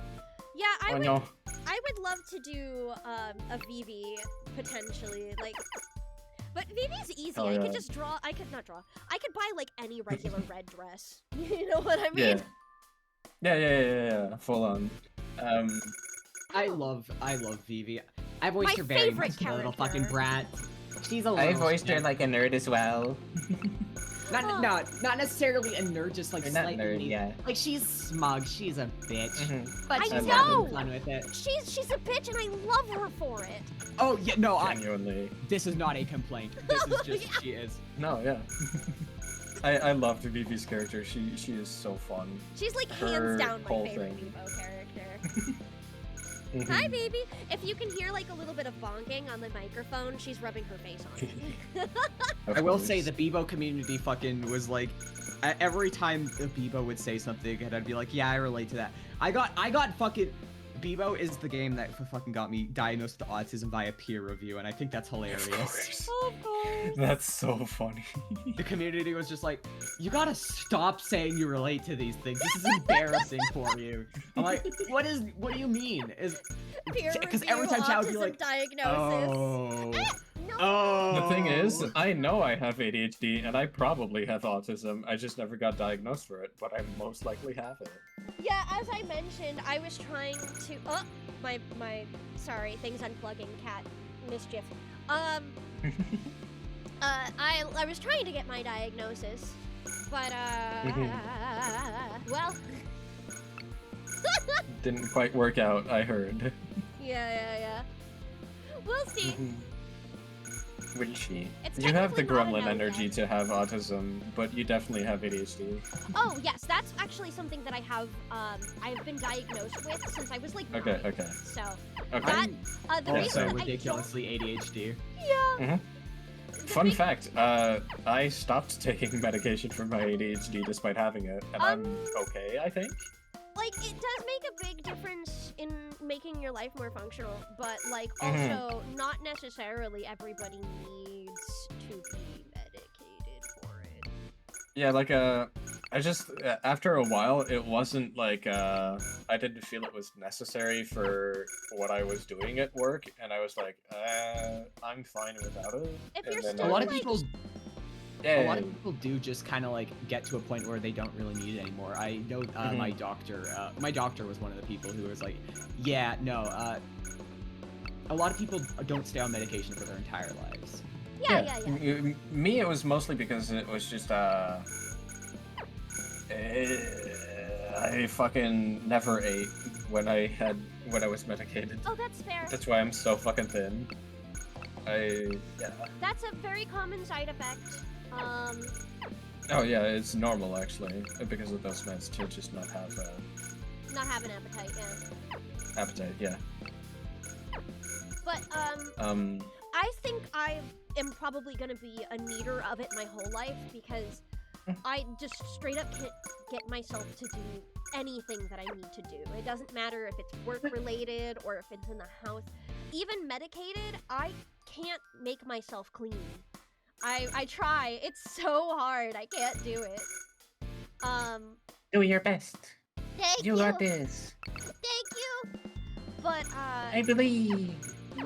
[SPEAKER 1] Yeah,
[SPEAKER 3] Oh no.
[SPEAKER 1] I would love to do a Vivi potentially, like. But Vivi's easy.
[SPEAKER 3] Oh,
[SPEAKER 1] I
[SPEAKER 3] yeah.
[SPEAKER 1] could just draw. I could not draw. I could buy like any regular red dress. You know what I
[SPEAKER 3] Yeah.
[SPEAKER 1] mean?
[SPEAKER 3] Yeah. Full on.
[SPEAKER 2] I love Vivi. I voiced
[SPEAKER 1] My
[SPEAKER 2] her very
[SPEAKER 1] favorite
[SPEAKER 2] much, a little fucking
[SPEAKER 1] character.
[SPEAKER 2] brat. She's a
[SPEAKER 4] I
[SPEAKER 2] little
[SPEAKER 4] voiced her
[SPEAKER 2] shit.
[SPEAKER 4] like a nerd as well.
[SPEAKER 2] Not necessarily a nerd, just like
[SPEAKER 4] Or not
[SPEAKER 2] slightly.
[SPEAKER 4] nerd, yeah.
[SPEAKER 2] Like she's smug. She's a bitch. But
[SPEAKER 1] I
[SPEAKER 2] she's
[SPEAKER 1] know!
[SPEAKER 2] having fun with it.
[SPEAKER 1] She's a bitch, and I love her for it.
[SPEAKER 2] Oh yeah, no,
[SPEAKER 3] Genuinely.
[SPEAKER 2] this is not a complaint. This is just she is.
[SPEAKER 3] No, yeah. I loved Vivi's character. She is so fun.
[SPEAKER 1] She's like
[SPEAKER 3] Her
[SPEAKER 1] hands down my
[SPEAKER 3] whole
[SPEAKER 1] favorite
[SPEAKER 3] thing.
[SPEAKER 1] Vivo character. Hi, baby. If you can hear like a little bit of bonking on the microphone, she's rubbing her face on it.
[SPEAKER 2] I will say the Bebo community fucking was like, every time a Bebo would say something, and I'd be like, yeah, I relate to that. I got fucking. Bebo is the game that fucking got me diagnosed with autism via peer review, and I think that's hilarious.
[SPEAKER 1] Of course.
[SPEAKER 3] That's so funny.
[SPEAKER 2] The community was just like, you gotta stop saying you relate to these things. This is embarrassing for you. I'm like, what do you mean?
[SPEAKER 1] Peer
[SPEAKER 2] Because
[SPEAKER 1] review
[SPEAKER 2] every time Chad would be
[SPEAKER 1] autism
[SPEAKER 2] like,
[SPEAKER 1] diagnosis.
[SPEAKER 2] oh.
[SPEAKER 1] No.
[SPEAKER 2] Oh.
[SPEAKER 3] The thing is, I know I have ADHD and I probably have autism. I just never got diagnosed for it, but I most likely have it.
[SPEAKER 1] Yeah, as I mentioned, I was trying to. Oh, my. Sorry, things unplugging. Cat mischief. I was trying to get my diagnosis, but well.
[SPEAKER 3] Didn't quite work out, I heard.
[SPEAKER 1] Yeah. We'll see.
[SPEAKER 3] Will she?
[SPEAKER 1] It's
[SPEAKER 3] You have the
[SPEAKER 1] technically not a
[SPEAKER 3] gremlin
[SPEAKER 1] no
[SPEAKER 3] energy
[SPEAKER 1] yet.
[SPEAKER 3] to have autism, but you definitely have ADHD.
[SPEAKER 1] Oh yes, that's actually something that I have. I've been diagnosed with since I was like 9.
[SPEAKER 3] Okay.
[SPEAKER 1] So
[SPEAKER 3] Okay.
[SPEAKER 1] that the
[SPEAKER 3] Yeah,
[SPEAKER 1] reason
[SPEAKER 3] so
[SPEAKER 1] I don't-
[SPEAKER 2] ridiculously ADHD.
[SPEAKER 1] Yeah.
[SPEAKER 3] Mhm. Fun fact, I stopped taking medication for my ADHD despite having it, and I'm okay, I think.
[SPEAKER 1] Like, it does make a big difference in making your life more functional, but, like,
[SPEAKER 3] Mhm.
[SPEAKER 1] also, not necessarily everybody needs to be medicated for it.
[SPEAKER 3] Yeah, like, I just, after a while, it wasn't like, I didn't feel it was necessary for what I was doing at work, and I was like, I'm fine without it.
[SPEAKER 1] If
[SPEAKER 3] And
[SPEAKER 1] you're
[SPEAKER 3] then
[SPEAKER 1] still,
[SPEAKER 2] A lot of
[SPEAKER 1] like,
[SPEAKER 2] people
[SPEAKER 3] Yeah,
[SPEAKER 2] A lot of people do just kind of like get to a point where they don't really need it anymore. I know my doctor was one of the people who was like, yeah, no, a lot of people don't stay on medication for their entire lives.
[SPEAKER 1] yeah.
[SPEAKER 3] Me, it was mostly because it was just, I fucking never ate when I was medicated.
[SPEAKER 1] Oh, that's fair.
[SPEAKER 3] That's why I'm so fucking thin. Yeah.
[SPEAKER 1] That's a very common side effect.
[SPEAKER 3] Oh yeah, it's normal actually, because of those meds to just not have
[SPEAKER 1] Not have an appetite, yeah.
[SPEAKER 3] appetite, yeah.
[SPEAKER 1] But, I think I am probably gonna be a needer of it my whole life because I just straight up can't get myself to do anything that I need to do. It doesn't matter if it's work related or if it's in the house. Even medicated, I can't make myself clean. I try. It's so hard. I can't do it.
[SPEAKER 4] Do your best.
[SPEAKER 1] Thank
[SPEAKER 4] You
[SPEAKER 1] you.
[SPEAKER 4] got this.
[SPEAKER 1] Thank you. But
[SPEAKER 4] I believe.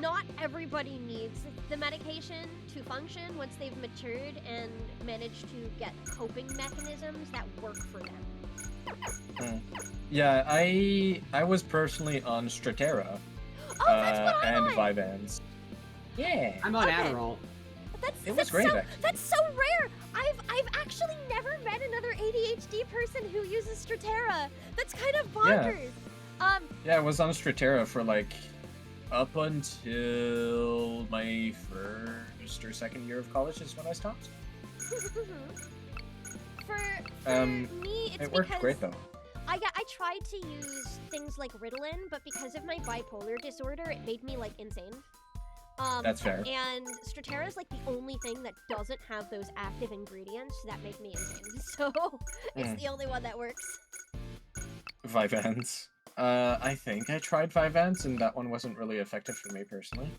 [SPEAKER 1] not everybody needs the medication to function once they've matured and managed to get coping mechanisms that work for them.
[SPEAKER 3] Yeah, I was personally on Strattera
[SPEAKER 1] Oh, that's what I'm
[SPEAKER 3] and
[SPEAKER 1] on.
[SPEAKER 3] Vyvanse.
[SPEAKER 4] Yeah.
[SPEAKER 2] I'm on
[SPEAKER 1] Okay.
[SPEAKER 2] Adderall.
[SPEAKER 3] It was great,
[SPEAKER 1] So,
[SPEAKER 3] actually.
[SPEAKER 1] that's so rare. I've actually never met another ADHD person who uses Strattera. That's kind of bonkers.
[SPEAKER 3] Yeah, I was on Strattera for like up until my first or second year of college is when I stopped.
[SPEAKER 1] for me, it's
[SPEAKER 3] It worked
[SPEAKER 1] because
[SPEAKER 3] great though.
[SPEAKER 1] I tried to use things like Ritalin, but because of my bipolar disorder, it made me like insane.
[SPEAKER 3] That's fair.
[SPEAKER 1] And Strattera is like the only thing that doesn't have those active ingredients that make me insane. So it's the only one that works.
[SPEAKER 3] Vyvanse. I think I tried Vyvanse and that one wasn't really effective for me personally.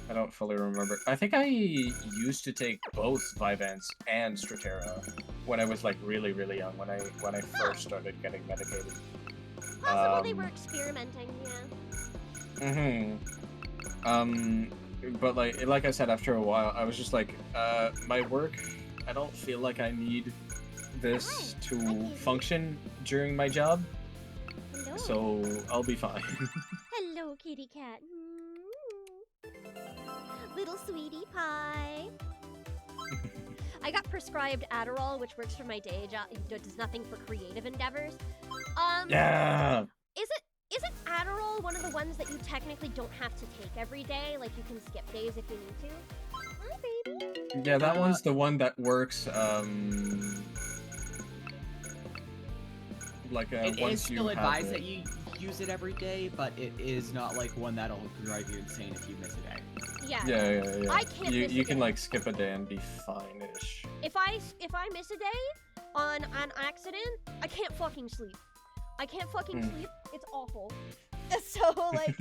[SPEAKER 3] I don't fully remember. I think I used to take both Vyvanse and Strattera when I was like really young, when I first started getting medicated.
[SPEAKER 1] Possibly they were experimenting, yeah.
[SPEAKER 3] But like I said, after a while, I was just like, my work, I don't feel like I need this to function during my job,
[SPEAKER 1] Hello.
[SPEAKER 3] so I'll be fine.
[SPEAKER 1] Hello, kitty cat. Little sweetie pie. I got prescribed Adderall, which works for my day job. It does nothing for creative endeavors.
[SPEAKER 3] Yeah.
[SPEAKER 1] Isn't Adderall one of the ones that you technically don't have to take every day? Like you can skip days if you need to. Hi, baby.
[SPEAKER 3] Yeah, that one's the one that works. Like
[SPEAKER 5] It
[SPEAKER 3] once
[SPEAKER 5] is still
[SPEAKER 3] you
[SPEAKER 5] advised
[SPEAKER 3] have
[SPEAKER 5] that
[SPEAKER 3] it.
[SPEAKER 5] you use it every day, but it is not like one that'll drive you insane if you miss a day.
[SPEAKER 1] Yeah.
[SPEAKER 3] Yeah.
[SPEAKER 1] I can't
[SPEAKER 3] You
[SPEAKER 1] miss a
[SPEAKER 3] you can
[SPEAKER 1] day.
[SPEAKER 3] like skip a day and be fine-ish.
[SPEAKER 1] If I miss a day on an accident, I can't fucking sleep. I can't fucking sleep. It's awful. So like,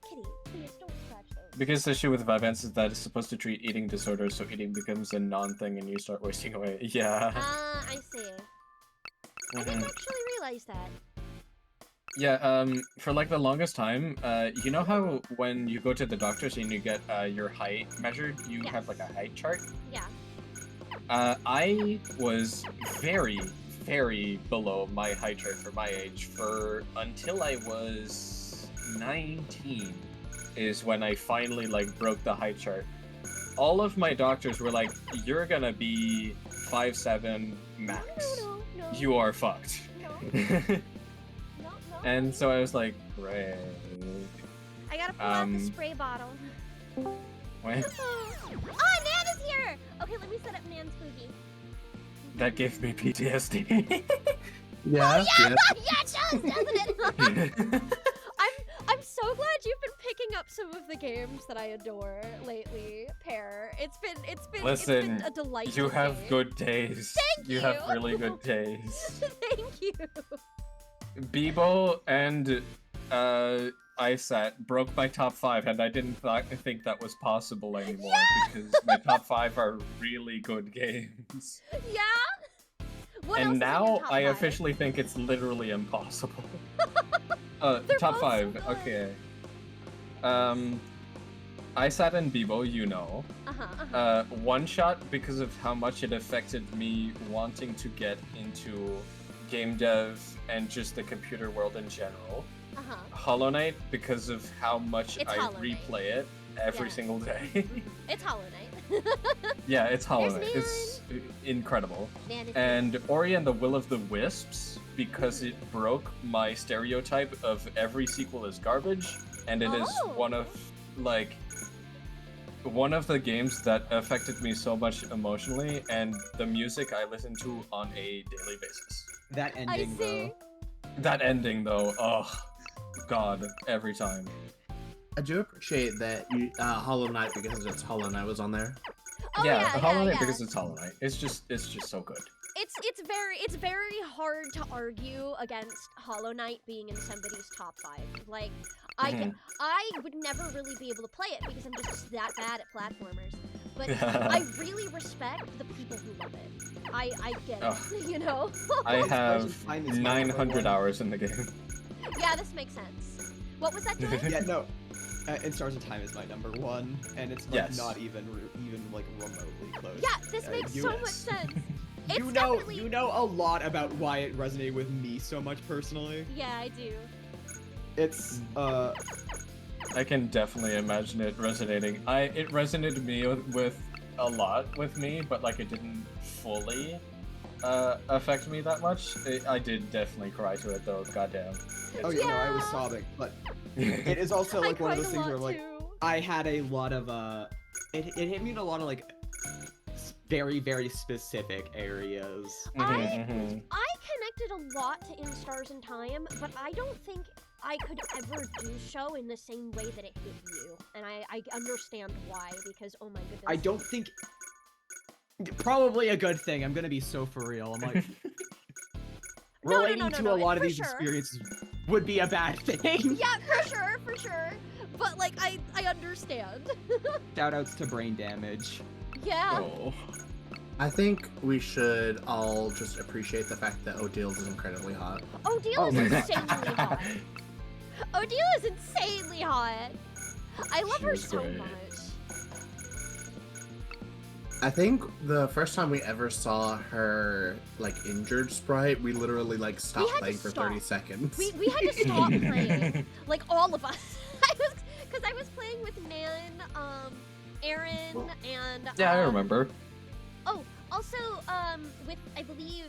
[SPEAKER 1] kitty, please don't scratch those.
[SPEAKER 3] Because the issue with Vyvanse is that it's supposed to treat eating disorders, so eating becomes a non-thing and you start wasting away. Yeah.
[SPEAKER 1] I see. I didn't actually realize that.
[SPEAKER 3] Yeah, for like the longest time, you know how when you go to the doctors and you get your height measured, you
[SPEAKER 1] Yes.
[SPEAKER 3] have like a height chart?
[SPEAKER 1] Yeah.
[SPEAKER 3] I was very, very below my height chart for my age for until I was 19 is when I finally like broke the height chart. All of my doctors were like, you're gonna be 5'7" max.
[SPEAKER 1] No.
[SPEAKER 3] You are fucked.
[SPEAKER 1] No.
[SPEAKER 3] And so I was like, great.
[SPEAKER 1] I gotta pull out the spray bottle.
[SPEAKER 3] Wait,
[SPEAKER 1] Oh, Nan is here! Okay, let me set up Nan's boogie.
[SPEAKER 3] that gave me PTSD.
[SPEAKER 6] Yeah.
[SPEAKER 1] Yeah, it does, doesn't it? I'm so glad you've been picking up some of the games that I adore lately, Pear. It's been
[SPEAKER 3] Listen,
[SPEAKER 1] a delight.
[SPEAKER 3] You
[SPEAKER 1] to
[SPEAKER 3] have
[SPEAKER 1] play.
[SPEAKER 3] good days.
[SPEAKER 1] Thank
[SPEAKER 3] You have
[SPEAKER 1] you.
[SPEAKER 3] really good days.
[SPEAKER 1] Thank you.
[SPEAKER 3] Bebo and ISAT broke my top 5, and I didn't think that was possible anymore because my top 5 are really good games.
[SPEAKER 1] Yeah. What else
[SPEAKER 3] And
[SPEAKER 1] is in your
[SPEAKER 3] now
[SPEAKER 1] top
[SPEAKER 3] I
[SPEAKER 1] 5?
[SPEAKER 3] officially think it's literally impossible.
[SPEAKER 1] They're
[SPEAKER 3] Top
[SPEAKER 1] both
[SPEAKER 3] 5,
[SPEAKER 1] so good.
[SPEAKER 3] okay. ISAT and Bebo, you know. One shot because of how much it affected me wanting to get into game dev and just the computer world in general. Hollow Knight because of how much
[SPEAKER 1] It's
[SPEAKER 3] I
[SPEAKER 1] Hollow Knight.
[SPEAKER 3] replay it every
[SPEAKER 1] Yeah.
[SPEAKER 3] single day.
[SPEAKER 1] It's Hollow Knight.
[SPEAKER 3] Yeah, it's Hollow
[SPEAKER 1] There's
[SPEAKER 3] Knight. It's incredible.
[SPEAKER 1] Nan is
[SPEAKER 3] And Ori and the Will of the Wisps because it broke my stereotype of every sequel is garbage, and it is
[SPEAKER 1] Oh.
[SPEAKER 3] one of the games that affected me so much emotionally, and the music I listen to on a daily basis.
[SPEAKER 5] That
[SPEAKER 1] I
[SPEAKER 5] ending,
[SPEAKER 1] see.
[SPEAKER 5] though.
[SPEAKER 3] That ending though, oh god, every time.
[SPEAKER 6] I do appreciate that you Hollow Knight because it's Hollow Knight was on there.
[SPEAKER 1] Oh, yeah,
[SPEAKER 3] Hollow Knight
[SPEAKER 1] yeah.
[SPEAKER 3] because it's Hollow Knight. It's just so good.
[SPEAKER 1] It's very hard to argue against Hollow Knight being in somebody's top 5. Like,
[SPEAKER 3] Mhm.
[SPEAKER 1] I would never really be able to play it because I'm just that bad at platformers. But I really respect the people who love it. I get it,
[SPEAKER 3] Ugh.
[SPEAKER 1] you know?
[SPEAKER 3] I have
[SPEAKER 5] Fine, it's my
[SPEAKER 3] 900
[SPEAKER 5] number one.
[SPEAKER 3] hours in the game.
[SPEAKER 1] Yeah, this makes sense. What was that, Joy?
[SPEAKER 5] Yeah, no. In Stars of Time is my number 1, and it's like
[SPEAKER 3] Yes.
[SPEAKER 5] not even like remotely close.
[SPEAKER 1] Yeah, this makes so
[SPEAKER 5] you-
[SPEAKER 1] much sense. It's
[SPEAKER 5] You know,
[SPEAKER 1] definitely...
[SPEAKER 5] you know a lot about why it resonated with me so much personally.
[SPEAKER 1] Yeah, I do.
[SPEAKER 5] It's
[SPEAKER 3] I can definitely imagine it resonating. It resonated me with a lot with me, but like it didn't fully affect me that much. I did definitely cry to it though. Goddamn.
[SPEAKER 5] oh yeah, no, I was
[SPEAKER 1] Yeah.
[SPEAKER 5] sobbing, but it is also like
[SPEAKER 1] I
[SPEAKER 5] one of
[SPEAKER 1] cried
[SPEAKER 5] those
[SPEAKER 1] a
[SPEAKER 5] things where
[SPEAKER 1] lot,
[SPEAKER 5] like
[SPEAKER 1] too.
[SPEAKER 5] I had a lot of it hit me in a lot of like very very specific areas.
[SPEAKER 1] I connected a lot to In Stars and Time, but I don't think I could ever do so in the same way that it hit you. And I understand why, because oh my goodness.
[SPEAKER 5] I don't think probably a good thing. I'm gonna be so for real. I'm like
[SPEAKER 1] No,
[SPEAKER 5] relating to a lot of
[SPEAKER 1] for
[SPEAKER 5] these
[SPEAKER 1] sure.
[SPEAKER 5] experiences would be a bad thing.
[SPEAKER 1] Yeah, for sure. But like I understand.
[SPEAKER 5] Shoutouts to Brain Damage.
[SPEAKER 1] Yeah.
[SPEAKER 3] Oh.
[SPEAKER 6] I think we should all just appreciate the fact that Odile is incredibly hot.
[SPEAKER 1] Odile
[SPEAKER 5] Oh
[SPEAKER 1] is
[SPEAKER 5] my God.
[SPEAKER 1] insanely hot. Odile is insanely hot. I love
[SPEAKER 3] She
[SPEAKER 1] her
[SPEAKER 3] was
[SPEAKER 1] so
[SPEAKER 3] great.
[SPEAKER 1] much.
[SPEAKER 6] I think the first time we ever saw her like injured sprite, we literally like stopped
[SPEAKER 1] had to
[SPEAKER 6] playing for 30
[SPEAKER 1] stop.
[SPEAKER 6] seconds.
[SPEAKER 1] We had to stop playing, like all of us. Because I was playing with Nan, Aaron, and
[SPEAKER 3] Yeah, I remember.
[SPEAKER 1] Oh, also with I believe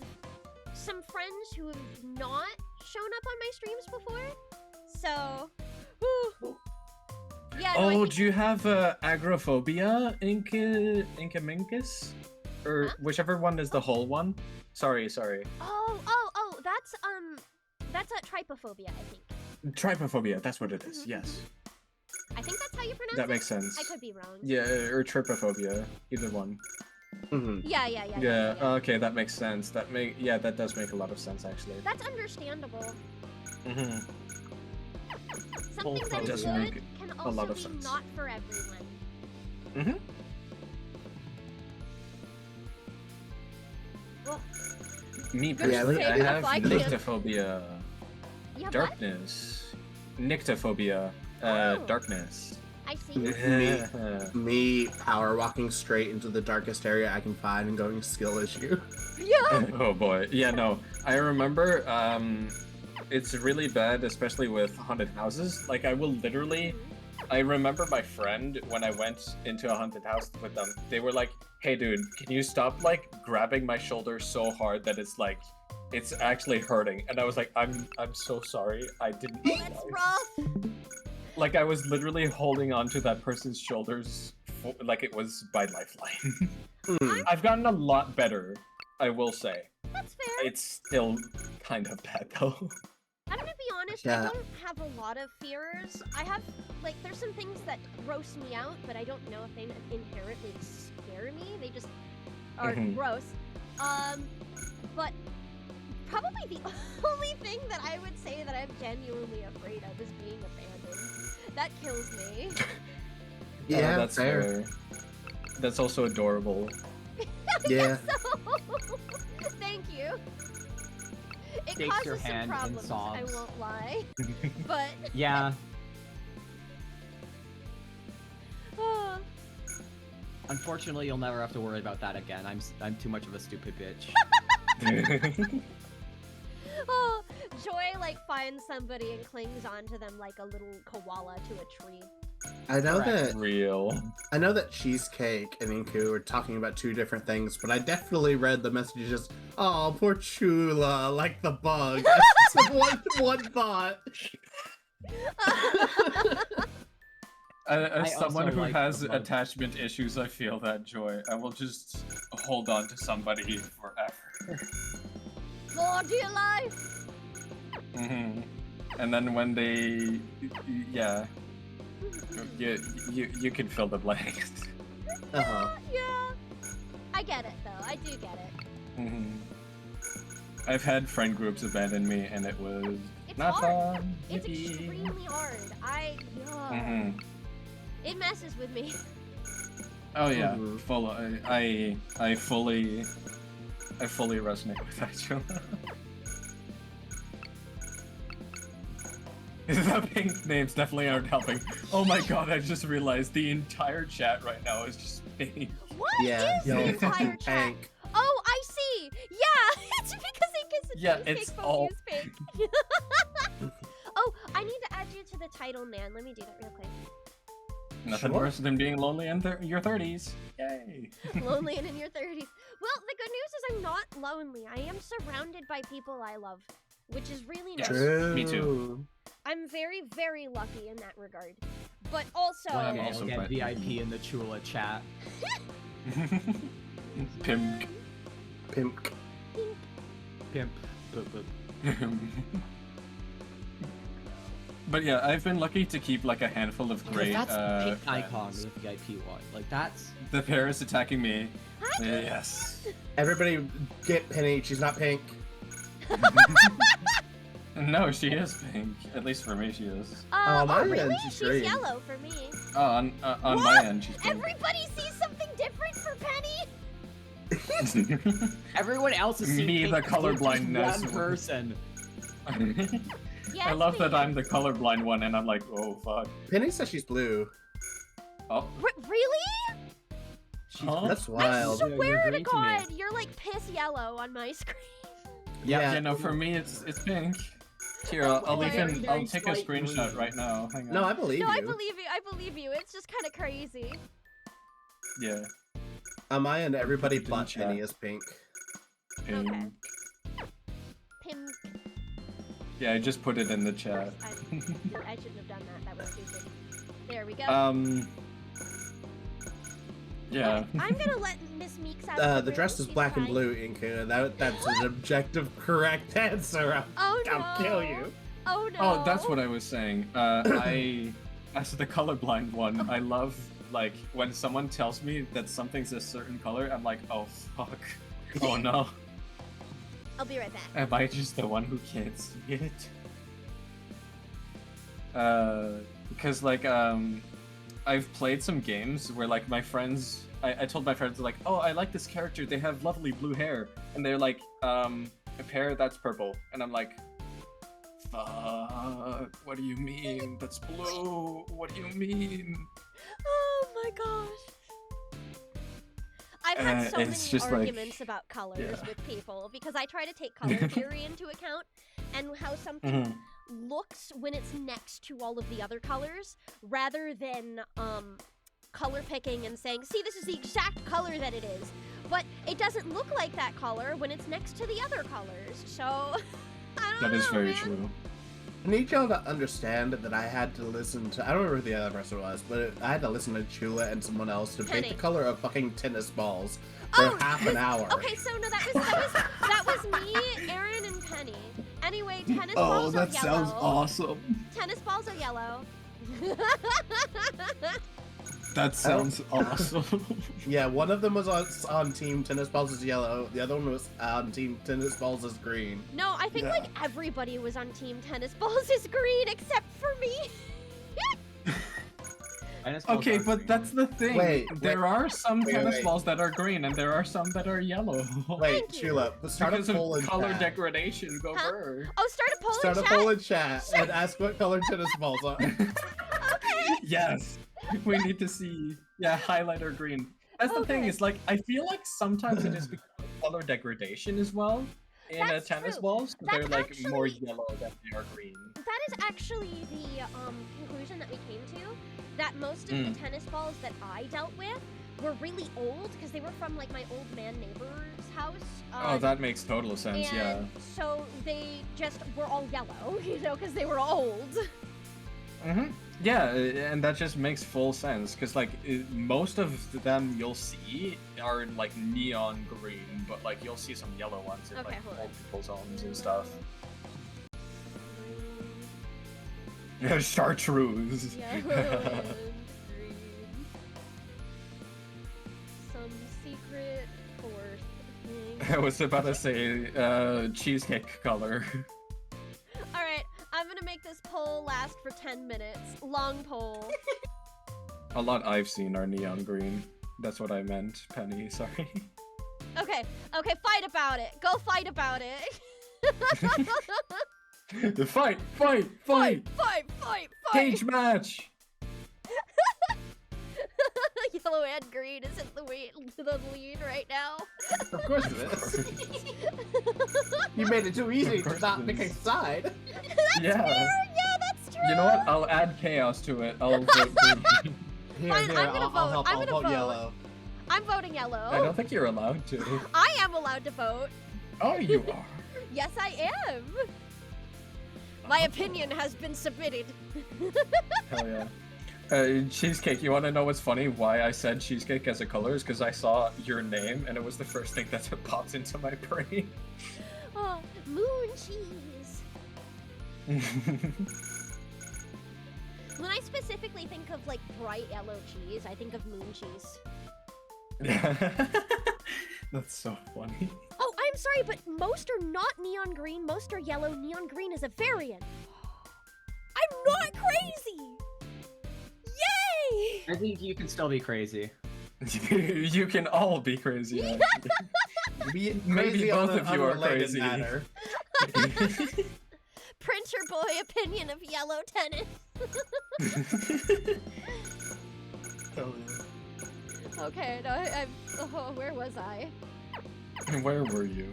[SPEAKER 1] some friends who have not shown up on my streams before. So, whew. Yeah. No, I
[SPEAKER 3] Oh,
[SPEAKER 1] think-
[SPEAKER 3] do you have agoraphobia, Incaminkus? Or
[SPEAKER 1] Huh?
[SPEAKER 3] whichever one is the whole one? Sorry.
[SPEAKER 1] Oh, that's a trypophobia, I think.
[SPEAKER 3] Trypophobia, that's what it is, yes.
[SPEAKER 1] I think that's how you pronounce it.
[SPEAKER 3] That makes sense.
[SPEAKER 1] I could be wrong.
[SPEAKER 3] Yeah, or trypophobia, either one.
[SPEAKER 6] Mhm.
[SPEAKER 1] Yeah.
[SPEAKER 3] Okay, that makes sense. That does make a lot of sense, actually.
[SPEAKER 1] That's understandable.
[SPEAKER 3] Mm-hmm.
[SPEAKER 1] Something that
[SPEAKER 3] Does
[SPEAKER 1] is
[SPEAKER 3] make
[SPEAKER 1] good can
[SPEAKER 3] a lot
[SPEAKER 1] also
[SPEAKER 3] of
[SPEAKER 1] be
[SPEAKER 3] sense.
[SPEAKER 1] not for everyone.
[SPEAKER 3] Mm-hmm.
[SPEAKER 1] Well,
[SPEAKER 3] Me
[SPEAKER 1] Good
[SPEAKER 3] personally,
[SPEAKER 6] for
[SPEAKER 3] I
[SPEAKER 6] you.
[SPEAKER 3] have
[SPEAKER 1] I can't-
[SPEAKER 3] nyctophobia.
[SPEAKER 1] you have what?
[SPEAKER 3] Darkness. Nyctophobia.
[SPEAKER 1] Oh.
[SPEAKER 3] Darkness.
[SPEAKER 1] I see.
[SPEAKER 6] Me power walking straight into the darkest area I can find and going skill issue.
[SPEAKER 1] Yeah.
[SPEAKER 3] Oh boy. Yeah, no. I remember, it's really bad, especially with haunted houses. Like, I will literally... I remember my friend, when I went into a haunted house with them, they were like, hey dude, can you stop, like, grabbing my shoulder so hard that it's, like, it's actually hurting? And I was like, I'm so sorry, I didn't
[SPEAKER 1] Oh, that's
[SPEAKER 3] realize."
[SPEAKER 1] rough.
[SPEAKER 3] Like, I was literally holding onto that person's shoulders like it was my lifeline.
[SPEAKER 6] Hmm.
[SPEAKER 3] I've gotten a lot better, I will say.
[SPEAKER 1] That's fair.
[SPEAKER 3] It's still kind of bad, though.
[SPEAKER 1] I'm gonna be honest, I
[SPEAKER 6] Yeah.
[SPEAKER 1] don't have a lot of fears. I have, like, there's some things that gross me out, but I don't know if they inherently scare me. They just are
[SPEAKER 3] Mhm.
[SPEAKER 1] gross. But probably the only thing that I would say that I'm genuinely afraid of is being abandoned. That kills me.
[SPEAKER 6] Yeah,
[SPEAKER 3] that's
[SPEAKER 6] fair.
[SPEAKER 3] That's also adorable.
[SPEAKER 6] Yeah.
[SPEAKER 1] So, thank you. It
[SPEAKER 5] Shakes
[SPEAKER 1] causes
[SPEAKER 5] your
[SPEAKER 1] some
[SPEAKER 5] hand and
[SPEAKER 1] problems, I
[SPEAKER 5] sobs.
[SPEAKER 1] won't lie. But
[SPEAKER 5] Yeah.
[SPEAKER 1] oh,
[SPEAKER 5] Unfortunately, you'll never have to worry about that again. I'm too much of a stupid bitch.
[SPEAKER 1] oh, Joy like finds somebody and clings onto them like a little koala to a tree.
[SPEAKER 6] I know
[SPEAKER 5] Correct.
[SPEAKER 6] I know that Cheesecake and Inku are talking about two different things, but I definitely read the messages. Oh, poor Chula, like the bug. That's one thought.
[SPEAKER 3] As
[SPEAKER 5] I
[SPEAKER 3] someone
[SPEAKER 5] also
[SPEAKER 3] who
[SPEAKER 5] like
[SPEAKER 3] has
[SPEAKER 5] the bug.
[SPEAKER 3] attachment issues, I feel that joy. I will just hold on to somebody forever.
[SPEAKER 1] For dear life.
[SPEAKER 3] Hmm. And then when they, yeah, you can fill the blanks.
[SPEAKER 6] Uh-huh.
[SPEAKER 1] Yeah. I get it though. I do get it.
[SPEAKER 3] Hmm. I've had friend groups abandon me, and it was
[SPEAKER 1] It's
[SPEAKER 3] not
[SPEAKER 1] hard.
[SPEAKER 3] fun.
[SPEAKER 1] It's
[SPEAKER 3] Yippee.
[SPEAKER 1] extremely hard.
[SPEAKER 3] Mhm.
[SPEAKER 1] It messes with me.
[SPEAKER 3] Oh yeah,
[SPEAKER 6] Mhm.
[SPEAKER 3] I fully resonate with that, Jonah. The pink names definitely aren't helping. Oh my god, I just realized the entire chat right now is just pink.
[SPEAKER 1] What
[SPEAKER 6] Yeah,
[SPEAKER 1] is
[SPEAKER 6] yo,
[SPEAKER 1] the entire
[SPEAKER 6] fucking
[SPEAKER 1] chat?
[SPEAKER 6] Tank.
[SPEAKER 1] Oh, I see. Yeah, it's because it gets
[SPEAKER 3] Yeah,
[SPEAKER 1] cheesecake
[SPEAKER 3] it's
[SPEAKER 1] phobia
[SPEAKER 3] all-
[SPEAKER 1] is pink. Oh, I need to add you to the title, man. Let me do that real quick.
[SPEAKER 3] Nothing
[SPEAKER 6] Sure.
[SPEAKER 3] worse than being lonely in your 30s. Yay.
[SPEAKER 1] Lonely and in your 30s. Well, the good news is I'm not lonely. I am surrounded by people I love, which is really nice.
[SPEAKER 3] Yes.
[SPEAKER 6] True.
[SPEAKER 3] Me too.
[SPEAKER 1] I'm very, very lucky in that regard. But also,
[SPEAKER 5] One
[SPEAKER 3] I'm
[SPEAKER 5] day
[SPEAKER 3] also
[SPEAKER 5] you'll get
[SPEAKER 3] quite-
[SPEAKER 5] VIP in the Chula chat.
[SPEAKER 3] Pimp.
[SPEAKER 6] Pimp.
[SPEAKER 5] Pimp. Boop, boop.
[SPEAKER 3] But yeah, I've been lucky to keep like a handful of great
[SPEAKER 5] That's the pink icon
[SPEAKER 3] friends.
[SPEAKER 5] with the VIP one. Like that's
[SPEAKER 3] The pair is attacking me.
[SPEAKER 1] Hi,
[SPEAKER 3] Yes.
[SPEAKER 6] Everybody get Penny. She's not pink.
[SPEAKER 3] No, she is pink. At least for me, she is.
[SPEAKER 6] Oh, my
[SPEAKER 1] really?
[SPEAKER 6] end, she's
[SPEAKER 1] She's
[SPEAKER 6] green.
[SPEAKER 1] yellow for me.
[SPEAKER 3] Oh, on my end, she's pink.
[SPEAKER 1] Everybody sees something different for Penny.
[SPEAKER 2] Everyone else is seeing
[SPEAKER 3] Me,
[SPEAKER 2] pink
[SPEAKER 3] the
[SPEAKER 2] as you're just
[SPEAKER 3] colorblindness.
[SPEAKER 2] one person.
[SPEAKER 1] Yes,
[SPEAKER 3] I love that
[SPEAKER 1] me.
[SPEAKER 3] I'm the colorblind one, and I'm like, oh fuck.
[SPEAKER 6] Penny says she's blue.
[SPEAKER 3] Oh,
[SPEAKER 1] Really?
[SPEAKER 3] huh?
[SPEAKER 6] That's
[SPEAKER 1] I
[SPEAKER 6] wild.
[SPEAKER 2] you're
[SPEAKER 1] swear to
[SPEAKER 2] green to me.
[SPEAKER 1] God, you're like piss yellow on my screen.
[SPEAKER 3] Yeah, no, for me it's pink. Here, I'll
[SPEAKER 2] Very,
[SPEAKER 3] even
[SPEAKER 2] very
[SPEAKER 3] take a
[SPEAKER 2] slight
[SPEAKER 3] screenshot
[SPEAKER 2] green.
[SPEAKER 3] right now. Hang on.
[SPEAKER 6] No, I believe
[SPEAKER 1] No,
[SPEAKER 6] you.
[SPEAKER 1] I believe you. I believe you. It's just kind of crazy.
[SPEAKER 3] Yeah,
[SPEAKER 6] On my end, everybody
[SPEAKER 3] Didn't
[SPEAKER 6] but
[SPEAKER 3] chat.
[SPEAKER 6] Penny is pink.
[SPEAKER 3] pink.
[SPEAKER 1] Okay. Pim.
[SPEAKER 3] Yeah, I just put it in the chat.
[SPEAKER 1] I shouldn't have done that. That was stupid. There we go.
[SPEAKER 3] Yeah.
[SPEAKER 1] I'm gonna let Miss Meeks out.
[SPEAKER 6] The dress is
[SPEAKER 1] She's
[SPEAKER 6] black and
[SPEAKER 1] fine.
[SPEAKER 6] blue, Inku. That's an objective correct answer.
[SPEAKER 1] Oh no.
[SPEAKER 6] I'll kill you.
[SPEAKER 1] Oh no.
[SPEAKER 3] Oh, that's what I was saying. I, as the colorblind one, I love like when someone tells me that something's a certain color. I'm like, oh fuck. Oh no.
[SPEAKER 1] I'll be right back.
[SPEAKER 3] Am I just the one who can't see it? Because like I've played some games where like my friends, I told my friends like, oh, I like this character. They have lovely blue hair, and they're like, a pair that's purple, and I'm like, fuck. What do you mean? That's blue. What do you mean?
[SPEAKER 1] Oh my gosh. I've had so
[SPEAKER 3] it's
[SPEAKER 1] many
[SPEAKER 3] just like-
[SPEAKER 1] arguments about colors
[SPEAKER 3] yeah.
[SPEAKER 1] with people because I try to take color theory into account and how something
[SPEAKER 3] Mhm.
[SPEAKER 1] looks when it's next to all of the other colors rather than color picking and saying, see, this is the exact color that it is. But it doesn't look like that color when it's next to the other colors. So, I don't know,
[SPEAKER 3] That is very
[SPEAKER 1] man.
[SPEAKER 3] true.
[SPEAKER 6] I need y'all to understand that I had to listen to, I don't remember who the other person was, but I had to listen to Chula and someone else debate
[SPEAKER 1] Penny.
[SPEAKER 6] the color of fucking tennis balls for
[SPEAKER 1] Oh,
[SPEAKER 6] half an hour.
[SPEAKER 1] Okay, so no, that was me, Aaron, and Penny. Anyway, tennis balls are yellow.
[SPEAKER 3] awesome.
[SPEAKER 1] Tennis balls are yellow.
[SPEAKER 3] That sounds awesome.
[SPEAKER 6] Yeah, one of them was on team tennis balls is yellow, the other one was on team tennis balls is green.
[SPEAKER 1] No, I think
[SPEAKER 3] Yeah.
[SPEAKER 1] like everybody was on team tennis balls is green except for me.
[SPEAKER 3] Okay, but that's the thing.
[SPEAKER 6] Wait,
[SPEAKER 3] there are some
[SPEAKER 6] wait,
[SPEAKER 3] tennis
[SPEAKER 6] wait.
[SPEAKER 3] balls that are green, and there are some that are yellow.
[SPEAKER 6] Wait,
[SPEAKER 1] Thank you.
[SPEAKER 6] Chula, start a
[SPEAKER 3] because
[SPEAKER 6] poll
[SPEAKER 3] of
[SPEAKER 6] in
[SPEAKER 3] color
[SPEAKER 6] chat.
[SPEAKER 3] degradation. Go
[SPEAKER 1] Huh?
[SPEAKER 3] bird.
[SPEAKER 1] Oh, start a poll
[SPEAKER 6] Start
[SPEAKER 1] in
[SPEAKER 6] a
[SPEAKER 1] chat.
[SPEAKER 6] poll in chat and ask what color tennis balls are.
[SPEAKER 3] Yes, we need to see. Yeah, highlighter green. That's the thing.
[SPEAKER 1] Okay.
[SPEAKER 3] Is like I feel like sometimes it is because of color degradation as well in
[SPEAKER 1] That's
[SPEAKER 3] tennis
[SPEAKER 1] true.
[SPEAKER 3] balls.
[SPEAKER 1] That's
[SPEAKER 3] They're like more
[SPEAKER 1] actually-
[SPEAKER 3] yellow than they are green.
[SPEAKER 1] That is actually the conclusion that we came to. That most of the tennis balls that I dealt with were really old because they were from like my old man neighbor's house.
[SPEAKER 3] Oh, that makes total sense.
[SPEAKER 1] and
[SPEAKER 3] Yeah.
[SPEAKER 1] so they just were all yellow, you know, because they were old.
[SPEAKER 3] Yeah, and that just makes full sense because like most of them you'll see are like neon green, but like you'll see some yellow ones in
[SPEAKER 1] Okay,
[SPEAKER 3] like
[SPEAKER 1] hold on.
[SPEAKER 3] multiple zones and stuff. Yeah, chartreuse.
[SPEAKER 1] Yellow and green. Some secret fourth thing.
[SPEAKER 3] I was about to say cheesecake color.
[SPEAKER 1] Alright, I'm gonna make this poll last for 10 minutes. Long poll.
[SPEAKER 3] A lot I've seen are neon green. That's what I meant, Penny. Sorry.
[SPEAKER 1] Okay, fight about it. Go fight about it.
[SPEAKER 3] Fight!
[SPEAKER 1] Fight!
[SPEAKER 3] Cage match!
[SPEAKER 1] Yellow and green is in the lead right now.
[SPEAKER 6] Of course it is. You made it too easy
[SPEAKER 3] Of
[SPEAKER 6] to
[SPEAKER 3] course
[SPEAKER 6] not
[SPEAKER 3] it
[SPEAKER 6] pick a
[SPEAKER 3] is.
[SPEAKER 6] side.
[SPEAKER 3] Yeah.
[SPEAKER 1] Yeah, that's true.
[SPEAKER 3] You know what? I'll add chaos to it. I'll vote green.
[SPEAKER 6] Here,
[SPEAKER 1] Fine,
[SPEAKER 6] here,
[SPEAKER 1] I'm gonna
[SPEAKER 6] I'll
[SPEAKER 1] vote.
[SPEAKER 6] help.
[SPEAKER 1] I'm
[SPEAKER 6] I'll
[SPEAKER 1] gonna
[SPEAKER 6] vote
[SPEAKER 1] vote.
[SPEAKER 6] yellow.
[SPEAKER 1] I'm voting yellow.
[SPEAKER 3] I don't think you're allowed to.
[SPEAKER 1] I am allowed to vote.
[SPEAKER 3] Oh, you are.
[SPEAKER 1] Yes, I am. My opinion has been submitted.
[SPEAKER 3] Hell yeah. Cheesecake, you want to know what's funny? Why I said cheesecake as a color is because I saw your name and it was the first thing that popped into my brain.
[SPEAKER 1] Oh, moon cheese. When I specifically think of like bright yellow cheese, I think of moon cheese.
[SPEAKER 3] That's so funny.
[SPEAKER 1] Oh, I'm sorry, but most are not neon green. Most are yellow. Neon green is a variant. I'm not crazy. Yay!
[SPEAKER 2] I think you can still be crazy.
[SPEAKER 3] You can all be crazy.
[SPEAKER 6] Be
[SPEAKER 3] Maybe
[SPEAKER 6] crazy on
[SPEAKER 3] both
[SPEAKER 6] an
[SPEAKER 3] of you are
[SPEAKER 6] unrelated
[SPEAKER 3] crazy.
[SPEAKER 6] matter.
[SPEAKER 1] Printer boy opinion of yellow tennis. Okay, no, oh, where was I?
[SPEAKER 3] Where were you?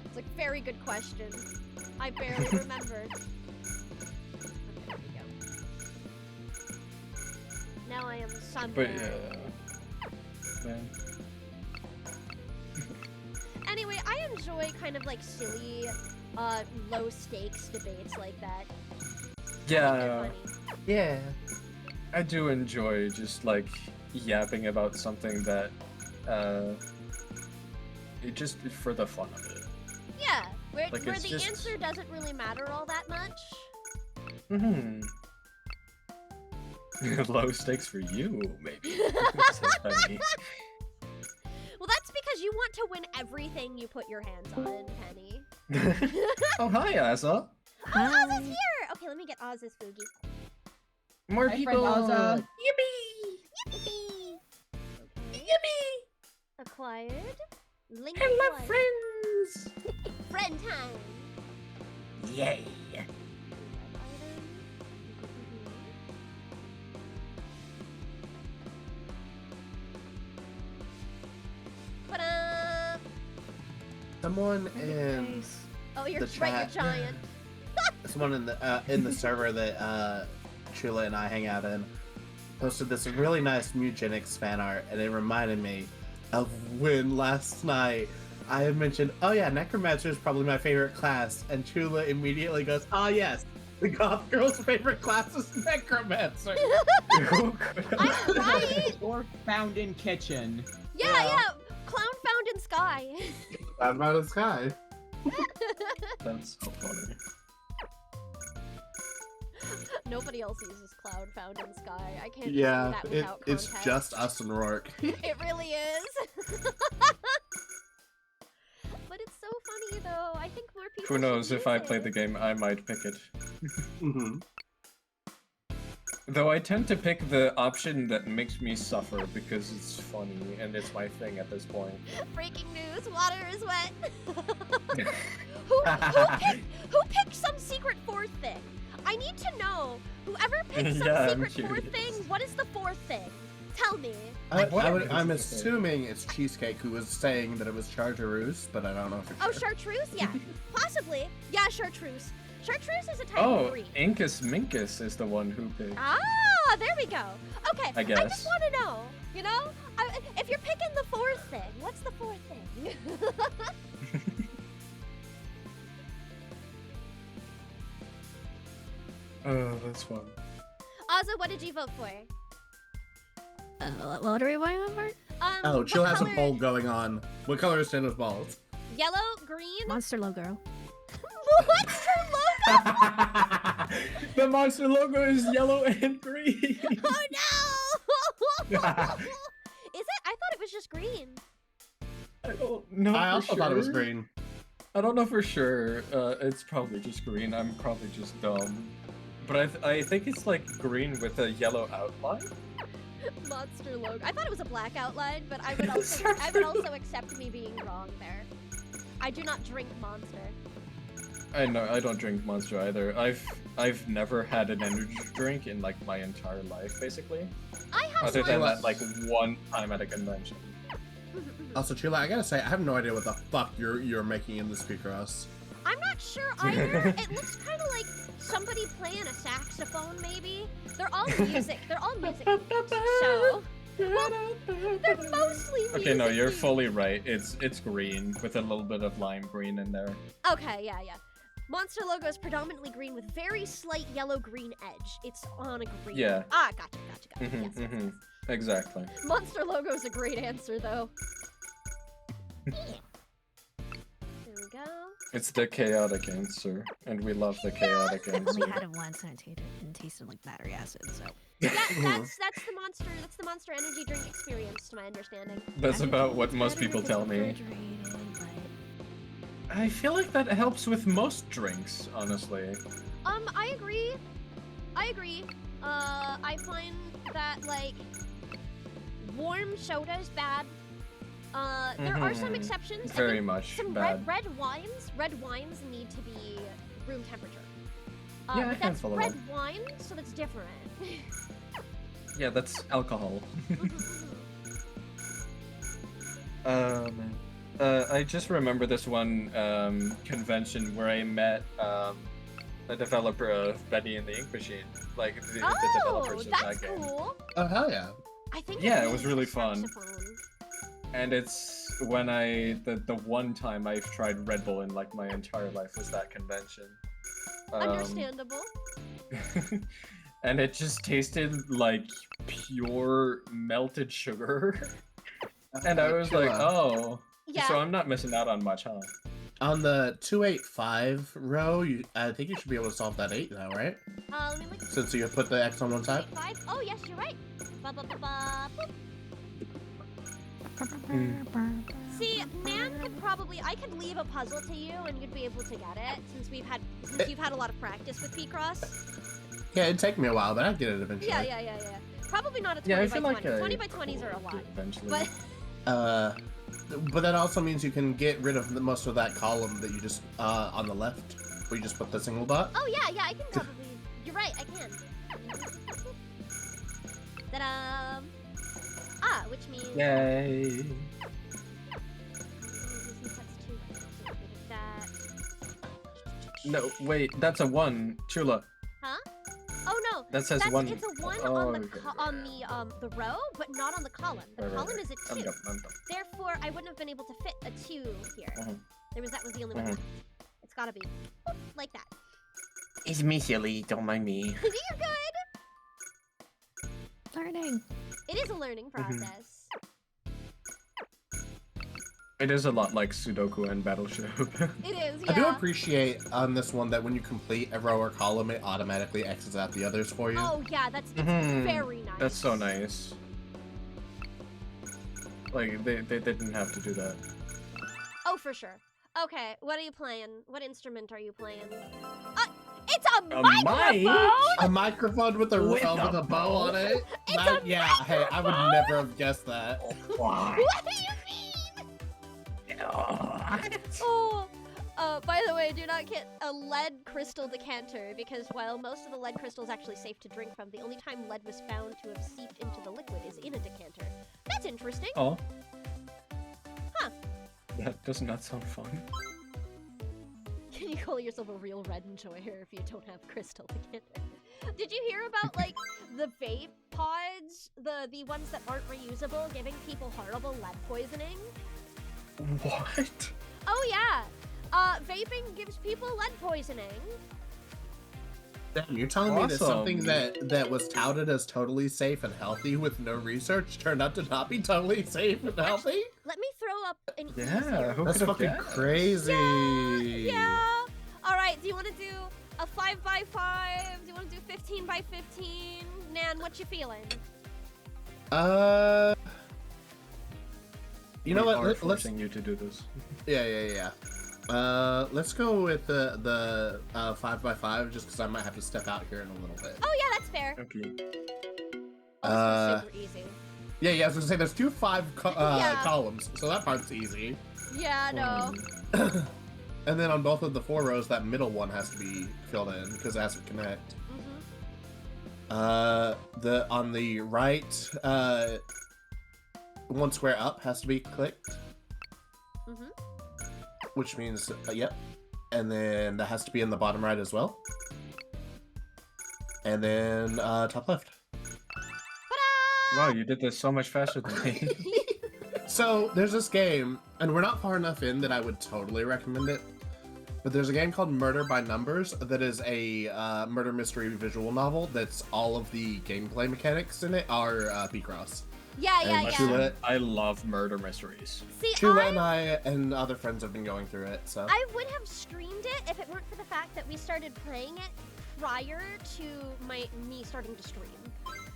[SPEAKER 1] It's a very good question. I barely remembered. Okay, there we go. Now I am somewhere.
[SPEAKER 3] But yeah.
[SPEAKER 1] Anyway, I enjoy kind of like silly, low stakes debates like that. I think
[SPEAKER 3] Yeah.
[SPEAKER 1] they're funny.
[SPEAKER 6] Yeah.
[SPEAKER 3] I do enjoy just like yapping about something that it just for the fun of it.
[SPEAKER 1] Yeah, where
[SPEAKER 3] Like,
[SPEAKER 1] the
[SPEAKER 3] it's just-
[SPEAKER 1] answer doesn't really matter all that much.
[SPEAKER 3] Low stakes for you, maybe. So funny.
[SPEAKER 1] Well, that's because you want to win everything you put your hands on, Penny.
[SPEAKER 3] Oh hi, Asa.
[SPEAKER 1] Oh, Oz is here! Okay, let me get Oz's Fugi.
[SPEAKER 3] More
[SPEAKER 2] Hi,
[SPEAKER 3] people.
[SPEAKER 2] friend Ozza.
[SPEAKER 1] Yippee! Okay. Acquired. Link acquired.
[SPEAKER 3] friends.
[SPEAKER 1] Friend time.
[SPEAKER 3] Yay.
[SPEAKER 1] Ta-da!
[SPEAKER 6] Someone in
[SPEAKER 1] Oh, you're
[SPEAKER 6] the
[SPEAKER 1] right, you're
[SPEAKER 6] chat.
[SPEAKER 1] giant.
[SPEAKER 6] someone in the server that Chula and I hang out in posted this really nice Mugenics fan art, and it reminded me of when last night I had mentioned, oh yeah, Necromancer is probably my favorite class, and Chula immediately goes, ah yes, the goth girl's favorite class is Necromancer.
[SPEAKER 1] I'm right!
[SPEAKER 2] Or found in kitchen.
[SPEAKER 1] Yeah. Clown found in sky.
[SPEAKER 6] That's about the sky.
[SPEAKER 3] That's so funny.
[SPEAKER 1] Nobody else uses cloud found in sky. I can't
[SPEAKER 6] Yeah,
[SPEAKER 1] do that without
[SPEAKER 6] it's
[SPEAKER 1] context.
[SPEAKER 6] just us and Rourke.
[SPEAKER 1] It really is. But it's so funny though. I think more people
[SPEAKER 3] Who knows?
[SPEAKER 1] should
[SPEAKER 3] If I
[SPEAKER 1] use
[SPEAKER 3] play
[SPEAKER 1] it.
[SPEAKER 3] the game, I might pick it.
[SPEAKER 6] Mm-hmm.
[SPEAKER 3] Though I tend to pick the option that makes me suffer because it's funny and it's my thing at this point.
[SPEAKER 1] Breaking news, water is wet. Who picked some secret fourth thing? I need to know. Whoever picked some
[SPEAKER 3] Yeah, I'm
[SPEAKER 1] secret fourth
[SPEAKER 3] curious.
[SPEAKER 1] thing, what is the fourth thing? Tell me.
[SPEAKER 6] I'm assuming it's Cheesecake who was saying that it was Chartreuse, but I don't know for sure.
[SPEAKER 1] Oh, chartreuse? Yeah, possibly. Yeah, chartreuse. Chartreuse is a type
[SPEAKER 3] Oh,
[SPEAKER 1] of green.
[SPEAKER 3] Incus Minkus is the one who picked.
[SPEAKER 1] Ah, there we go. Okay,
[SPEAKER 3] I
[SPEAKER 1] I
[SPEAKER 3] guess.
[SPEAKER 1] just want to know, you know? If you're picking the fourth thing, what's the fourth thing?
[SPEAKER 3] Oh, that's fun.
[SPEAKER 1] Ozza, what did you vote for?
[SPEAKER 7] What are we voting for?
[SPEAKER 6] Oh,
[SPEAKER 1] what
[SPEAKER 6] Chill has a
[SPEAKER 1] color-
[SPEAKER 6] poll going on. What color is Santa's balls?
[SPEAKER 1] Yellow, green?
[SPEAKER 7] Monster logo.
[SPEAKER 1] Monster logo?
[SPEAKER 3] The monster logo is yellow and green.
[SPEAKER 1] Oh no! Is it? I thought it was just green.
[SPEAKER 3] I don't know.
[SPEAKER 6] I
[SPEAKER 3] for
[SPEAKER 6] also thought it was
[SPEAKER 3] sure.
[SPEAKER 6] green.
[SPEAKER 3] I don't know for sure. It's probably just green. I'm probably just dumb. But I think it's like green with a yellow outline.
[SPEAKER 1] Monster logo. I thought it was a black outline, but I would also accept me being wrong there. I do not drink Monster.
[SPEAKER 3] I know I don't drink Monster either. I've never had an energy drink in like my entire life, basically.
[SPEAKER 1] I have
[SPEAKER 3] Other
[SPEAKER 1] one.
[SPEAKER 3] than that, like one time at a convention.
[SPEAKER 6] Also, Chula, I gotta say, I have no idea what the fuck you're making in this Picross.
[SPEAKER 1] I'm not sure either. It looks kind of like somebody playing a saxophone, maybe. They're all music. They're all music. So, well, they're mostly music.
[SPEAKER 3] Okay, no, you're
[SPEAKER 1] themed.
[SPEAKER 3] fully right. It's green with a little bit of lime green in there.
[SPEAKER 1] Okay, yeah. Monster logo is predominantly green with very slight yellow-green edge. It's on a green.
[SPEAKER 3] Yeah.
[SPEAKER 1] Ah, gotcha.
[SPEAKER 3] Mhm,
[SPEAKER 1] Yes.
[SPEAKER 3] mhm. Exactly.
[SPEAKER 1] Monster logo is a great answer, though. There we go.
[SPEAKER 3] It's the chaotic answer, and we love the chaotic
[SPEAKER 7] I've only
[SPEAKER 3] answer.
[SPEAKER 7] had it once and it tasted like battery acid, so.
[SPEAKER 1] Yeah, that's the monster energy drink experience, to my understanding.
[SPEAKER 3] That's
[SPEAKER 7] I think
[SPEAKER 3] about what
[SPEAKER 7] it's
[SPEAKER 3] most
[SPEAKER 7] better
[SPEAKER 3] people
[SPEAKER 7] if it's
[SPEAKER 3] tell me.
[SPEAKER 7] refrigerated, but-
[SPEAKER 3] I feel like that helps with most drinks, honestly.
[SPEAKER 1] I agree. I find that, like, warm soda is bad. There are some exceptions. I
[SPEAKER 3] Very
[SPEAKER 1] think
[SPEAKER 3] much
[SPEAKER 1] some
[SPEAKER 3] bad.
[SPEAKER 1] red wines need to be room temperature.
[SPEAKER 3] Yeah, a
[SPEAKER 1] but that's
[SPEAKER 3] handful of
[SPEAKER 1] red
[SPEAKER 3] them.
[SPEAKER 1] wine, so that's different.
[SPEAKER 3] Yeah, that's alcohol. Man. I just remember this one convention where I met the developer of Betty and the Ink Machine, like the developers of
[SPEAKER 1] that's
[SPEAKER 3] that game.
[SPEAKER 1] cool.
[SPEAKER 6] Oh hell yeah!
[SPEAKER 1] I think
[SPEAKER 3] Yeah, it
[SPEAKER 1] is
[SPEAKER 3] was
[SPEAKER 1] a
[SPEAKER 3] really fun.
[SPEAKER 1] saxophone.
[SPEAKER 3] And it's when the one time I've tried Red Bull in like my entire life was that convention.
[SPEAKER 1] Understandable.
[SPEAKER 3] And it just tasted like pure melted sugar. And I was like, oh,
[SPEAKER 1] Yeah.
[SPEAKER 3] so I'm not missing out on much, huh?
[SPEAKER 6] On the 285 row, I think you should be able to solve that 8 now, right?
[SPEAKER 1] Let me look.
[SPEAKER 6] Since you put the X on one side.
[SPEAKER 1] 5. Oh yes, you're right. Ba, ba, ba, ba, boop. See, Nan could probably. I could leave a puzzle to you, and you'd be able to get it since you've had a lot of practice with Picross.
[SPEAKER 6] Yeah, it'd take me a while, but I'd get it eventually.
[SPEAKER 1] Yeah. Probably not a 20
[SPEAKER 3] Yeah, I
[SPEAKER 1] by
[SPEAKER 3] feel
[SPEAKER 1] 20.
[SPEAKER 3] like
[SPEAKER 1] 20 by 20s are a lot.
[SPEAKER 3] Eventually.
[SPEAKER 1] But
[SPEAKER 6] But that also means you can get rid of most of that column that you just on the left, where you just put the single dot.
[SPEAKER 1] oh yeah, I can probably. You're right, I can. Ta-da! Which means.
[SPEAKER 3] Yay.
[SPEAKER 1] Since that's 2, I can get rid of that.
[SPEAKER 3] No, wait, that's a 1, Chula.
[SPEAKER 1] Huh? Oh no.
[SPEAKER 3] That says
[SPEAKER 1] That's
[SPEAKER 3] 1.
[SPEAKER 1] it's a 1
[SPEAKER 3] Oh,
[SPEAKER 1] on the
[SPEAKER 3] okay.
[SPEAKER 1] the row, but not on the column. The
[SPEAKER 3] Right,
[SPEAKER 1] column
[SPEAKER 3] right.
[SPEAKER 1] is a
[SPEAKER 3] I'm
[SPEAKER 1] 2.
[SPEAKER 3] dumb, I'm dumb.
[SPEAKER 1] Therefore, I wouldn't have been able to fit a 2 here. That was the only one.
[SPEAKER 3] Mhm.
[SPEAKER 1] It's gotta be boop, like that.
[SPEAKER 4] It's me, silly. Don't mind me.
[SPEAKER 1] You're good.
[SPEAKER 7] Learning.
[SPEAKER 1] It is a learning process.
[SPEAKER 3] It is a lot like Sudoku and Battleship.
[SPEAKER 1] It is.
[SPEAKER 6] I do
[SPEAKER 1] Yeah.
[SPEAKER 6] appreciate on this one that when you complete a row or column, it automatically X's out the others for you.
[SPEAKER 1] Oh yeah, that's it's
[SPEAKER 3] Mhm.
[SPEAKER 1] very nice.
[SPEAKER 3] That's so nice. Like, they didn't have to do that.
[SPEAKER 1] Oh, for sure. Okay, what are you playing? What instrument are you playing? It's a microphone!
[SPEAKER 6] A microphone with a
[SPEAKER 4] With
[SPEAKER 6] with
[SPEAKER 4] a
[SPEAKER 6] a bow on it.
[SPEAKER 1] It's
[SPEAKER 6] That-
[SPEAKER 1] a
[SPEAKER 6] yeah, hey, I would never have guessed that.
[SPEAKER 4] What?
[SPEAKER 1] What do you mean? Oh, by the way, do not get a lead crystal decanter because while most of the lead crystal is actually safe to drink from, the only time lead was found to have seeped into the liquid is in a decanter. That's interesting.
[SPEAKER 3] Oh.
[SPEAKER 1] Huh.
[SPEAKER 3] That does not sound fun.
[SPEAKER 1] Can you call yourself a real red enjoyer if you don't have crystal decanter? Did you hear about like the vape pods, the ones that aren't reusable, giving people horrible lead poisoning?
[SPEAKER 3] What?
[SPEAKER 1] Oh yeah. Vaping gives people lead poisoning.
[SPEAKER 6] Damn, you're telling me that something
[SPEAKER 3] Awesome.
[SPEAKER 6] that was touted as totally safe and healthy with no research turned out to not be totally safe and healthy?
[SPEAKER 1] Let me throw up an
[SPEAKER 3] Yeah, who
[SPEAKER 6] That's
[SPEAKER 3] could have
[SPEAKER 6] fucking
[SPEAKER 3] guessed?
[SPEAKER 6] crazy.
[SPEAKER 1] Yeah. All right. Do you want to do a 5 by 5? Do you want to do 15 by 15? Nan, what you feeling?
[SPEAKER 6] You know
[SPEAKER 3] We
[SPEAKER 6] what?
[SPEAKER 3] are
[SPEAKER 6] Let's
[SPEAKER 3] forcing you to do this.
[SPEAKER 6] yeah. Let's go with the 5x5 just because I might have to step out here in a little bit.
[SPEAKER 1] Oh yeah, that's fair.
[SPEAKER 3] Okay.
[SPEAKER 1] Also super easy.
[SPEAKER 6] Yeah. I was gonna say there's 2
[SPEAKER 1] Yeah.
[SPEAKER 6] columns, so that part's easy.
[SPEAKER 1] Yeah, no.
[SPEAKER 6] And then on both of the 4 rows, that middle one has to be filled in because it has to connect.
[SPEAKER 1] Mhm.
[SPEAKER 6] On the right, 1 square up has to be clicked,
[SPEAKER 1] Mhm.
[SPEAKER 6] which means yep. And then that has to be in the bottom right as well. And then top left.
[SPEAKER 3] Wow, you did this so much faster than me.
[SPEAKER 6] So there's this game, and we're not far enough in that I would totally recommend it. But there's a game called Murder by Numbers that is a murder mystery visual novel. That's all of the gameplay mechanics in it are Picross.
[SPEAKER 1] Yeah,
[SPEAKER 6] And
[SPEAKER 1] yeah.
[SPEAKER 6] Chula-
[SPEAKER 3] I love murder mysteries.
[SPEAKER 1] See,
[SPEAKER 6] Chula and I and other friends have been going through it. So
[SPEAKER 1] I would have streamed it if it weren't for the fact that we started playing it prior to me starting to stream.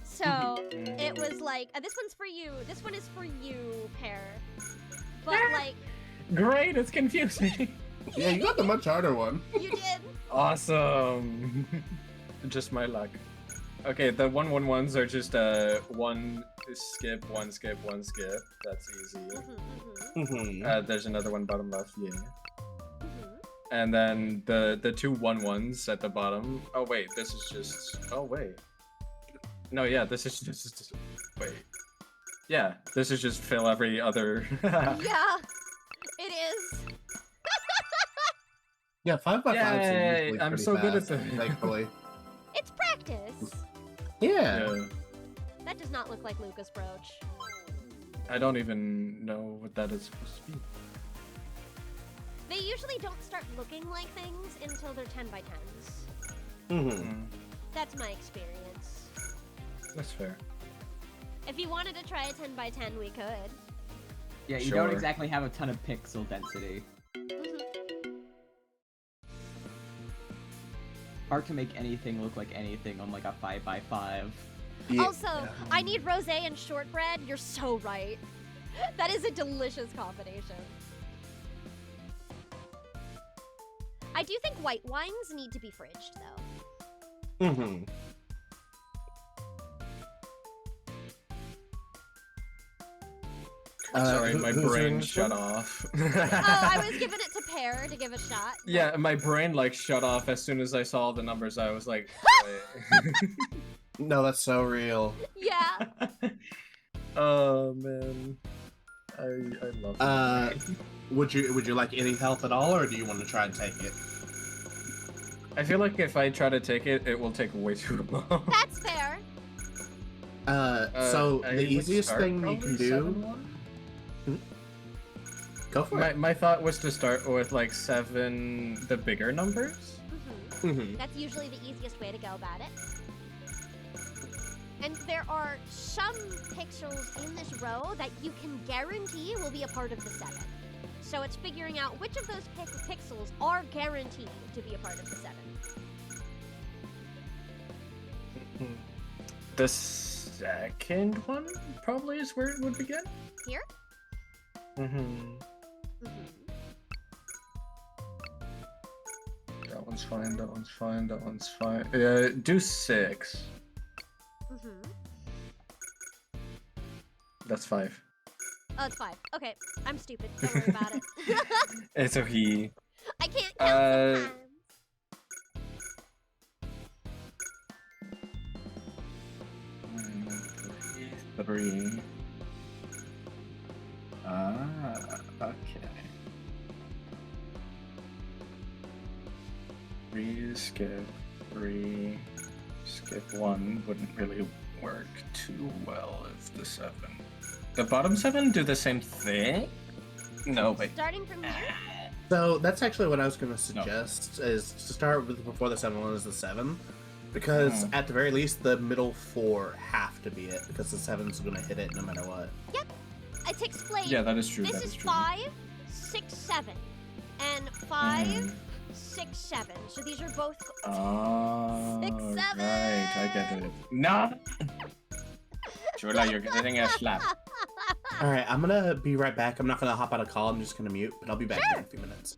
[SPEAKER 1] So it was like, this one's for you. This one is for you, Pear. But like,
[SPEAKER 3] Great, it's confusing.
[SPEAKER 6] yeah, you got the much harder one.
[SPEAKER 1] you did.
[SPEAKER 3] Awesome. Just my luck. Okay, the 111s are just 1 skip, one skip, one skip. That's easy.
[SPEAKER 6] Mhm.
[SPEAKER 3] There's another one bottom left, yeah.
[SPEAKER 1] Mhm.
[SPEAKER 3] And then the two 1-1s at the bottom. Oh wait, this is just. Oh wait. No, yeah, this is just. Wait. Yeah, this is just fill every other.
[SPEAKER 1] Yeah, it is.
[SPEAKER 6] Yeah, 5x5s are
[SPEAKER 3] Yay,
[SPEAKER 6] usually
[SPEAKER 3] I'm
[SPEAKER 6] pretty
[SPEAKER 3] so good at
[SPEAKER 6] fast,
[SPEAKER 3] them.
[SPEAKER 6] thankfully.
[SPEAKER 1] It's practice.
[SPEAKER 6] Yeah.
[SPEAKER 3] Yeah.
[SPEAKER 1] That does not look like Lucas Brooch.
[SPEAKER 3] I don't even know what that is supposed to be.
[SPEAKER 1] They usually don't start looking like things until they're 10 by 10s.
[SPEAKER 6] Mm-hmm.
[SPEAKER 1] That's my experience.
[SPEAKER 3] That's fair.
[SPEAKER 1] If you wanted to try a 10 by 10, we could.
[SPEAKER 2] Yeah, you
[SPEAKER 3] Sure.
[SPEAKER 2] don't exactly have a ton of pixel density. Hard to make anything look like anything on like a 5x5.
[SPEAKER 1] Also, I need rosé and shortbread. You're so right. That is a delicious combination. I do think white wines need to be fridged, though.
[SPEAKER 6] Mm-hmm.
[SPEAKER 3] Sorry, my
[SPEAKER 6] who's
[SPEAKER 3] brain
[SPEAKER 6] doing this
[SPEAKER 3] shut
[SPEAKER 6] one?
[SPEAKER 3] off.
[SPEAKER 1] Oh, I was giving it to Pear to give a shot.
[SPEAKER 3] Yeah, my brain like shut off as soon as I saw the numbers. I was like, wait.
[SPEAKER 6] No, that's so real.
[SPEAKER 1] Yeah.
[SPEAKER 3] Oh man, I love it.
[SPEAKER 6] Would you like any help at all, or do you want to try and take it?
[SPEAKER 3] I feel like if I try to take it, it will take way too long.
[SPEAKER 1] That's fair.
[SPEAKER 6] So
[SPEAKER 3] I
[SPEAKER 6] the
[SPEAKER 3] would
[SPEAKER 6] easiest
[SPEAKER 3] start
[SPEAKER 6] thing you
[SPEAKER 3] probably
[SPEAKER 6] can do.
[SPEAKER 3] 7-1?
[SPEAKER 6] Go for it.
[SPEAKER 3] My thought was to start with like 7, the bigger numbers.
[SPEAKER 6] Mm-hmm.
[SPEAKER 1] That's usually the easiest way to go about it. And there are some pixels in this row that you can guarantee will be a part of the 7. So it's figuring out which of those pixels are guaranteed to be a part of the 7.
[SPEAKER 3] The second one probably is where it would begin.
[SPEAKER 1] Here?
[SPEAKER 3] Mm-hmm. That one's fine. That one's fine. That one's fine. Do 6. That's 5.
[SPEAKER 1] Oh, it's 5. Okay, I'm stupid. Don't worry about it.
[SPEAKER 3] It's okay.
[SPEAKER 1] I can't count sometimes.
[SPEAKER 3] 3. Okay. 3 skip 3 skip 1 wouldn't really work too well if the 7. The bottom 7 do the same thing? No, wait.
[SPEAKER 1] Starting from here?
[SPEAKER 6] So that's actually what I was going to suggest is to start with before the 7 one is the 7, because at the very least the middle 4 have to be it, because the 7's going to hit it no matter what.
[SPEAKER 1] Yep. To explain.
[SPEAKER 3] Yeah, that is true.
[SPEAKER 1] This
[SPEAKER 3] that
[SPEAKER 1] is
[SPEAKER 3] is true.
[SPEAKER 1] 5, 6, 7, and 5, 6, 7. So these are both.
[SPEAKER 3] Oh,
[SPEAKER 1] 6, 7.
[SPEAKER 3] right, I get it. No! Chula, you're getting a slap.
[SPEAKER 6] Alright, I'm going to be right back. I'm not going to hop out of call. I'm just going to mute, but I'll be back here in a few minutes.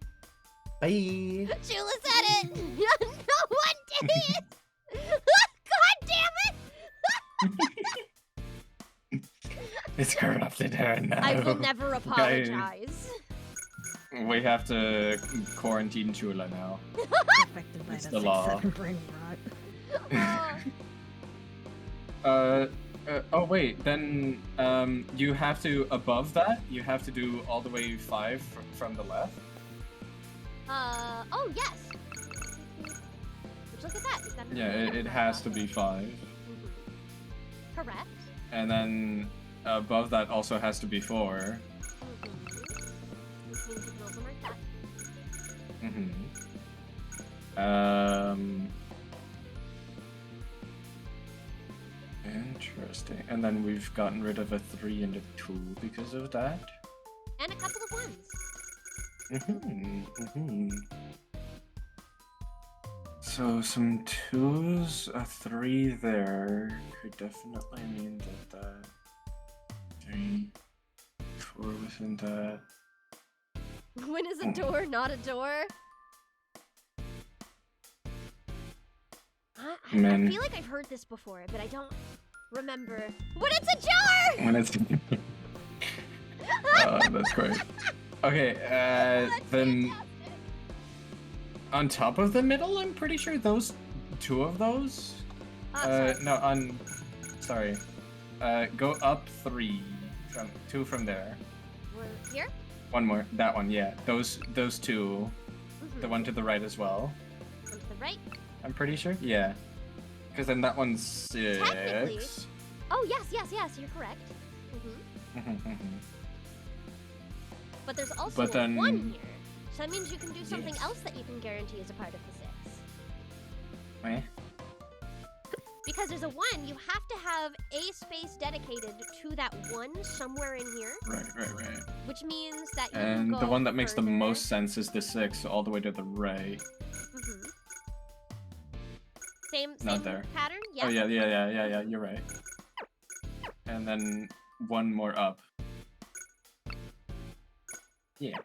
[SPEAKER 6] Bye!
[SPEAKER 1] Chula said it. No one did it. God damn it!
[SPEAKER 3] It's corrupted her now.
[SPEAKER 1] I will never apologize.
[SPEAKER 3] We have to quarantine Chula now.
[SPEAKER 7] Affected by
[SPEAKER 3] It's
[SPEAKER 7] that
[SPEAKER 3] the law.
[SPEAKER 7] 6-7 brain rot.
[SPEAKER 1] Oh,
[SPEAKER 3] Oh wait, then you have to, above that, you have to do all the way 5 from the left.
[SPEAKER 1] oh yes. Which, look at that. You've got
[SPEAKER 3] Yeah,
[SPEAKER 1] another
[SPEAKER 3] it
[SPEAKER 1] number
[SPEAKER 3] has to
[SPEAKER 1] above
[SPEAKER 3] be
[SPEAKER 1] it.
[SPEAKER 3] 5.
[SPEAKER 1] Correct.
[SPEAKER 3] And then above that also has to be 4.
[SPEAKER 1] Which means you can also mark that.
[SPEAKER 3] Interesting. And then we've gotten rid of a 3 and a 2 because of that.
[SPEAKER 1] And a couple of 1s.
[SPEAKER 3] So some 2s, a 3 there could definitely mean that 3, 4 within that.
[SPEAKER 1] When is a door not a door? I
[SPEAKER 3] Man.
[SPEAKER 1] feel like I've heard this before, but I don't remember when it's a jar!
[SPEAKER 3] When it's oh, that's great. Okay,
[SPEAKER 1] That's
[SPEAKER 3] then
[SPEAKER 1] fantastic.
[SPEAKER 3] on top of the middle, I'm pretty sure those two of those.
[SPEAKER 1] Sorry.
[SPEAKER 3] No, on. Sorry. Go up 3 from 2 from there.
[SPEAKER 1] We're here?
[SPEAKER 3] One more. That one, yeah. Those 2.
[SPEAKER 1] Mhm.
[SPEAKER 3] The one to the right as well.
[SPEAKER 1] One to the right.
[SPEAKER 3] I'm pretty sure. Yeah. Because then that one's 6.
[SPEAKER 1] Technically. Oh, yes, you're correct.
[SPEAKER 3] Mhm.
[SPEAKER 1] But there's also
[SPEAKER 3] But then-
[SPEAKER 1] a 1 here. So that means you can do something
[SPEAKER 3] Yes.
[SPEAKER 1] else that you can guarantee as a part of the 6.
[SPEAKER 3] Eh?
[SPEAKER 1] Because there's a 1, you have to have a space dedicated to that 1 somewhere in here,
[SPEAKER 3] Right.
[SPEAKER 1] which means that you can
[SPEAKER 3] And
[SPEAKER 1] go
[SPEAKER 3] the one that makes the
[SPEAKER 1] further.
[SPEAKER 3] most sense is the 6, all the way to the right.
[SPEAKER 1] Mhm. Same
[SPEAKER 3] Not there.
[SPEAKER 1] pattern? Yeah.
[SPEAKER 3] Oh yeah. You're right. And then 1 more up. Yeah.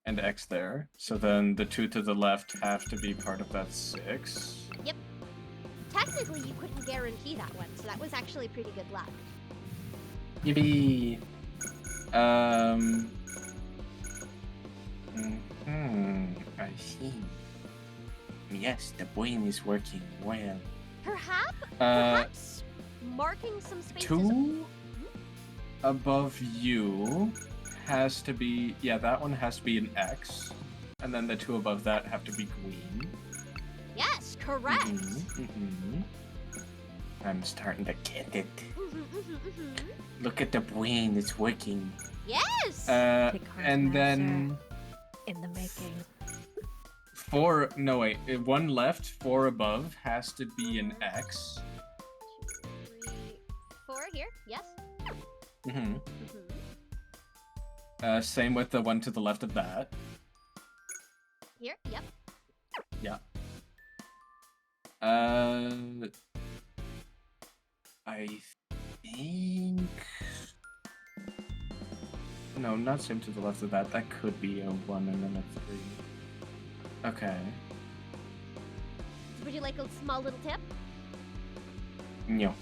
[SPEAKER 3] And X there. So then the 2 to the left have to be part of that 6.
[SPEAKER 1] Technically, you couldn't guarantee that one, so that was actually pretty good luck.
[SPEAKER 3] Yippee!
[SPEAKER 4] I see. Yes, the brain is working well.
[SPEAKER 1] Perhaps marking some spaces.
[SPEAKER 3] 2 above you has to be, yeah, that one has to be an X. And then the 2 above that have to be green.
[SPEAKER 1] Yes, correct.
[SPEAKER 3] Mhm.
[SPEAKER 4] I'm starting to get it.
[SPEAKER 1] Mhm.
[SPEAKER 4] Look at the brain, it's working.
[SPEAKER 1] Yes.
[SPEAKER 3] And then
[SPEAKER 7] In the making.
[SPEAKER 3] 4, no wait, 1 left, 4 above has to be an X.
[SPEAKER 1] 2, 3, 4 here. Yes.
[SPEAKER 3] Mhm.
[SPEAKER 1] Mhm.
[SPEAKER 3] Same with the one to the left of that.
[SPEAKER 1] Here. Yep.
[SPEAKER 3] Yeah. I think. No, not same to the left of that. That could be a 1 and then a 3. Okay.
[SPEAKER 1] Would you like a small little tip?
[SPEAKER 3] No,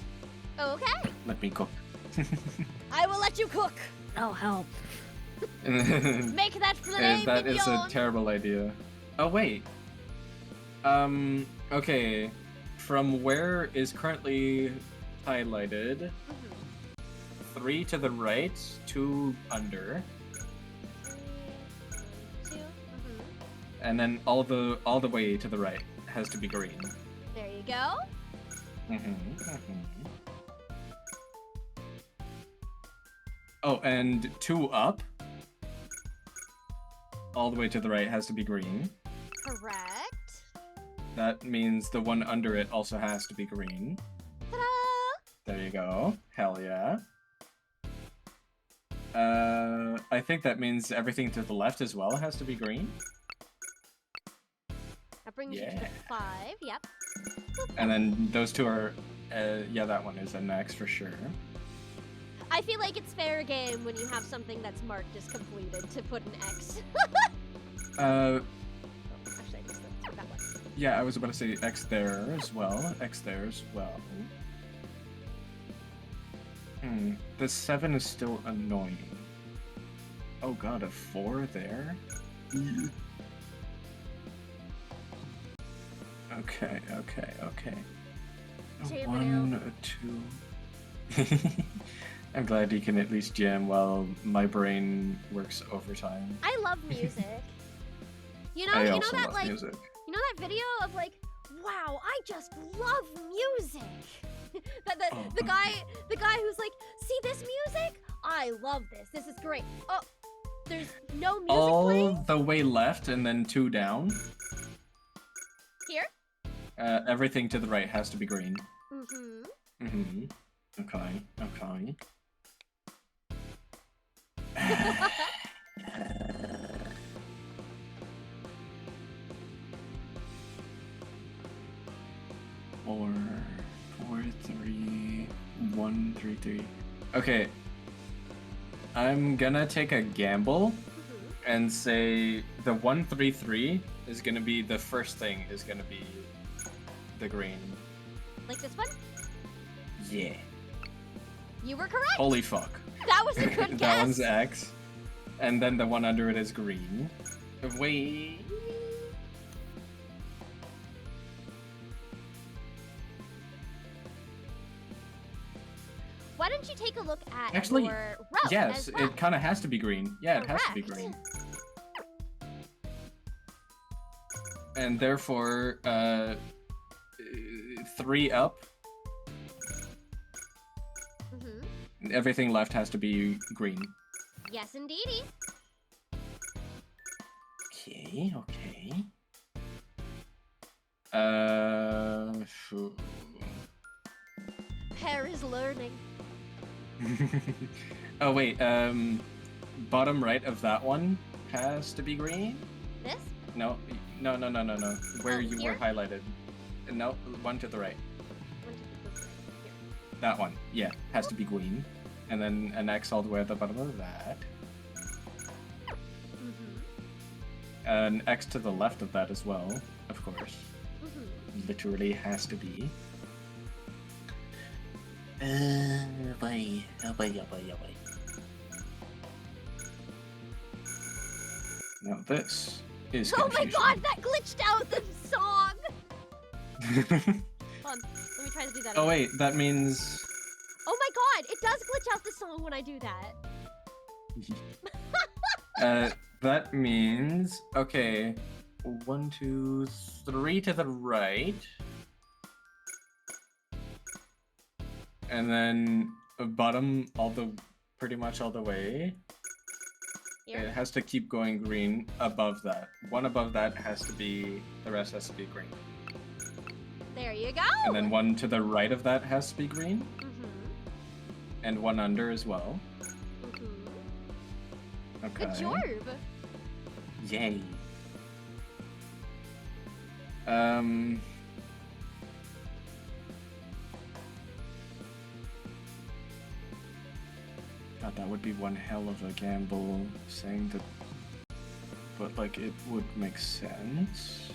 [SPEAKER 1] Okay.
[SPEAKER 3] let me cook.
[SPEAKER 1] I will let you cook.
[SPEAKER 7] Oh, help.
[SPEAKER 1] Make that flame
[SPEAKER 3] That is a
[SPEAKER 1] mignon.
[SPEAKER 3] terrible idea. Oh wait. Okay. From where is currently highlighted,
[SPEAKER 1] Mhm.
[SPEAKER 3] 3 to the right, 2 under,
[SPEAKER 1] 3, 2. Mhm.
[SPEAKER 3] and then all the way to the right has to be green.
[SPEAKER 1] There you go.
[SPEAKER 3] Oh, and 2 up, all the way to the right has to be green.
[SPEAKER 1] Correct.
[SPEAKER 3] That means the one under it also has to be green.
[SPEAKER 1] Ta-da!
[SPEAKER 3] There you go. Hell yeah. I think that means everything to the left as well has to be green.
[SPEAKER 1] That brings you to
[SPEAKER 3] Yeah.
[SPEAKER 1] the 5. Yep.
[SPEAKER 3] And then those 2 are, yeah, that one is an X for sure.
[SPEAKER 1] I feel like it's fair game when you have something that's marked as completed to put an X.
[SPEAKER 3] Uh,
[SPEAKER 1] Actually, I just took that one.
[SPEAKER 3] yeah, I was about to say X there as well. X there as well. The 7 is still annoying. Oh god, a 4 there? Okay. A
[SPEAKER 1] Jam it
[SPEAKER 3] 1, a 2. I'm glad you can at least jam while my brain works overtime.
[SPEAKER 1] I love music. You know,
[SPEAKER 3] I
[SPEAKER 1] you know
[SPEAKER 3] also
[SPEAKER 1] that
[SPEAKER 3] love
[SPEAKER 1] like,
[SPEAKER 3] music.
[SPEAKER 1] you know that video of like, wow, I just love music. The guy who's like, see this music? I love this. This is great. Oh, there's no music
[SPEAKER 3] All
[SPEAKER 1] playing
[SPEAKER 3] the way left and then 2 down.
[SPEAKER 1] here.
[SPEAKER 3] Everything to the right has to be green.
[SPEAKER 1] Mm-hmm.
[SPEAKER 3] Okay. Four, 3, 1, 3, 3. Okay. I'm gonna take a gamble and say the 1, 3, 3 is gonna be the first thing is gonna be the green.
[SPEAKER 1] Like this one?
[SPEAKER 3] Yeah.
[SPEAKER 1] You were correct.
[SPEAKER 3] Holy fuck.
[SPEAKER 1] That was a good guess.
[SPEAKER 3] That one's X. And then the one under it is green. Wait.
[SPEAKER 1] Why don't you take a look at
[SPEAKER 3] Actually,
[SPEAKER 1] your row
[SPEAKER 3] yes,
[SPEAKER 1] as well?
[SPEAKER 3] it kind of has to be green. Yeah, it has to be
[SPEAKER 1] Correct.
[SPEAKER 3] green. And therefore, 3 up,
[SPEAKER 1] Mhm.
[SPEAKER 3] and everything left has to be green.
[SPEAKER 1] Yes, indeedy.
[SPEAKER 4] Okay, okay.
[SPEAKER 3] Phew.
[SPEAKER 1] Pear is learning.
[SPEAKER 3] Oh wait, bottom right of that one has to be green?
[SPEAKER 1] This?
[SPEAKER 3] No. Where
[SPEAKER 1] Oh,
[SPEAKER 3] you
[SPEAKER 1] here?
[SPEAKER 3] were highlighted. No, one to the right.
[SPEAKER 1] One, two, three, here.
[SPEAKER 3] That one, yeah, has to be green. And then an X all the way at the bottom of that.
[SPEAKER 1] Mhm.
[SPEAKER 3] An X to the left of that as well, of course.
[SPEAKER 1] Mhm.
[SPEAKER 3] Literally has to be.
[SPEAKER 4] Oh boy, oh boy, oh boy, oh boy.
[SPEAKER 3] Now this is
[SPEAKER 1] Oh my
[SPEAKER 3] confusing.
[SPEAKER 1] god, that glitched out the song! Hold on, let me try to do that
[SPEAKER 3] Oh
[SPEAKER 1] again.
[SPEAKER 3] wait, that means...
[SPEAKER 1] Oh my god, it does glitch out the song when I do that.
[SPEAKER 3] That means... Okay. 1, 2, 3 to the right. And then bottom pretty much all the way. It
[SPEAKER 1] Here.
[SPEAKER 3] has to keep going green above that. One above that has to be... The rest has to be green.
[SPEAKER 1] There you go!
[SPEAKER 3] And then one to the right of that has to be green.
[SPEAKER 1] Mhm.
[SPEAKER 3] And one under as well.
[SPEAKER 1] Mhm.
[SPEAKER 3] Okay.
[SPEAKER 1] Good job!
[SPEAKER 4] Yay.
[SPEAKER 3] God, that would be one hell of a gamble saying that, but like it would make sense.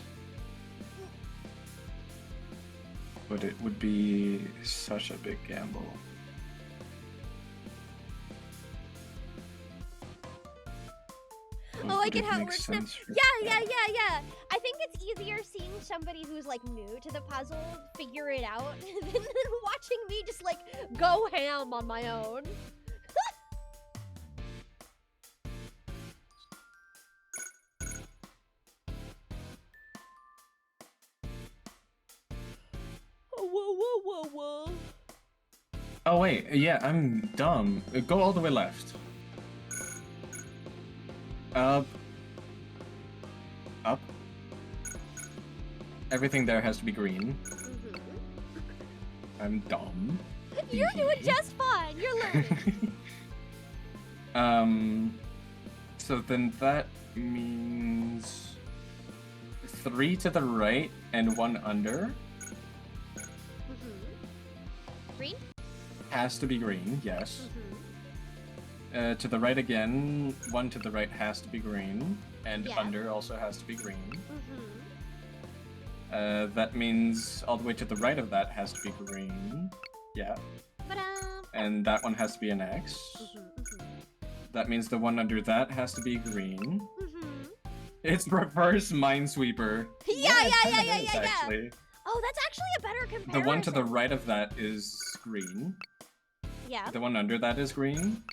[SPEAKER 3] But it would be such a big gamble. But
[SPEAKER 1] Oh, I
[SPEAKER 3] would
[SPEAKER 1] get
[SPEAKER 3] it
[SPEAKER 1] how it
[SPEAKER 3] make
[SPEAKER 1] works now.
[SPEAKER 3] sense for-
[SPEAKER 1] Yeah. I think it's easier seeing somebody who's like new to the puzzle figure it out than watching me just like go ham on my own. Whoa.
[SPEAKER 3] Oh wait, yeah, I'm dumb. Go all the way left. Up. Up. Everything there has to be green.
[SPEAKER 1] Mhm.
[SPEAKER 3] I'm dumb.
[SPEAKER 1] You're doing just fine. You're learning.
[SPEAKER 3] So then that means 3 to the right and 1 under
[SPEAKER 1] Green?
[SPEAKER 3] has to be green, yes.
[SPEAKER 1] Mhm.
[SPEAKER 3] To the right again, 1 to the right has to be green, and
[SPEAKER 1] Yeah.
[SPEAKER 3] under also has to be green.
[SPEAKER 1] Mhm.
[SPEAKER 3] That means all the way to the right of that has to be green. Yeah.
[SPEAKER 1] Ba-dum.
[SPEAKER 3] And that one has to be an X.
[SPEAKER 1] Mhm.
[SPEAKER 3] That means the one under that has to be green.
[SPEAKER 1] Mhm.
[SPEAKER 3] It's reverse Minesweeper.
[SPEAKER 1] Yeah,
[SPEAKER 3] it kinda
[SPEAKER 1] yeah.
[SPEAKER 3] is, actually.
[SPEAKER 1] Oh, that's actually a better comparison.
[SPEAKER 3] The one to the right of that is green.
[SPEAKER 1] Yeah.
[SPEAKER 3] The one under that is green.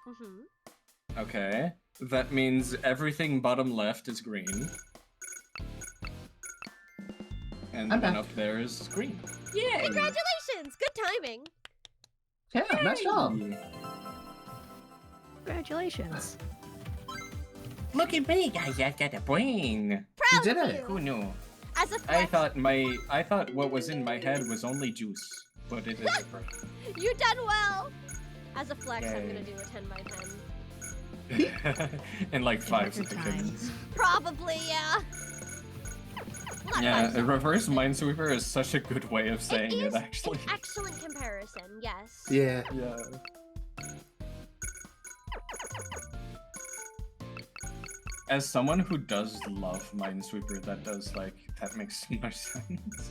[SPEAKER 1] Mhm.
[SPEAKER 3] Okay. That means everything bottom left is green. And the
[SPEAKER 6] I'm
[SPEAKER 3] one
[SPEAKER 6] back.
[SPEAKER 3] up there is green. Yay!
[SPEAKER 1] Congratulations! Good timing.
[SPEAKER 6] Yeah, nice job.
[SPEAKER 7] Congratulations.
[SPEAKER 4] Look at me, guys, I got a brain.
[SPEAKER 1] Proud
[SPEAKER 6] did
[SPEAKER 1] of
[SPEAKER 6] it.
[SPEAKER 1] you.
[SPEAKER 4] Who knew?
[SPEAKER 1] As a
[SPEAKER 3] I
[SPEAKER 1] flex,
[SPEAKER 3] thought what was in my head was only juice, but it is a brain.
[SPEAKER 1] you done well. As a flex, I'm
[SPEAKER 3] Yay.
[SPEAKER 1] gonna do a 10 by 10.
[SPEAKER 3] In like 5
[SPEAKER 7] Good
[SPEAKER 3] seconds.
[SPEAKER 1] Probably, yeah. Not
[SPEAKER 3] Yeah,
[SPEAKER 1] 5
[SPEAKER 3] a reverse Minesweeper is such a good way of saying
[SPEAKER 1] it
[SPEAKER 3] it,
[SPEAKER 1] is
[SPEAKER 3] actually.
[SPEAKER 1] an excellent comparison, yes.
[SPEAKER 6] Yeah.
[SPEAKER 3] Yeah. As someone who does love Minesweeper, that makes so much sense.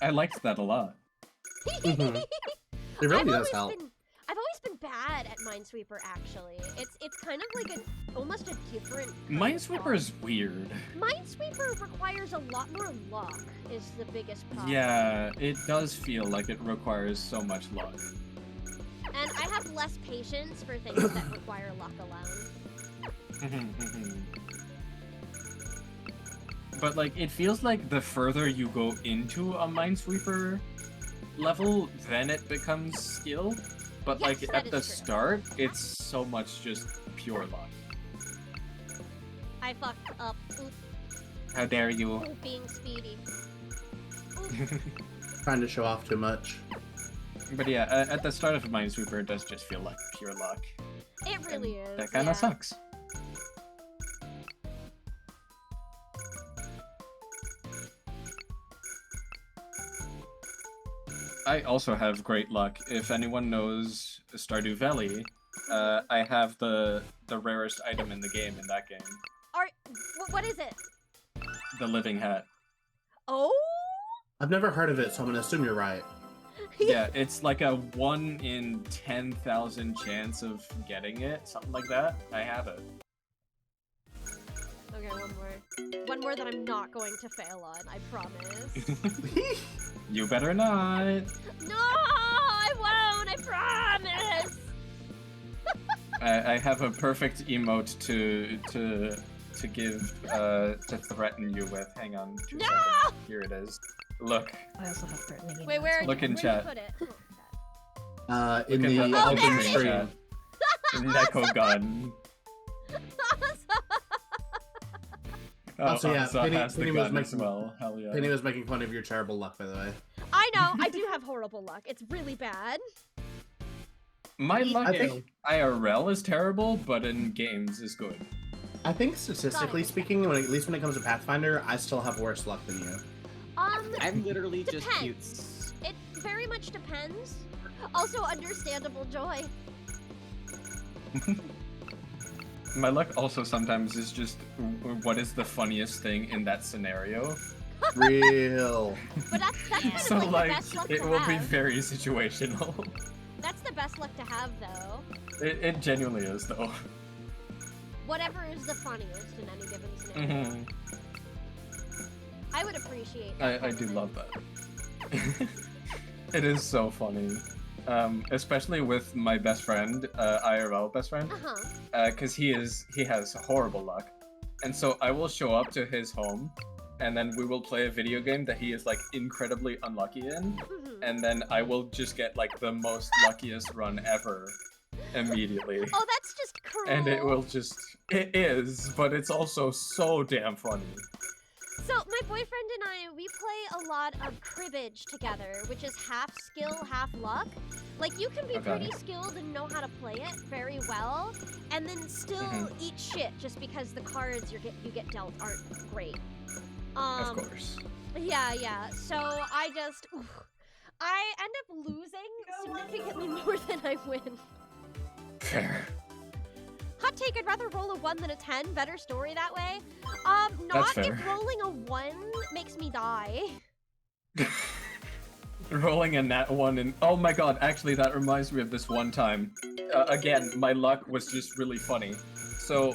[SPEAKER 3] I liked that a lot.
[SPEAKER 6] Mhm. It really does help.
[SPEAKER 1] I've always been bad at Minesweeper. Actually, it's kind of like almost a different.
[SPEAKER 3] Minesweeper is weird.
[SPEAKER 1] Minesweeper requires a lot more luck. Is the biggest problem.
[SPEAKER 3] Yeah, it does feel like it requires so much luck.
[SPEAKER 1] And I have less patience for things that require luck alone.
[SPEAKER 3] But like, it feels like the further you go into a Minesweeper level, then it becomes skill. But
[SPEAKER 1] Yes,
[SPEAKER 3] like
[SPEAKER 1] that
[SPEAKER 3] at
[SPEAKER 1] is
[SPEAKER 3] the
[SPEAKER 1] true.
[SPEAKER 3] start, it's so much just pure luck.
[SPEAKER 1] I fucked up. Oop,
[SPEAKER 3] How dare you?
[SPEAKER 1] oop, being speedy. Oop.
[SPEAKER 6] Trying to show off too much.
[SPEAKER 3] But yeah, at the start of Minesweeper, it does just feel like pure luck.
[SPEAKER 1] It
[SPEAKER 3] and
[SPEAKER 1] really is.
[SPEAKER 3] That kind
[SPEAKER 1] yeah.
[SPEAKER 3] of sucks. I also have great luck. If anyone knows Stardew Valley, I have the rarest item in the game in that game.
[SPEAKER 1] What is it?
[SPEAKER 3] The living hat.
[SPEAKER 1] Oh.
[SPEAKER 6] I've never heard of it, so I'm gonna assume you're right.
[SPEAKER 3] Yeah, it's like a 1 in 10,000 chance of getting it, something like that. I have it.
[SPEAKER 1] Okay, one more. One more that I'm not going to fail on, I promise.
[SPEAKER 3] You better not.
[SPEAKER 1] No, I won't, I promise!
[SPEAKER 3] I have a perfect emote to give to threaten you with. Hang on. 2
[SPEAKER 1] No!
[SPEAKER 3] seconds. Here it is. Look.
[SPEAKER 7] I also have threatening
[SPEAKER 1] Wait,
[SPEAKER 7] emotes.
[SPEAKER 1] where
[SPEAKER 3] Look in
[SPEAKER 1] where'd
[SPEAKER 3] chat.
[SPEAKER 1] You put it?
[SPEAKER 6] In
[SPEAKER 3] Look
[SPEAKER 6] the
[SPEAKER 3] at
[SPEAKER 1] Oh,
[SPEAKER 6] open
[SPEAKER 1] there it is!
[SPEAKER 6] stream.
[SPEAKER 3] Neko gun.
[SPEAKER 6] Also, yeah,
[SPEAKER 3] Asa
[SPEAKER 6] Penny-
[SPEAKER 3] has the
[SPEAKER 6] Penny was
[SPEAKER 3] gun as
[SPEAKER 6] making-
[SPEAKER 3] well. Hell yeah.
[SPEAKER 6] Penny was making fun of your terrible luck, by the way.
[SPEAKER 1] I know, I do have horrible luck. It's really bad.
[SPEAKER 3] My luck
[SPEAKER 6] I think-
[SPEAKER 3] IRL is terrible, but in games is good.
[SPEAKER 6] I think statistically speaking, at least when it comes to Pathfinder, I still have worse luck than you.
[SPEAKER 2] I'm literally just cute.
[SPEAKER 1] Depends. It very much depends. Also, understandable joy.
[SPEAKER 3] My luck also sometimes is just what is the funniest thing in that scenario.
[SPEAKER 6] Real.
[SPEAKER 1] But that's kind
[SPEAKER 3] So
[SPEAKER 1] of like
[SPEAKER 3] like
[SPEAKER 1] the best luck
[SPEAKER 3] it
[SPEAKER 1] to
[SPEAKER 3] will
[SPEAKER 1] have.
[SPEAKER 3] be very situational.
[SPEAKER 1] That's the best luck to have, though.
[SPEAKER 3] It genuinely is though.
[SPEAKER 1] Whatever is the funniest in any given scenario.
[SPEAKER 3] Mhm.
[SPEAKER 1] I would appreciate that.
[SPEAKER 3] I
[SPEAKER 1] kind
[SPEAKER 3] do
[SPEAKER 1] of
[SPEAKER 3] love that. It is so funny. Especially with my best friend, IRL best friend,
[SPEAKER 1] Uh-huh.
[SPEAKER 3] because he has horrible luck, and so I will show up to his home, and then we will play a video game that he is like incredibly unlucky in,
[SPEAKER 1] Mhm.
[SPEAKER 3] and then I will just get like the most luckiest run ever immediately,
[SPEAKER 1] Oh, that's just cruel.
[SPEAKER 3] and it is, but it's also so damn funny.
[SPEAKER 1] So, my boyfriend and I, we play a lot of cribbage together, which is half skill, half luck. Like, you can be
[SPEAKER 3] Okay.
[SPEAKER 1] pretty skilled and know how to play it very well, and then still eat shit just because the cards you get dealt aren't great.
[SPEAKER 3] Of course.
[SPEAKER 1] Yeah. So, I end up losing significantly more than I win.
[SPEAKER 3] Fair.
[SPEAKER 1] Hot take, I'd rather roll a 1 than a 10. Better story that way. Not
[SPEAKER 3] fair.
[SPEAKER 1] if rolling a 1 makes me die.
[SPEAKER 3] Rolling a nat 1 and oh my god, actually that reminds me of this one time. Again, my luck was just really funny. So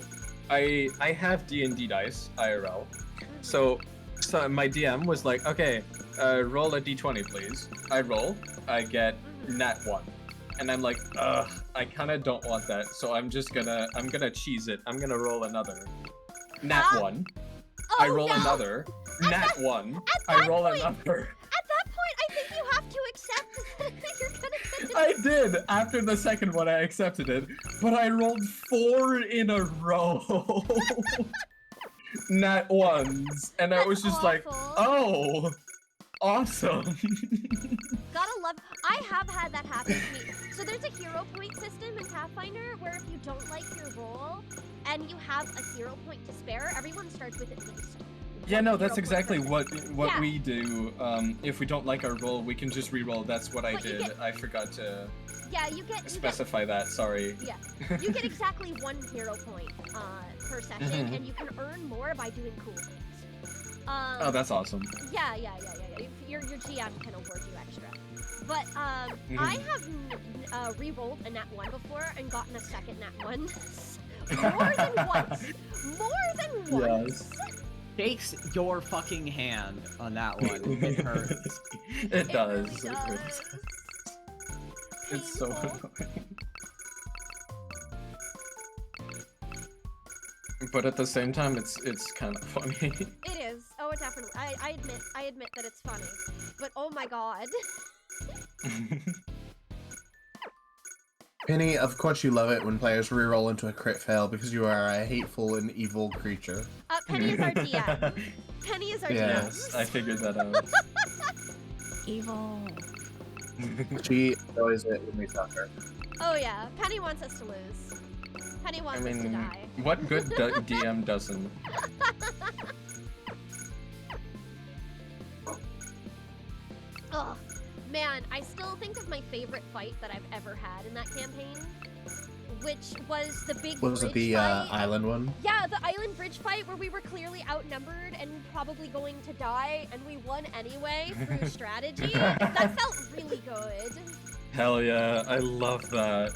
[SPEAKER 3] I have D&D dice IRL. So my DM was like, okay, roll a d20 please. I roll, I get nat 1. And I'm like, ugh, I kind of don't want that, so I'm gonna cheese it. I'm gonna roll another. Nat 1.
[SPEAKER 1] Oh,
[SPEAKER 3] I roll
[SPEAKER 1] no.
[SPEAKER 3] another. Nat 1.
[SPEAKER 1] At
[SPEAKER 3] I
[SPEAKER 1] that
[SPEAKER 3] roll
[SPEAKER 1] point-
[SPEAKER 3] another.
[SPEAKER 1] At that point, I think you have to accept that you're gonna get
[SPEAKER 3] I did! After the second one, I accepted it, but I rolled 4 in a row. Nat 1s. And I was just like,
[SPEAKER 1] awful.
[SPEAKER 3] oh, awesome.
[SPEAKER 1] Gotta love. I have had that happen to me. So there's a hero point system in Pathfinder where if you don't like your roll and you have a hero point to spare, everyone starts with at least.
[SPEAKER 3] Yeah,
[SPEAKER 1] one
[SPEAKER 3] no,
[SPEAKER 1] hero
[SPEAKER 3] that's
[SPEAKER 1] point
[SPEAKER 3] exactly
[SPEAKER 1] per
[SPEAKER 3] what
[SPEAKER 1] Yeah.
[SPEAKER 3] we do. If we don't like our roll, we can just re-roll. That's what I
[SPEAKER 1] But you
[SPEAKER 3] did.
[SPEAKER 1] get-
[SPEAKER 3] I forgot to
[SPEAKER 1] Yeah, you get
[SPEAKER 3] specify that. Sorry.
[SPEAKER 1] you get exactly 1 hero point per session,
[SPEAKER 3] Mhm.
[SPEAKER 1] and you can earn more by doing cool things.
[SPEAKER 3] Oh, that's awesome.
[SPEAKER 1] Yeah. Your GM can award you extra. But I have re-rolled a nat 1 before and gotten a second nat 1 more than once. More than once.
[SPEAKER 2] Shakes your fucking hand on that one. It hurts.
[SPEAKER 3] It does.
[SPEAKER 1] Really
[SPEAKER 3] It hurts.
[SPEAKER 1] does.
[SPEAKER 3] It's so
[SPEAKER 1] Painful.
[SPEAKER 3] annoying. But at the same time, it's kind of funny.
[SPEAKER 1] It is. Oh, it definitely. I admit that it's funny. But oh my god.
[SPEAKER 6] Penny, of course you love it when players reroll into a crit fail because you are a hateful and evil creature.
[SPEAKER 1] Penny is our DM. Penny is our
[SPEAKER 3] Yes,
[SPEAKER 1] DM.
[SPEAKER 3] I figured that out.
[SPEAKER 7] Evil.
[SPEAKER 6] She enjoys it when we fuck her.
[SPEAKER 1] Oh yeah, Penny wants us to lose. Penny
[SPEAKER 3] I
[SPEAKER 1] wants us to
[SPEAKER 3] mean,
[SPEAKER 1] die.
[SPEAKER 3] what good DM doesn't?
[SPEAKER 1] Ugh. Man, I still think of my favorite fight that I've ever had in that campaign, which was the big
[SPEAKER 6] Was it
[SPEAKER 1] bridge
[SPEAKER 6] the
[SPEAKER 1] fight.
[SPEAKER 6] island one?
[SPEAKER 1] Yeah, the island bridge fight where we were clearly outnumbered and probably going to die, and we won anyway through strategy. That felt really good.
[SPEAKER 3] Hell yeah, I love that.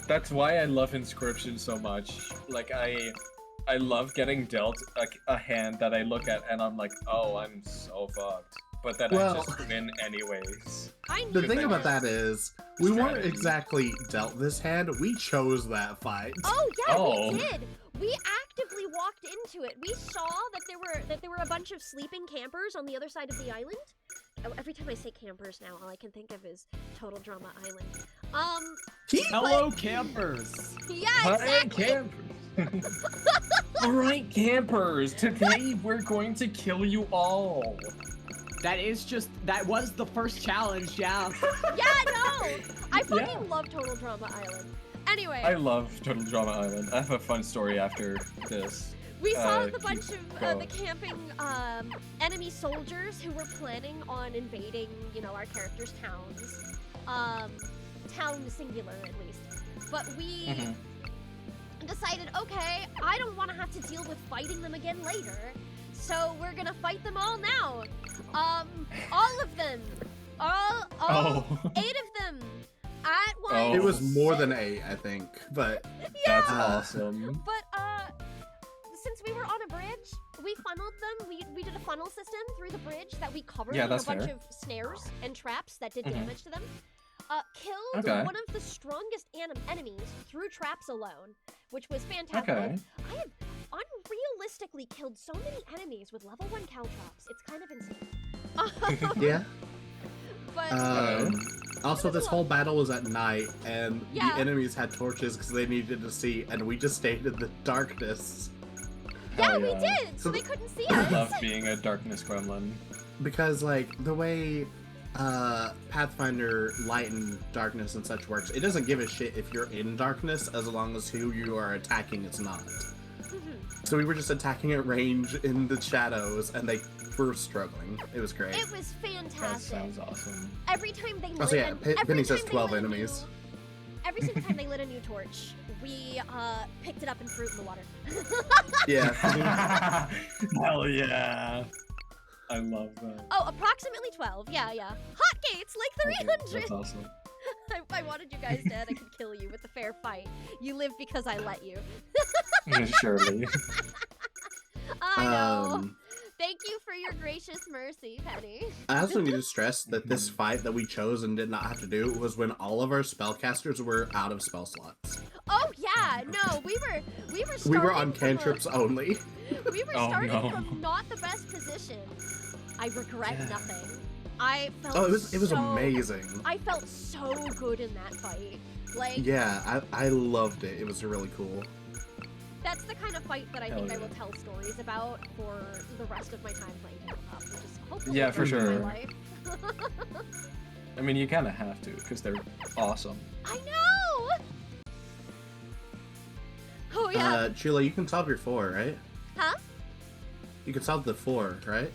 [SPEAKER 3] That's why I love Inscription so much. Like, I love getting dealt a hand that I look at and I'm like, oh, I'm so fucked. But then I
[SPEAKER 6] Well-
[SPEAKER 3] just win anyways.
[SPEAKER 1] I knew
[SPEAKER 6] The thing
[SPEAKER 1] that.
[SPEAKER 6] about that is, we weren't
[SPEAKER 3] Strategy.
[SPEAKER 6] exactly dealt this hand, we chose that fight.
[SPEAKER 1] Oh yeah,
[SPEAKER 3] Oh.
[SPEAKER 1] we did. We actively walked into it. We saw that there were a bunch of sleeping campers on the other side of the island. Oh, every time I say campers now, all I can think of is Total Drama Island.
[SPEAKER 2] Hello, campers.
[SPEAKER 1] Yeah,
[SPEAKER 3] Hi,
[SPEAKER 1] exactly.
[SPEAKER 3] campers! Alright, campers! Today we're going to kill you all!
[SPEAKER 2] That was the first challenge, yeah.
[SPEAKER 1] Yeah, no. I fucking love Total Drama Island. Anyway,
[SPEAKER 3] I love Total Drama Island. I have a fun story after this.
[SPEAKER 1] we saw the
[SPEAKER 3] keep
[SPEAKER 1] bunch of
[SPEAKER 3] going.
[SPEAKER 1] the camping enemy soldiers who were planning on invading, our characters' towns. Town singular at least. But we
[SPEAKER 3] Mhm.
[SPEAKER 1] decided, okay, I don't want to have to deal with fighting them again later. So we're gonna fight them all now. All of them. All
[SPEAKER 3] Oh,
[SPEAKER 1] 8 of them at once.
[SPEAKER 3] Oh.
[SPEAKER 6] It was more than 8, I think, but
[SPEAKER 3] that's
[SPEAKER 6] Yeah.
[SPEAKER 3] awesome.
[SPEAKER 1] But since we were on a bridge, we funneled them. We did a funnel system through the bridge that we covered
[SPEAKER 3] Yeah,
[SPEAKER 1] with
[SPEAKER 3] that's
[SPEAKER 1] a bunch
[SPEAKER 3] fair.
[SPEAKER 1] of snares and traps that did
[SPEAKER 3] Mhm.
[SPEAKER 1] damage to them. Killed
[SPEAKER 3] Okay.
[SPEAKER 1] one of the strongest enemies through traps alone, which was fantastic.
[SPEAKER 3] Okay.
[SPEAKER 1] I have unrealistically killed so many enemies with level 1 caltrops. It's kind of insane.
[SPEAKER 6] yeah.
[SPEAKER 1] But
[SPEAKER 6] Also, this whole battle was at night, and
[SPEAKER 1] Yeah.
[SPEAKER 6] the enemies had torches because they needed to see, and we just stayed in the darkness.
[SPEAKER 1] yeah,
[SPEAKER 3] Hell
[SPEAKER 1] we
[SPEAKER 3] yeah.
[SPEAKER 1] did, so
[SPEAKER 6] So
[SPEAKER 1] they couldn't see
[SPEAKER 3] I
[SPEAKER 1] us.
[SPEAKER 3] love being a darkness gremlin.
[SPEAKER 6] Because, like, the way Pathfinder Light and Darkness and such works, it doesn't give a shit if you're in darkness as long as who you are attacking is not.
[SPEAKER 1] Mhm.
[SPEAKER 6] So we were just attacking at range in the shadows, and they were struggling. It was great.
[SPEAKER 1] It was
[SPEAKER 3] That
[SPEAKER 1] fantastic.
[SPEAKER 3] sounds awesome.
[SPEAKER 1] Every time they lit
[SPEAKER 6] Also, yeah,
[SPEAKER 1] every
[SPEAKER 6] Penny says
[SPEAKER 1] time they
[SPEAKER 6] 12
[SPEAKER 1] lit a
[SPEAKER 6] enemies.
[SPEAKER 1] Every single time they lit a new torch, we picked it up and threw it in the water.
[SPEAKER 6] Yeah.
[SPEAKER 3] Hell yeah. I love that.
[SPEAKER 1] Oh, approximately 12. Yeah. Hotgates, like 300.
[SPEAKER 3] That's awesome.
[SPEAKER 1] I wanted you guys dead. I could kill you with a fair fight. You live because I let you.
[SPEAKER 3] Surely.
[SPEAKER 1] I know.
[SPEAKER 6] Um,
[SPEAKER 1] Thank you for your gracious mercy, Penny.
[SPEAKER 6] I also need to stress that this fight that we chose and did not have to do was when all of our spellcasters were out of spell slots.
[SPEAKER 1] Oh yeah, no, we were
[SPEAKER 6] We were
[SPEAKER 1] starting
[SPEAKER 6] on
[SPEAKER 1] from a-
[SPEAKER 6] cantrips only.
[SPEAKER 1] We were
[SPEAKER 3] Oh,
[SPEAKER 1] starting
[SPEAKER 3] no.
[SPEAKER 1] from not the best position. I regret
[SPEAKER 6] Yeah.
[SPEAKER 1] nothing. I felt
[SPEAKER 6] Oh, it was
[SPEAKER 1] so-
[SPEAKER 6] amazing.
[SPEAKER 1] I felt so good in that fight. Like,
[SPEAKER 6] Yeah, I loved it. It was really cool.
[SPEAKER 1] that's the kind of fight that I
[SPEAKER 3] Hell
[SPEAKER 1] think I
[SPEAKER 3] yeah.
[SPEAKER 1] will tell stories about for the rest of my time playing tabletop, which is hopefully
[SPEAKER 3] Yeah,
[SPEAKER 1] the
[SPEAKER 3] for
[SPEAKER 1] rest of
[SPEAKER 3] sure.
[SPEAKER 1] my life.
[SPEAKER 3] I mean, you kind of have to, because they're awesome.
[SPEAKER 1] I know! Oh yeah.
[SPEAKER 6] Chula, you can solve your 4, right?
[SPEAKER 1] Huh?
[SPEAKER 6] You can solve the 4, right?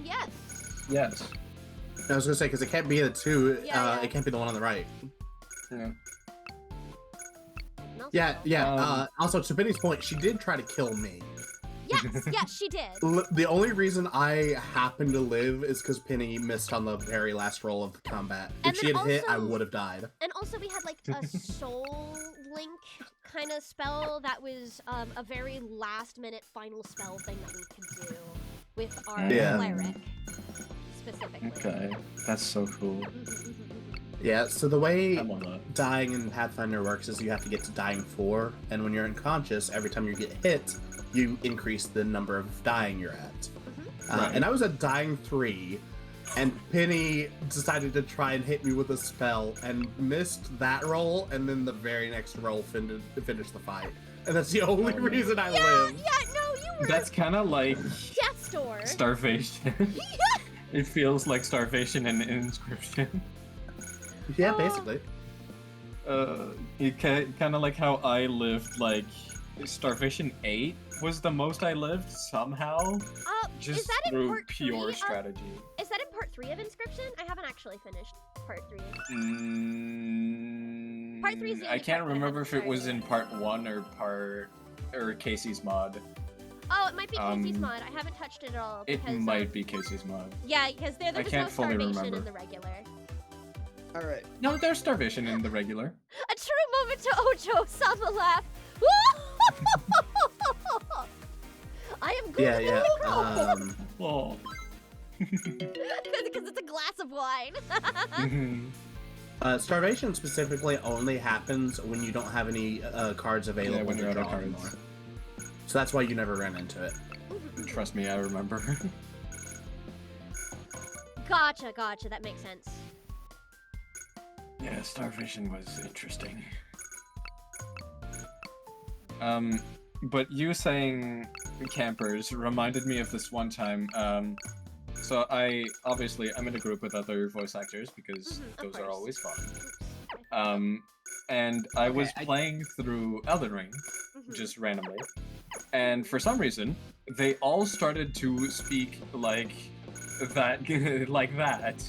[SPEAKER 1] Yes.
[SPEAKER 3] Yes.
[SPEAKER 6] I was gonna say, because it can't be the 2,
[SPEAKER 1] Yeah.
[SPEAKER 6] it can't be the one on the right.
[SPEAKER 3] Yeah.
[SPEAKER 1] No,
[SPEAKER 6] Yeah,
[SPEAKER 1] so-
[SPEAKER 6] yeah.
[SPEAKER 3] Um,
[SPEAKER 6] Also, to Penny's point, she did try to kill me.
[SPEAKER 1] Yes, she did.
[SPEAKER 6] The only reason I happen to live is because Penny missed on the very last roll of the combat.
[SPEAKER 1] And
[SPEAKER 6] If she had
[SPEAKER 1] then
[SPEAKER 6] hit, I
[SPEAKER 1] also-
[SPEAKER 6] would have died.
[SPEAKER 1] And also we had like a soul link kind of spell that was a very last minute final spell thing that we could do with our
[SPEAKER 6] Yeah.
[SPEAKER 1] cleric specifically.
[SPEAKER 3] Okay, that's so cool.
[SPEAKER 6] Yeah, so the way
[SPEAKER 3] I love that.
[SPEAKER 6] dying in Pathfinder works is you have to get to dying 4, and when you're unconscious, every time you get hit, you increase the number of dying you're at.
[SPEAKER 3] Right.
[SPEAKER 6] And I was at dying 3, and Penny decided to try and hit me with a spell and missed that roll, and then the very next roll finished the fight. And that's the only
[SPEAKER 3] Oh, no.
[SPEAKER 6] reason I
[SPEAKER 1] Yeah,
[SPEAKER 6] lived.
[SPEAKER 1] no, you were
[SPEAKER 3] That's kind of like
[SPEAKER 1] Death's Door.
[SPEAKER 3] starvation. It feels like starvation and inscription.
[SPEAKER 6] Yeah,
[SPEAKER 1] Oh.
[SPEAKER 6] basically.
[SPEAKER 3] It kind of like how I lived, like, Starvation 8 was the most I lived somehow,
[SPEAKER 1] Is
[SPEAKER 3] just
[SPEAKER 1] that in
[SPEAKER 3] through
[SPEAKER 1] part
[SPEAKER 3] pure
[SPEAKER 1] 3
[SPEAKER 3] strategy.
[SPEAKER 1] Is that in part 3 of Inscription? I haven't actually finished part 3. Part 3 is the
[SPEAKER 3] I
[SPEAKER 1] only
[SPEAKER 3] can't
[SPEAKER 1] part that I
[SPEAKER 3] remember if
[SPEAKER 1] haven't
[SPEAKER 3] it was
[SPEAKER 1] started.
[SPEAKER 3] in part 1 or Casey's mod.
[SPEAKER 1] Oh, it might be Casey's
[SPEAKER 3] Um,
[SPEAKER 1] mod. I haven't touched it at all.
[SPEAKER 3] It
[SPEAKER 1] Because,
[SPEAKER 3] might be Casey's mod.
[SPEAKER 1] Yeah, because there
[SPEAKER 3] I
[SPEAKER 1] was
[SPEAKER 3] can't
[SPEAKER 1] no
[SPEAKER 3] fully
[SPEAKER 1] starvation in
[SPEAKER 3] remember.
[SPEAKER 1] the regular.
[SPEAKER 2] All right.
[SPEAKER 3] No, there's starvation in the regular.
[SPEAKER 1] A true moment to Ocho Sama laugh. I am good
[SPEAKER 6] Yeah,
[SPEAKER 1] at
[SPEAKER 6] yeah.
[SPEAKER 1] the
[SPEAKER 3] Oh.
[SPEAKER 1] because it's a glass of wine.
[SPEAKER 6] Starvation specifically only happens when you don't have any cards available
[SPEAKER 3] Yeah, when
[SPEAKER 6] to
[SPEAKER 3] you're out of
[SPEAKER 6] draw
[SPEAKER 3] cards.
[SPEAKER 6] anymore. So that's why you never ran into it.
[SPEAKER 3] Trust me, I remember.
[SPEAKER 1] Gotcha. That makes sense.
[SPEAKER 3] Yeah, starvation was interesting. But you saying campers reminded me of this one time. So I'm in a group with other voice actors because
[SPEAKER 1] Of
[SPEAKER 3] those are
[SPEAKER 1] course.
[SPEAKER 3] always fun.
[SPEAKER 1] Oops.
[SPEAKER 3] And I was
[SPEAKER 2] Okay,
[SPEAKER 3] playing through Elden Ring,
[SPEAKER 1] Mhm.
[SPEAKER 3] just randomly, and for some reason, they all started to speak like that, like that,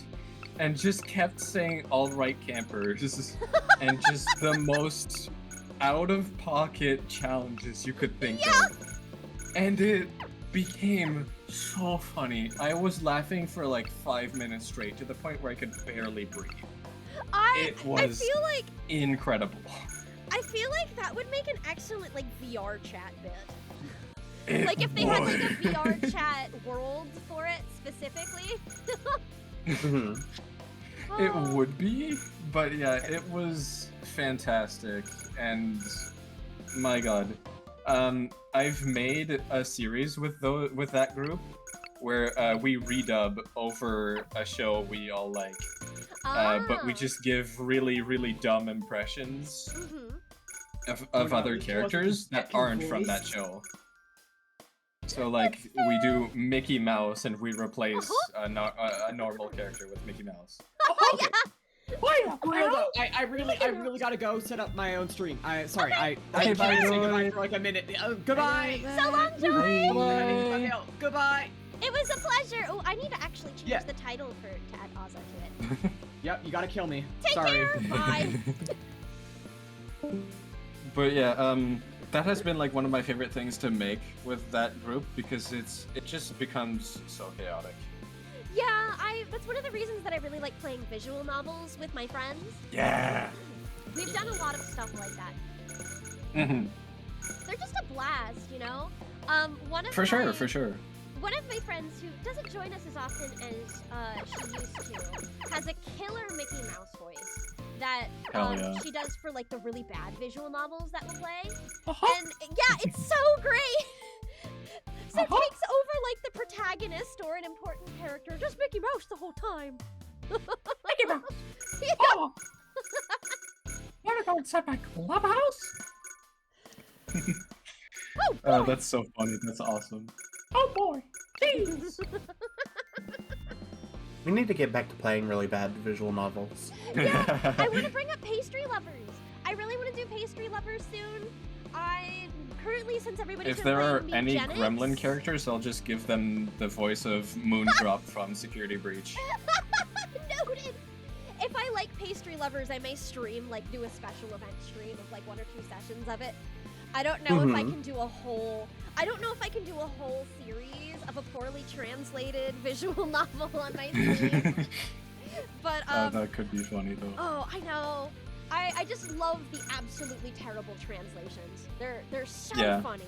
[SPEAKER 3] and just kept saying "all right, campers," and just the most out-of-pocket challenges you could think of, and it became so funny. I was laughing for like 5 minutes straight to the point where I could barely breathe.
[SPEAKER 1] I
[SPEAKER 3] It was
[SPEAKER 1] feel like
[SPEAKER 3] incredible.
[SPEAKER 1] that would make an excellent like VR chat bit.
[SPEAKER 3] It
[SPEAKER 1] Like if they had like a
[SPEAKER 3] would.
[SPEAKER 1] VR chat world for it specifically.
[SPEAKER 6] Mhm.
[SPEAKER 3] It
[SPEAKER 1] Oh.
[SPEAKER 3] would be, but yeah, it was fantastic, and my god, I've made a series with that group where we redub over a show we all like, but we
[SPEAKER 1] Ah.
[SPEAKER 3] just give really, really dumb impressions
[SPEAKER 1] Mhm.
[SPEAKER 3] of
[SPEAKER 2] Oh no,
[SPEAKER 3] other
[SPEAKER 2] it wasn't
[SPEAKER 3] characters
[SPEAKER 2] the
[SPEAKER 3] that
[SPEAKER 2] second
[SPEAKER 3] aren't from that
[SPEAKER 2] voice.
[SPEAKER 3] show. So like we do Mickey Mouse and we replace a normal character with Mickey Mouse.
[SPEAKER 2] Okay. Wait, I really gotta go set up my own stream. Sorry, I
[SPEAKER 3] Okay,
[SPEAKER 2] can't
[SPEAKER 3] bye,
[SPEAKER 2] say
[SPEAKER 3] Joy.
[SPEAKER 2] goodbye for like a minute. Goodbye.
[SPEAKER 1] So long, Joy.
[SPEAKER 2] Goodbye. Goodbye.
[SPEAKER 1] It was a pleasure. Oh, I need to actually change
[SPEAKER 2] Yeah.
[SPEAKER 1] the title to add Ozza to it.
[SPEAKER 2] Yep, you gotta kill me.
[SPEAKER 1] Take
[SPEAKER 2] Sorry.
[SPEAKER 1] care. Bye.
[SPEAKER 3] But yeah, that has been like one of my favorite things to make with that group because it just becomes so chaotic.
[SPEAKER 1] Yeah, that's one of the reasons that I really like playing visual novels with my friends.
[SPEAKER 3] Yeah.
[SPEAKER 1] We've done a lot of stuff like that.
[SPEAKER 3] Hmm.
[SPEAKER 1] They're just a blast, you know? One of
[SPEAKER 3] For
[SPEAKER 1] my,
[SPEAKER 3] sure.
[SPEAKER 1] One of my friends who doesn't join us as often as she used to has a killer Mickey Mouse voice that
[SPEAKER 3] Hell yeah.
[SPEAKER 1] she does for like the really bad visual novels that we'll play.
[SPEAKER 3] Uh-huh.
[SPEAKER 1] And yeah, it's so great. So it takes over like the protagonist or an important character, just Mickey Mouse the whole time. Mickey Mouse. Yeah.
[SPEAKER 3] Oh. Wanna go inside my clubhouse?
[SPEAKER 1] Oh,
[SPEAKER 3] Oh,
[SPEAKER 1] boy.
[SPEAKER 3] that's so funny. That's awesome.
[SPEAKER 1] Oh boy. Jeez.
[SPEAKER 6] We need to get back to playing really bad visual novels.
[SPEAKER 1] Yeah, I want to bring up Pastry Lovers. I really want to do Pastry Lovers soon. I currently, since everybody's
[SPEAKER 3] If
[SPEAKER 1] been
[SPEAKER 3] there are
[SPEAKER 1] playing
[SPEAKER 3] any
[SPEAKER 1] Mugenics-
[SPEAKER 3] gremlin characters, I'll just give them the voice of Moondrop from Security Breach.
[SPEAKER 1] Noted. If I like Pastry Lovers, I may stream, like, do a special event stream of like 1 or 2 sessions of it. I don't know if I
[SPEAKER 6] Mhm.
[SPEAKER 1] can do a whole. I don't know if I can do a whole series of a poorly translated visual novel on my stream. But
[SPEAKER 3] that could be funny though.
[SPEAKER 1] oh, I know. I just love the absolutely terrible translations. They're so
[SPEAKER 3] Yeah.
[SPEAKER 1] funny.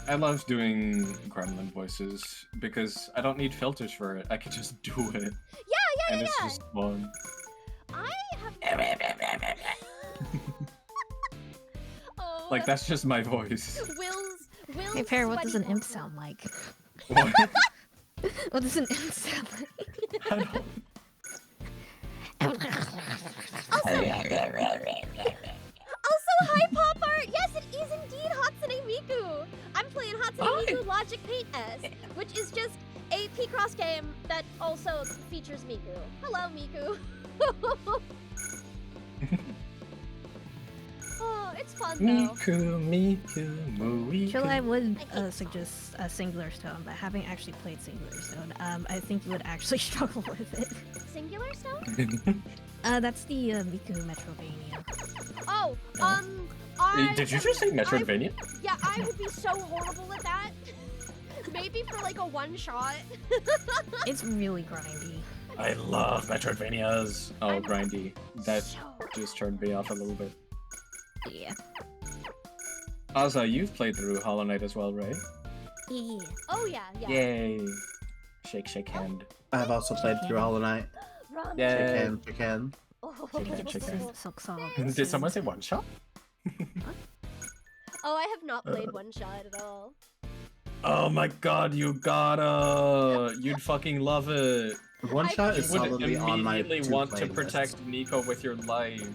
[SPEAKER 3] I love doing gremlin voices because I don't need filters for it. I can just do it.
[SPEAKER 1] Yeah,
[SPEAKER 3] And it's just fun.
[SPEAKER 1] I have. Oh,
[SPEAKER 3] Like, that's just my voice.
[SPEAKER 1] Will's.
[SPEAKER 7] Hey, Pear, what does an
[SPEAKER 1] sweaty
[SPEAKER 7] imp
[SPEAKER 1] vocal.
[SPEAKER 7] sound like?
[SPEAKER 3] What?
[SPEAKER 7] What does an imp sound like?
[SPEAKER 3] I don't...
[SPEAKER 1] Also, hi, Pop Art! Yes, it is indeed Hatsune Miku! I'm playing Hatsune Miku Logic Paint S, which is just a Picross game that also features Miku. Hello, Miku. Oh, it's fun though.
[SPEAKER 3] Miku, Mooey.
[SPEAKER 7] Actually, I would
[SPEAKER 1] I hate
[SPEAKER 7] suggest Singular Stone, but having actually played Singular Stone, I think you would actually struggle with it.
[SPEAKER 1] Singular Stone?
[SPEAKER 7] That's the Miku Metrovania.
[SPEAKER 1] Oh,
[SPEAKER 3] Did you just say Metroidvania?
[SPEAKER 1] Yeah, I would be so horrible at that. Maybe for like a one shot.
[SPEAKER 7] It's really grindy.
[SPEAKER 3] I love Metroidvanias. Oh,
[SPEAKER 1] I'm
[SPEAKER 3] grindy. That
[SPEAKER 1] so...
[SPEAKER 3] just turned me off a little bit.
[SPEAKER 7] Yeah.
[SPEAKER 3] Asa, you've played through Hollow Knight as well, right?
[SPEAKER 7] Yeah.
[SPEAKER 1] Oh yeah, yeah.
[SPEAKER 3] Yay. Shake, shake hand.
[SPEAKER 6] I've also played through Hollow Knight.
[SPEAKER 1] Run.
[SPEAKER 3] Yay.
[SPEAKER 6] Chicken.
[SPEAKER 1] Oh.
[SPEAKER 3] Chicken.
[SPEAKER 7] Silk Song.
[SPEAKER 3] Did someone say one shot?
[SPEAKER 1] Oh, I have not played one shot at all.
[SPEAKER 3] Oh my god, you gotta! You'd fucking love it.
[SPEAKER 6] One shot
[SPEAKER 3] You
[SPEAKER 6] is
[SPEAKER 3] would
[SPEAKER 6] solidly on my
[SPEAKER 3] immediately want to protect Nico with your life.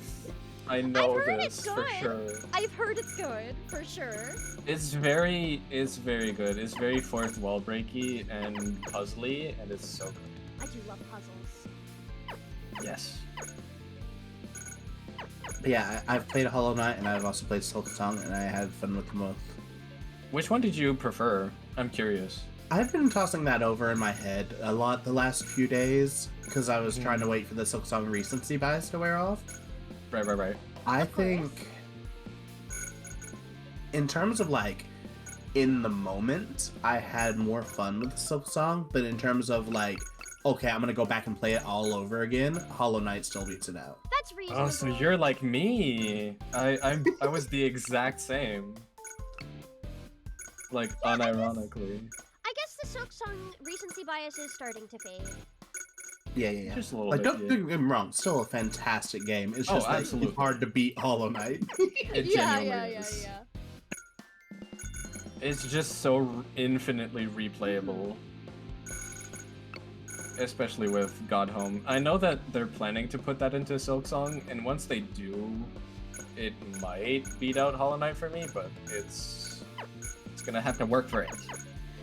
[SPEAKER 3] I know
[SPEAKER 1] I've heard
[SPEAKER 3] this
[SPEAKER 1] it's
[SPEAKER 3] for
[SPEAKER 1] good.
[SPEAKER 3] sure.
[SPEAKER 1] I've heard it's good, for sure.
[SPEAKER 3] It's very good. It's very fourth wall breaky and puzzly, and it's so good.
[SPEAKER 1] I do love puzzles.
[SPEAKER 3] Yes.
[SPEAKER 6] But yeah, I've played Hollow Knight and I've also played Silk Song and I had fun with them both.
[SPEAKER 3] Which one did you prefer? I'm curious.
[SPEAKER 6] I've been tossing that over in my head a lot the last few days because I was trying to wait for the Silk Song recency bias to wear off.
[SPEAKER 3] Right.
[SPEAKER 6] I
[SPEAKER 1] Of course.
[SPEAKER 6] think, in terms of like, in the moment, I had more fun with Silk Song, but in terms of like, okay, I'm gonna go back and play it all over again, Hollow Knight still beats it out.
[SPEAKER 1] That's reasonable.
[SPEAKER 3] Oh, so you're like me. I was the exact same. Like, unironically.
[SPEAKER 1] I guess the Silk Song recency bias is starting to fade.
[SPEAKER 6] Yeah.
[SPEAKER 3] Just a little
[SPEAKER 6] Like,
[SPEAKER 3] bit.
[SPEAKER 6] don't get me wrong, still a fantastic game. It's
[SPEAKER 3] Oh,
[SPEAKER 6] just that
[SPEAKER 3] absolutely.
[SPEAKER 6] it's hard to beat Hollow Knight.
[SPEAKER 3] It genuinely is. It's just so infinitely replayable. Especially with God Home. I know that they're planning to put that into Silk Song, and once they do, it might beat out Hollow Knight for me, but it's gonna have to work for it.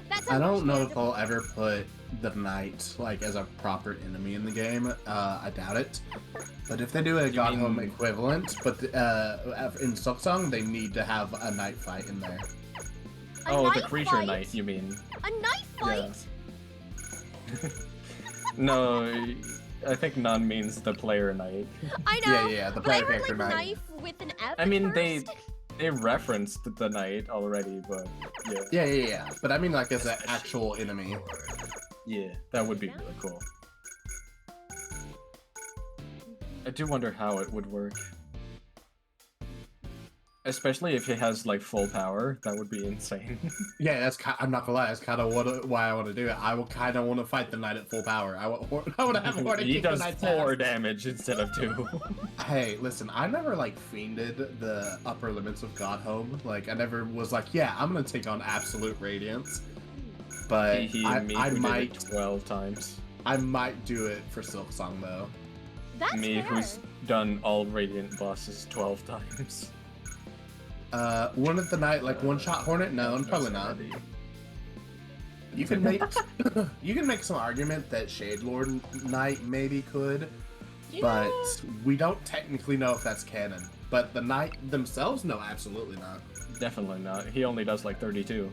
[SPEAKER 1] That's
[SPEAKER 6] I don't know if
[SPEAKER 1] understandable.
[SPEAKER 6] I'll ever put the knight like as a proper enemy in the game. I doubt it. But if they do a
[SPEAKER 3] You
[SPEAKER 6] God
[SPEAKER 3] mean-
[SPEAKER 6] Home equivalent, but in Silk Song they need to have a knight fight in there.
[SPEAKER 1] A
[SPEAKER 3] Oh, the
[SPEAKER 1] knife
[SPEAKER 3] creature
[SPEAKER 1] fight?
[SPEAKER 3] knight, you mean?
[SPEAKER 1] A knife
[SPEAKER 3] Yeah.
[SPEAKER 1] fight?
[SPEAKER 3] No, I think none means the player knight.
[SPEAKER 1] I know.
[SPEAKER 6] Yeah, the
[SPEAKER 1] But I
[SPEAKER 6] player
[SPEAKER 1] heard
[SPEAKER 6] character
[SPEAKER 1] like
[SPEAKER 6] knight.
[SPEAKER 1] knife with an F
[SPEAKER 3] I mean,
[SPEAKER 1] at
[SPEAKER 3] they
[SPEAKER 1] first.
[SPEAKER 3] referenced the knight already, but yeah.
[SPEAKER 6] Yeah. But I mean like as an actual enemy.
[SPEAKER 3] Yeah, that would be really cool. I do wonder how it would work. Especially if it has like full power, that would be insane.
[SPEAKER 6] Yeah, I'm not gonna lie. That's kind of why I want to do it. I will kind of want to fight the knight at full power. I want to have Hornet
[SPEAKER 3] He
[SPEAKER 6] kick the
[SPEAKER 3] does
[SPEAKER 6] knight's
[SPEAKER 3] 4
[SPEAKER 6] ass.
[SPEAKER 3] damage instead of 2.
[SPEAKER 6] Hey, listen, I never like fiended the upper limits of God Home. Like I never was like, yeah, I'm gonna take on absolute radiance. But
[SPEAKER 3] He
[SPEAKER 6] I
[SPEAKER 3] me
[SPEAKER 6] might
[SPEAKER 3] did it 12 times.
[SPEAKER 6] I might do it for Silk Song though.
[SPEAKER 1] That's
[SPEAKER 3] Me,
[SPEAKER 1] fair.
[SPEAKER 3] who's done all radiant bosses 12 times.
[SPEAKER 6] One of the night like one shot Hornet? No, probably not. You can make you can make some argument that Shade Lord Knight maybe could, but we don't technically know if that's canon. But the Knight themselves, no, absolutely not.
[SPEAKER 3] Definitely not. He only does like 32.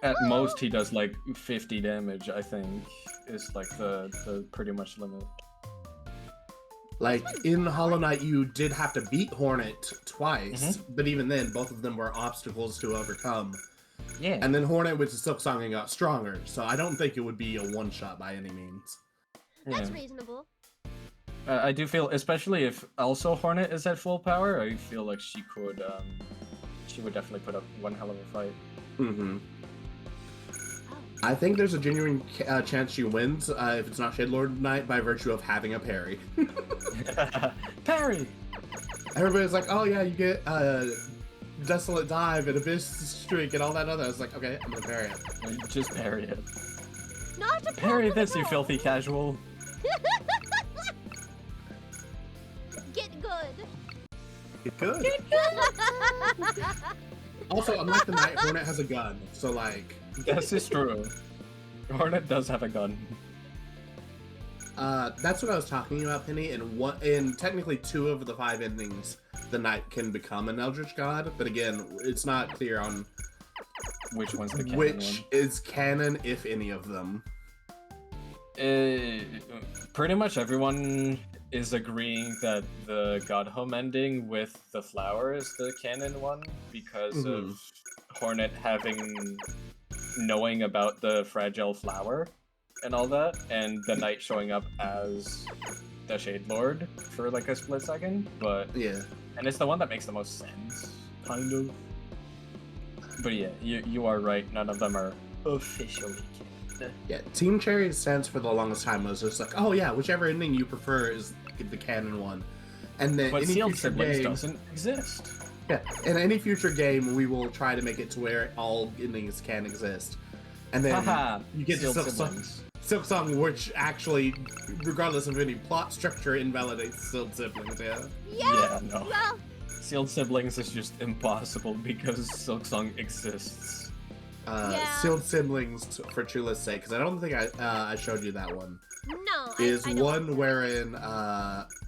[SPEAKER 3] At most, he does like 50 damage, I think, is like the pretty much limit.
[SPEAKER 6] Like in Hollow Knight, you did have to beat Hornet twice,
[SPEAKER 3] Mm-hmm.
[SPEAKER 6] but even then, both of them were obstacles to overcome.
[SPEAKER 3] Yeah.
[SPEAKER 6] And then Hornet went to Silksong and got stronger, so I don't think it would be a one-shot by any means.
[SPEAKER 1] That's
[SPEAKER 3] Yeah.
[SPEAKER 1] reasonable.
[SPEAKER 3] I do feel, especially if also Hornet is at full power, I feel like she would definitely put up one hell of a fight.
[SPEAKER 6] Mm-hmm.
[SPEAKER 1] Oh.
[SPEAKER 6] I think there's a genuine chance she wins if it's not Shadelord Knight by virtue of having a parry.
[SPEAKER 3] Parry!
[SPEAKER 6] Everybody's like, oh yeah, you get Desolate Dive and Abyss Streak and all that other. I was like, okay, I'm gonna parry it.
[SPEAKER 3] Just parry it.
[SPEAKER 1] Not a
[SPEAKER 3] Parry
[SPEAKER 1] problem
[SPEAKER 3] this,
[SPEAKER 1] at
[SPEAKER 3] you
[SPEAKER 1] all.
[SPEAKER 3] filthy casual.
[SPEAKER 1] Get good.
[SPEAKER 6] It could. Also, unlike the Knight, Hornet has a gun, so like...
[SPEAKER 3] This is true. Hornet does have a gun.
[SPEAKER 6] That's what I was talking about, Penny. In technically 2 of the 5 endings, the Knight can become an Eldritch God, but again, it's not clear on
[SPEAKER 3] Which one's the canon
[SPEAKER 6] which is canon, if any of them.
[SPEAKER 3] one? Pretty much everyone is agreeing that the God Home ending with the flower is the canon one because of Hornet knowing about the fragile flower and all that, and the Knight showing up as the Shade Lord for like a split second, but
[SPEAKER 6] Yeah.
[SPEAKER 3] and it's the one that makes the most sense, kind of. But yeah, you are right. None of them are officially canon.
[SPEAKER 6] Yeah, Team Cherry's stance for the longest time was just like, oh yeah, whichever ending you prefer is the canon one. And then
[SPEAKER 3] But
[SPEAKER 6] any
[SPEAKER 3] Sealed
[SPEAKER 6] future
[SPEAKER 3] Siblings
[SPEAKER 6] game,
[SPEAKER 3] doesn't exist.
[SPEAKER 6] yeah, in any future game, we will try to make it to where all endings can exist. And then
[SPEAKER 3] Haha,
[SPEAKER 6] you get to
[SPEAKER 3] Sealed
[SPEAKER 6] Silksong, Silksong, which actually, regardless of any plot structure, invalidates Sealed Siblings. Yeah.
[SPEAKER 1] Yeah.
[SPEAKER 3] No.
[SPEAKER 1] Well,
[SPEAKER 3] Sealed Siblings is just impossible because Silksong exists.
[SPEAKER 1] Yeah.
[SPEAKER 6] Sealed Siblings, for Chula's sake, because I don't think I showed you that one.
[SPEAKER 1] no.
[SPEAKER 6] Is
[SPEAKER 1] I don't.
[SPEAKER 6] one wherein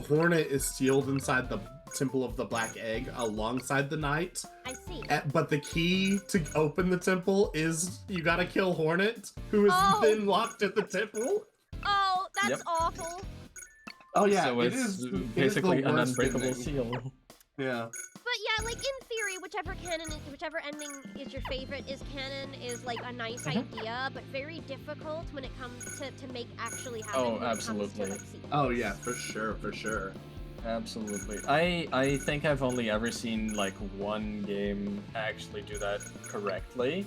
[SPEAKER 6] Hornet is sealed inside the Temple of the Black Egg alongside the Knight.
[SPEAKER 1] I see.
[SPEAKER 6] But the key to open the temple is you gotta kill Hornet, who is
[SPEAKER 1] Oh.
[SPEAKER 6] then locked at the temple.
[SPEAKER 1] Oh, that's
[SPEAKER 3] Yep.
[SPEAKER 1] awful.
[SPEAKER 6] Oh yeah,
[SPEAKER 3] So it's basically an unbreakable seal.
[SPEAKER 6] Yeah.
[SPEAKER 1] But yeah, like in theory, whichever ending is your favorite is canon is like a nice idea, but very difficult when it comes to make actually happen.
[SPEAKER 3] Oh,
[SPEAKER 1] when it comes to,
[SPEAKER 3] absolutely.
[SPEAKER 1] like, sequels.
[SPEAKER 6] Oh yeah, for sure.
[SPEAKER 3] Absolutely. I think I've only ever seen like one game actually do that correctly.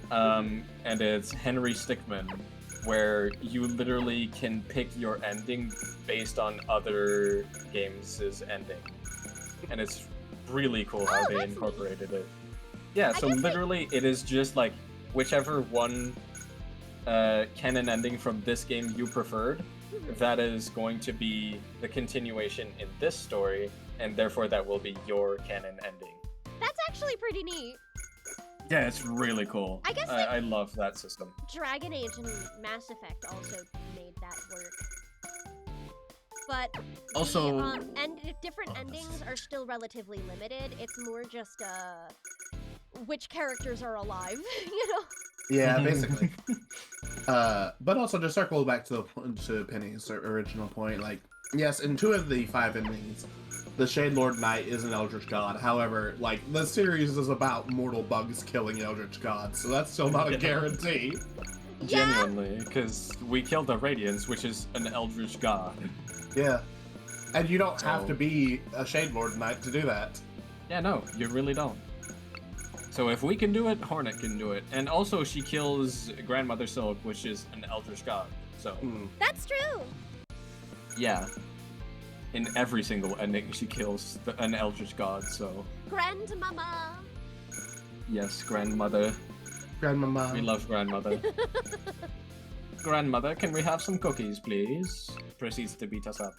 [SPEAKER 3] And it's Henry Stickmin, where you literally can pick your ending based on other games' ending. And it's really cool how
[SPEAKER 1] Oh,
[SPEAKER 3] they
[SPEAKER 1] that's
[SPEAKER 3] incorporated it. Yeah,
[SPEAKER 1] I
[SPEAKER 3] so
[SPEAKER 1] guess, like-
[SPEAKER 3] literally it is just like whichever one canon ending from this game you preferred, that is going to be the continuation in this story, and therefore that will be your canon ending.
[SPEAKER 1] That's actually pretty neat.
[SPEAKER 3] Yeah, it's really cool.
[SPEAKER 1] I guess, like-
[SPEAKER 3] I love that system.
[SPEAKER 1] Dragon Age and Mass Effect also made that work. But
[SPEAKER 3] Also-
[SPEAKER 1] the different endings are still relatively limited. It's more just which characters are alive, you know?
[SPEAKER 6] Yeah, basically. But also to circle back to Penny's original point, like, yes, in 2 of the 5 endings, the Shade Lord Knight is an Eldritch God. However, like, the series is about mortal bugs killing Eldritch gods, so that's still not a guarantee.
[SPEAKER 1] Yeah.
[SPEAKER 3] Genuinely, because we killed the Radiance, which is an Eldritch God.
[SPEAKER 6] Yeah. And you don't have
[SPEAKER 3] So-
[SPEAKER 6] to be a Shade Lord Knight to do that.
[SPEAKER 3] Yeah, no, you really don't. So if we can do it, Hornet can do it. And also she kills Grandmother Silk, which is an Eldritch God. So,
[SPEAKER 1] That's true.
[SPEAKER 3] yeah. In every single ending, she kills an Eldritch God, so...
[SPEAKER 1] Grandmama.
[SPEAKER 3] Yes, Grandmother.
[SPEAKER 6] Grandmama.
[SPEAKER 3] We love Grandmother. Grandmother, can we have some cookies, please? Proceeds to beat us up.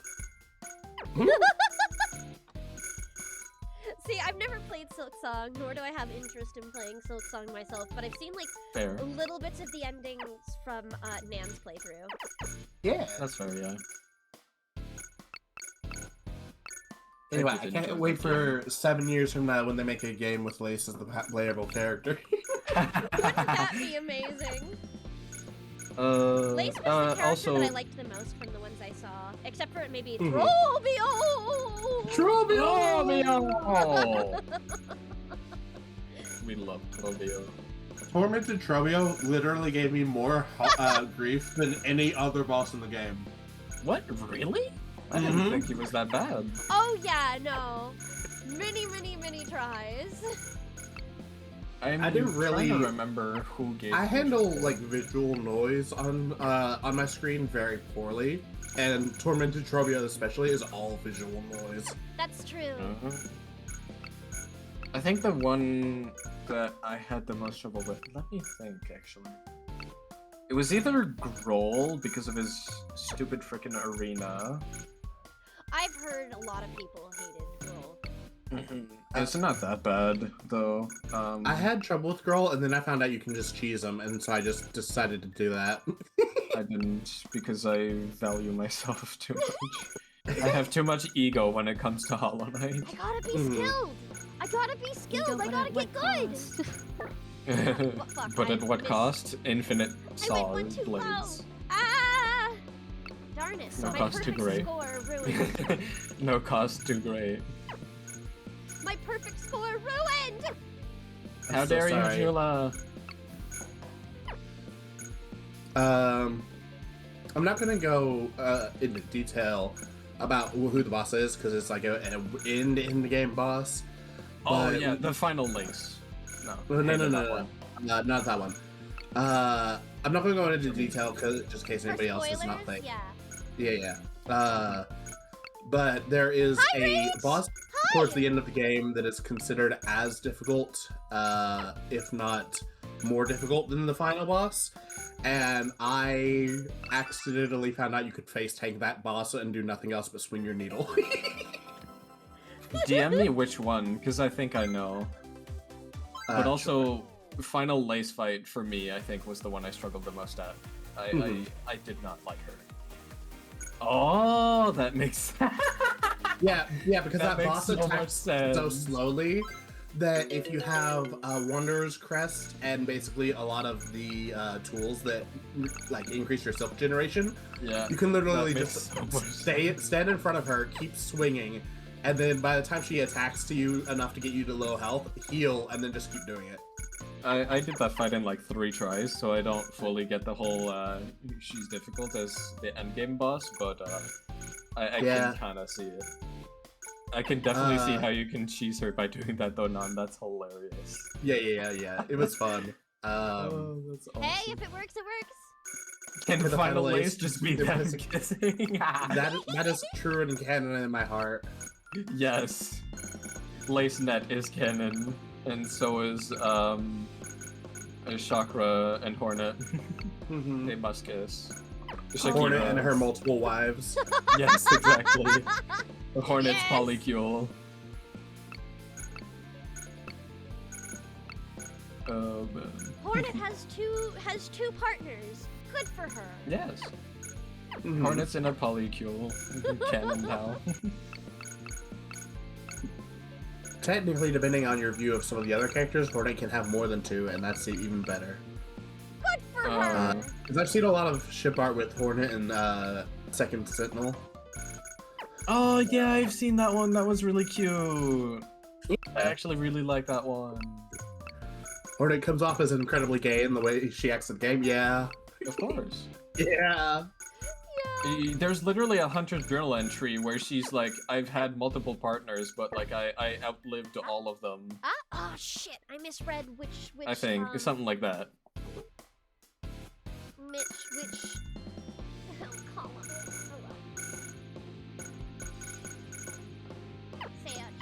[SPEAKER 1] See, I've never played Silksong, nor do I have interest in playing Silksong myself, but I've seen like
[SPEAKER 3] Fair.
[SPEAKER 1] little bits of the endings from Nan's playthrough.
[SPEAKER 6] Yeah.
[SPEAKER 3] That's fair, yeah.
[SPEAKER 6] Anyway,
[SPEAKER 3] did
[SPEAKER 6] I can't
[SPEAKER 3] enjoy
[SPEAKER 6] wait
[SPEAKER 3] that
[SPEAKER 6] for 7 years from now when they make a game with Lace as the playable character.
[SPEAKER 1] Wouldn't that be amazing? Lace was the character
[SPEAKER 3] also,
[SPEAKER 1] that I liked the most from the ones I saw, except for maybe
[SPEAKER 6] Mhm.
[SPEAKER 1] Trobio.
[SPEAKER 3] Trobio! We love Trobio.
[SPEAKER 6] Tormented Trobio literally gave me more grief than any other boss in the game.
[SPEAKER 3] What? Really? I didn't
[SPEAKER 6] Mhm.
[SPEAKER 3] think he was that bad.
[SPEAKER 1] Oh yeah, no. Many tries.
[SPEAKER 3] I
[SPEAKER 6] didn't really-
[SPEAKER 3] trying to remember who gave.
[SPEAKER 6] I
[SPEAKER 3] me
[SPEAKER 6] handle
[SPEAKER 3] Trobio.
[SPEAKER 6] like visual noise on my screen very poorly, and Tormented Trobio especially is all visual noise.
[SPEAKER 1] That's true.
[SPEAKER 3] Uh-huh. I think the one that I had the most trouble with. Let me think, actually. It was either Grohl because of his stupid frickin' arena.
[SPEAKER 1] I've heard a lot of people hated Grohl.
[SPEAKER 3] It's not that bad, though.
[SPEAKER 6] I had trouble with Girl, and then I found out you can just cheese them, and so I just decided to do that.
[SPEAKER 3] I didn't because I value myself too much. I have too much ego when it comes to Hollow Knight.
[SPEAKER 1] I gotta be
[SPEAKER 6] Mhm.
[SPEAKER 1] skilled. I gotta be skilled. I gotta get good. Fuck,
[SPEAKER 3] But
[SPEAKER 1] I
[SPEAKER 3] at what
[SPEAKER 1] missed-
[SPEAKER 3] cost? Infinite
[SPEAKER 1] I
[SPEAKER 3] saw
[SPEAKER 1] went one too
[SPEAKER 3] blades.
[SPEAKER 1] low. Ah! Darn it.
[SPEAKER 3] No
[SPEAKER 1] My
[SPEAKER 3] cost too
[SPEAKER 1] perfect
[SPEAKER 3] great.
[SPEAKER 1] score ruined.
[SPEAKER 3] No cost too great.
[SPEAKER 1] My perfect score ruined.
[SPEAKER 3] How
[SPEAKER 6] so
[SPEAKER 3] dare
[SPEAKER 6] sorry.
[SPEAKER 3] you, Jula?
[SPEAKER 6] I'm not gonna go into detail about who the boss is because it's like an in the game boss.
[SPEAKER 3] Oh
[SPEAKER 6] But-
[SPEAKER 3] yeah, the final lace. No,
[SPEAKER 6] No,
[SPEAKER 3] hated that
[SPEAKER 6] no.
[SPEAKER 3] one.
[SPEAKER 6] Not that one. I'm not gonna go into detail because just in case
[SPEAKER 1] For
[SPEAKER 6] anybody else is not
[SPEAKER 1] spoilers,
[SPEAKER 6] thinking.
[SPEAKER 1] yeah.
[SPEAKER 6] Yeah. But there is
[SPEAKER 1] Hi,
[SPEAKER 6] a
[SPEAKER 1] Rach!
[SPEAKER 6] boss towards the end of the game that is considered as difficult, if not more difficult than the final boss. And I accidentally found out you could face tank that boss and do nothing else but swing your needle.
[SPEAKER 3] DM me which one, because I think I know. But also, final lace fight for me, I think, was the one I struggled the most at.
[SPEAKER 6] Mhm.
[SPEAKER 3] I did not like her. Oh, that makes sense.
[SPEAKER 6] yeah, because that,
[SPEAKER 3] makes
[SPEAKER 6] boss
[SPEAKER 3] so much
[SPEAKER 6] attacks
[SPEAKER 3] sense.
[SPEAKER 6] so slowly that if you have Wanderer's Crest and basically a lot of the tools that like increase your silk generation,
[SPEAKER 3] Yeah.
[SPEAKER 6] you can literally
[SPEAKER 3] that makes
[SPEAKER 6] just
[SPEAKER 3] so much
[SPEAKER 6] stand in front of her, keep swinging, and then by the time she attacks to you enough to get you to low health, heal, and then just keep doing it.
[SPEAKER 3] I did that fight in like 3 tries, so I don't fully get the whole she's difficult as the endgame boss, but I
[SPEAKER 6] Yeah.
[SPEAKER 3] can kind of see it. I can definitely see
[SPEAKER 6] Uh,
[SPEAKER 3] how you can cheese her by doing that though, Nan. That's hilarious.
[SPEAKER 6] Yeah. It was fun.
[SPEAKER 3] That's awesome.
[SPEAKER 1] Hey, if it works, it works.
[SPEAKER 3] Can
[SPEAKER 6] For the
[SPEAKER 3] final
[SPEAKER 6] final
[SPEAKER 3] lace
[SPEAKER 6] lace,
[SPEAKER 3] just be
[SPEAKER 6] it
[SPEAKER 3] them
[SPEAKER 6] was-
[SPEAKER 3] kissing?
[SPEAKER 6] that is true and canon in my heart.
[SPEAKER 3] Yes. Lace net is canon, and so is Chakra and Hornet.
[SPEAKER 6] Mhm.
[SPEAKER 3] They must kiss.
[SPEAKER 6] Hornet
[SPEAKER 3] Shakira.
[SPEAKER 6] and her multiple wives.
[SPEAKER 3] Yes, exactly. The Hornet's
[SPEAKER 1] Yes!
[SPEAKER 3] polycule. Oh man.
[SPEAKER 1] Hornet has two partners. Good for her.
[SPEAKER 3] Yes.
[SPEAKER 6] Mhm.
[SPEAKER 3] Hornet's in a polycule. Canon now.
[SPEAKER 6] Technically, depending on your view of some of the other characters, Hornet can have more than 2, and that's even better.
[SPEAKER 1] Good for
[SPEAKER 3] Uh,
[SPEAKER 1] her.
[SPEAKER 6] Because I've seen a lot of ship art with Hornet and Second Sentinel.
[SPEAKER 3] Oh yeah, I've seen that one. That was really cute. I actually really like that one.
[SPEAKER 6] Hornet comes off as incredibly gay in the way she acts in the game. Yeah.
[SPEAKER 3] Of course.
[SPEAKER 6] Yeah.
[SPEAKER 3] There's literally a Hunter's Journal entry where she's like, I've had multiple partners, but like I outlived all of them.
[SPEAKER 1] Oh shit! I misread which.
[SPEAKER 3] I think it's something like that.
[SPEAKER 1] Which the hell column? Oh well. Sad.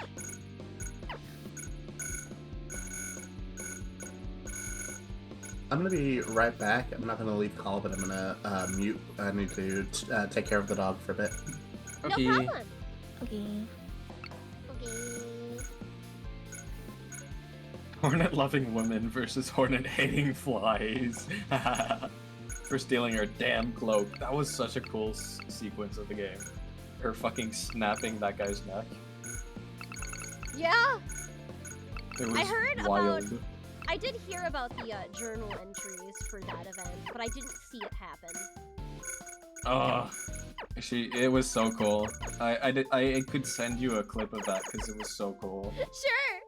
[SPEAKER 6] I'm gonna be right back. I'm not gonna leave call, but I'm gonna mute. I need to take care of the dog for a bit.
[SPEAKER 3] Okay.
[SPEAKER 1] No problem.
[SPEAKER 7] Okay.
[SPEAKER 1] Okay.
[SPEAKER 3] Hornet loving women versus Hornet hating flies. For stealing her damn cloak. That was such a cool sequence of the game. Her fucking snapping that guy's neck.
[SPEAKER 1] Yeah.
[SPEAKER 3] It was
[SPEAKER 1] I heard
[SPEAKER 3] wild.
[SPEAKER 1] I did hear about the journal entries for that event, but I didn't see it happen.
[SPEAKER 3] Oh, it was so cool. I could send you a clip of that because it was so cool.
[SPEAKER 1] Sure.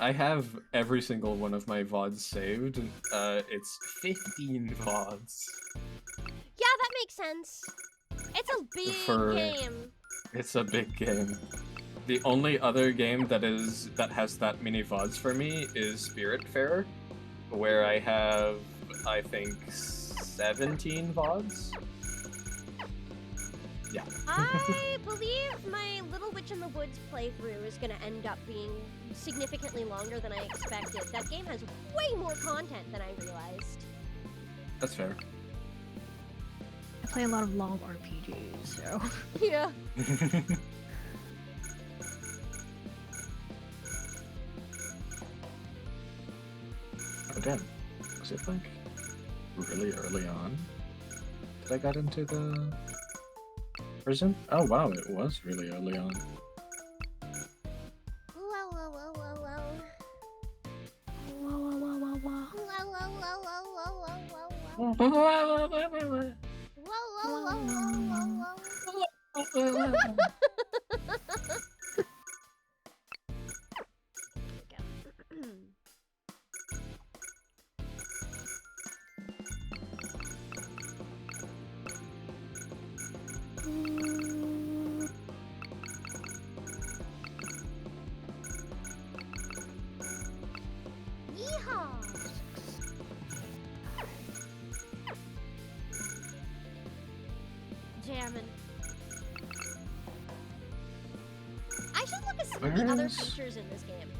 [SPEAKER 3] I have every single one of my VODs saved. It's 15 VODs.
[SPEAKER 1] Yeah, that makes sense. It's a big game.
[SPEAKER 3] It's a big game. The only other game that has that many VODs for me is Spiritfarer, where I have, I think, 17 VODs. Yeah.
[SPEAKER 1] I believe my Little Witch in the Woods playthrough is going to end up being significantly longer than I expected. That game has way more content than I realized.
[SPEAKER 3] That's fair.
[SPEAKER 7] I play a lot of long RPGs, so.
[SPEAKER 1] Yeah.
[SPEAKER 3] Oh damn. Was it like really early on that I got into the prison? Oh wow, it was really early on.
[SPEAKER 1] Whoa, whoa, whoa, whoa, whoa.
[SPEAKER 7] Whoa, whoa, whoa, whoa, whoa.
[SPEAKER 1] Whoa, whoa, whoa, whoa, whoa, whoa, whoa.
[SPEAKER 3] Oh,
[SPEAKER 1] Whoa, whoa, whoa, whoa, whoa, whoa. Yeehaw! Jammin'. I should look at some of the other
[SPEAKER 3] Where's-
[SPEAKER 1] features in this game.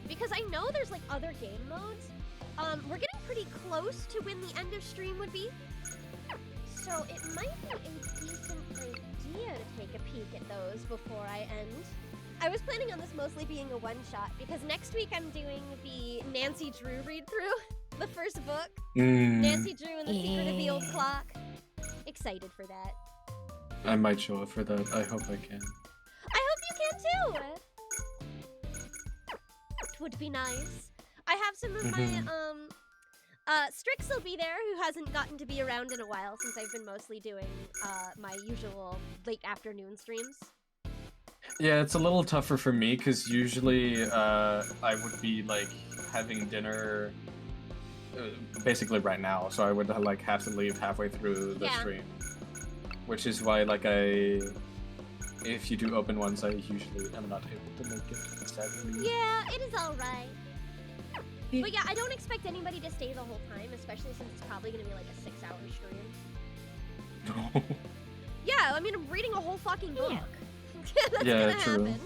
[SPEAKER 1] Because I know there's like other game modes. We're getting pretty close to when the end of stream would be. So it might be a decent idea to take a peek at those before I end. I was planning on this mostly being a one-shot because next week I'm doing the Nancy Drew read-through, the first book. Nancy Drew and the Secret of the Old Clock. Excited for that.
[SPEAKER 3] I might show up for that. I hope I can.
[SPEAKER 1] I hope you can too! It would be nice. I have some of my, Strix will be there, who hasn't gotten to be around in a while since I've been mostly doing, my usual late afternoon streams.
[SPEAKER 3] Yeah, it's a little tougher for me because usually I would be like having dinner basically right now, so I would like have to leave halfway through the
[SPEAKER 1] Yeah.
[SPEAKER 3] stream, which is why like if you do open ones, I usually am not able to make it. Sadly.
[SPEAKER 1] Yeah, it is alright. But yeah, I don't expect anybody to stay the whole time, especially since it's probably gonna be like a 6-hour stream. Yeah, I mean, I'm reading a whole fucking book. That's
[SPEAKER 3] Yeah,
[SPEAKER 1] gonna
[SPEAKER 3] true.
[SPEAKER 1] happen.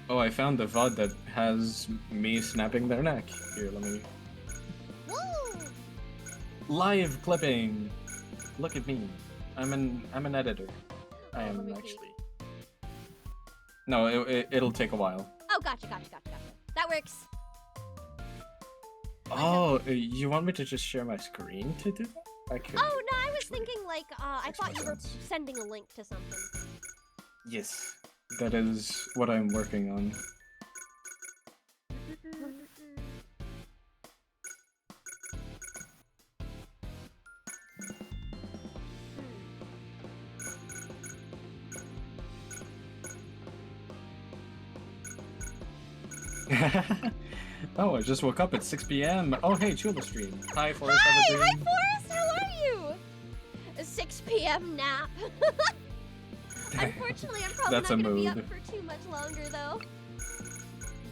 [SPEAKER 3] Oh, I found the VOD that has me snapping their neck. Here, let me.
[SPEAKER 1] Woo!
[SPEAKER 3] Live clipping. Look at me. I'm an editor. I
[SPEAKER 1] let
[SPEAKER 3] am
[SPEAKER 1] me peek.
[SPEAKER 3] actually. No, it'll take a while.
[SPEAKER 1] Oh, gotcha. That works.
[SPEAKER 3] Oh, you want me to just share my screen to do that? I could.
[SPEAKER 1] Oh, no, I was
[SPEAKER 3] actually.
[SPEAKER 1] thinking like, I
[SPEAKER 3] Makes
[SPEAKER 1] thought
[SPEAKER 3] more
[SPEAKER 1] you were
[SPEAKER 3] sense.
[SPEAKER 1] sending a link to something.
[SPEAKER 3] Yes, that is what I'm working on. Oh, I just woke up at 6 p.m. Oh, hey, Chula stream. Hi, Forrest.
[SPEAKER 1] Hi,
[SPEAKER 3] how
[SPEAKER 1] Forrest, how are you? A 6 p.m. nap. Unfortunately, I'm probably
[SPEAKER 3] That's
[SPEAKER 1] not
[SPEAKER 3] a
[SPEAKER 1] going to be
[SPEAKER 3] mood.
[SPEAKER 1] up for too much longer, though.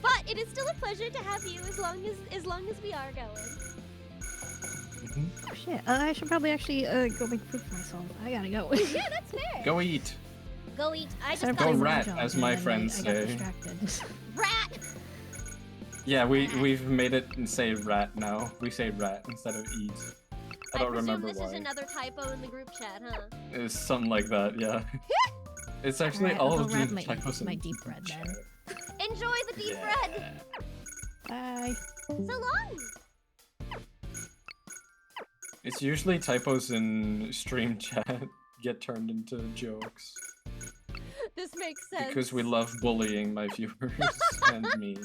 [SPEAKER 1] But it is still a pleasure to have you as long as we are going.
[SPEAKER 7] Oh shit, I should probably actually go make food for myself. I gotta go.
[SPEAKER 1] Yeah, that's fair.
[SPEAKER 3] Go eat.
[SPEAKER 1] Go eat. I just
[SPEAKER 7] Started
[SPEAKER 1] got
[SPEAKER 3] Go
[SPEAKER 7] playing
[SPEAKER 3] rat,
[SPEAKER 7] Mahjong,
[SPEAKER 3] as
[SPEAKER 7] and
[SPEAKER 3] my
[SPEAKER 7] then
[SPEAKER 3] friends
[SPEAKER 7] I got
[SPEAKER 3] say.
[SPEAKER 7] distracted.
[SPEAKER 1] rat.
[SPEAKER 3] Yeah, we've made it and say rat now. We say rat instead of eat. I don't
[SPEAKER 1] presume
[SPEAKER 3] remember
[SPEAKER 1] this
[SPEAKER 3] why.
[SPEAKER 1] is another typo in the group chat, huh?
[SPEAKER 3] It's something like that, yeah. It's actually
[SPEAKER 7] Alright,
[SPEAKER 3] all
[SPEAKER 7] I'll
[SPEAKER 3] of
[SPEAKER 7] wrap
[SPEAKER 3] the
[SPEAKER 7] my-
[SPEAKER 3] typos in
[SPEAKER 7] my
[SPEAKER 3] the
[SPEAKER 7] deep red
[SPEAKER 3] chat.
[SPEAKER 7] then.
[SPEAKER 1] Enjoy the deep
[SPEAKER 3] Yeah.
[SPEAKER 1] red.
[SPEAKER 7] Bye.
[SPEAKER 1] So long.
[SPEAKER 3] It's usually typos in stream chat get turned into jokes.
[SPEAKER 1] This makes sense.
[SPEAKER 3] Because we love bullying my viewers and me.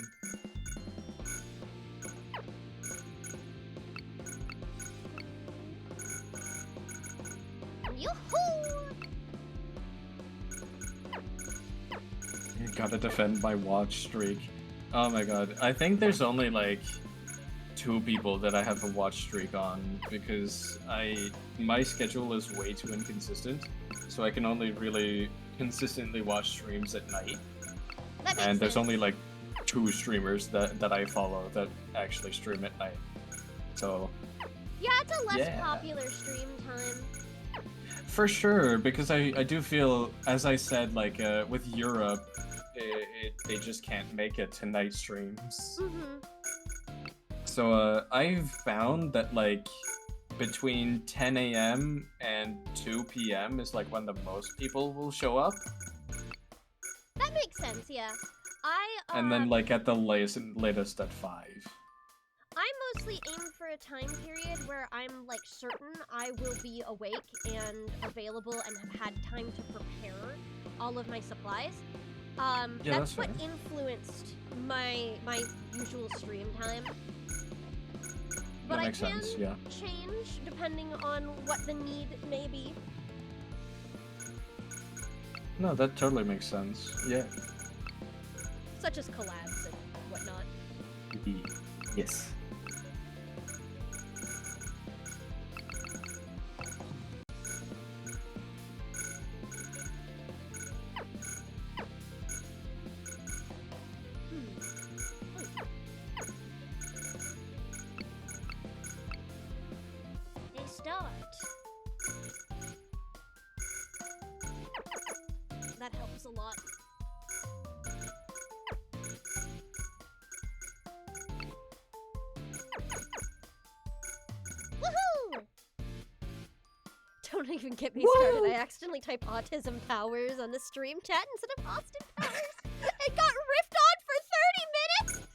[SPEAKER 1] Yoo-hoo!
[SPEAKER 3] Gotta defend my watch streak. Oh my god. I think there's only like 2 people that I have a watch streak on because my schedule is way too inconsistent. So I can only really consistently watch streams at night.
[SPEAKER 1] That makes
[SPEAKER 3] And there's
[SPEAKER 1] sense.
[SPEAKER 3] only like 2 streamers that I follow that actually stream at night. So
[SPEAKER 1] Yeah, it's a less
[SPEAKER 3] Yeah.
[SPEAKER 1] popular stream time.
[SPEAKER 3] for sure, because I do feel, as I said, like with Europe, they just can't make it to night streams.
[SPEAKER 1] Mm-hmm.
[SPEAKER 3] So I've found that like between 10 a.m. and 2 p.m. is like when the most people will show up,
[SPEAKER 1] That makes sense, yeah.
[SPEAKER 3] and then like at the latest at 5.
[SPEAKER 1] I mostly aim for a time period where I'm like certain I will be awake and available and have had time to prepare all of my supplies.
[SPEAKER 3] Yeah,
[SPEAKER 1] That's
[SPEAKER 3] that's
[SPEAKER 1] what
[SPEAKER 3] fair.
[SPEAKER 1] influenced my usual stream time. But
[SPEAKER 3] That makes
[SPEAKER 1] I can
[SPEAKER 3] sense, yeah.
[SPEAKER 1] change depending on what the need may be.
[SPEAKER 3] No, that totally makes sense. Yeah.
[SPEAKER 1] Such as collabs and whatnot.
[SPEAKER 4] Yes.
[SPEAKER 1] A start. That helps a lot. Woohoo! Don't even get me started. I accidentally typed autism powers on the stream chat instead of Austin powers. It got riffed on for 30 minutes!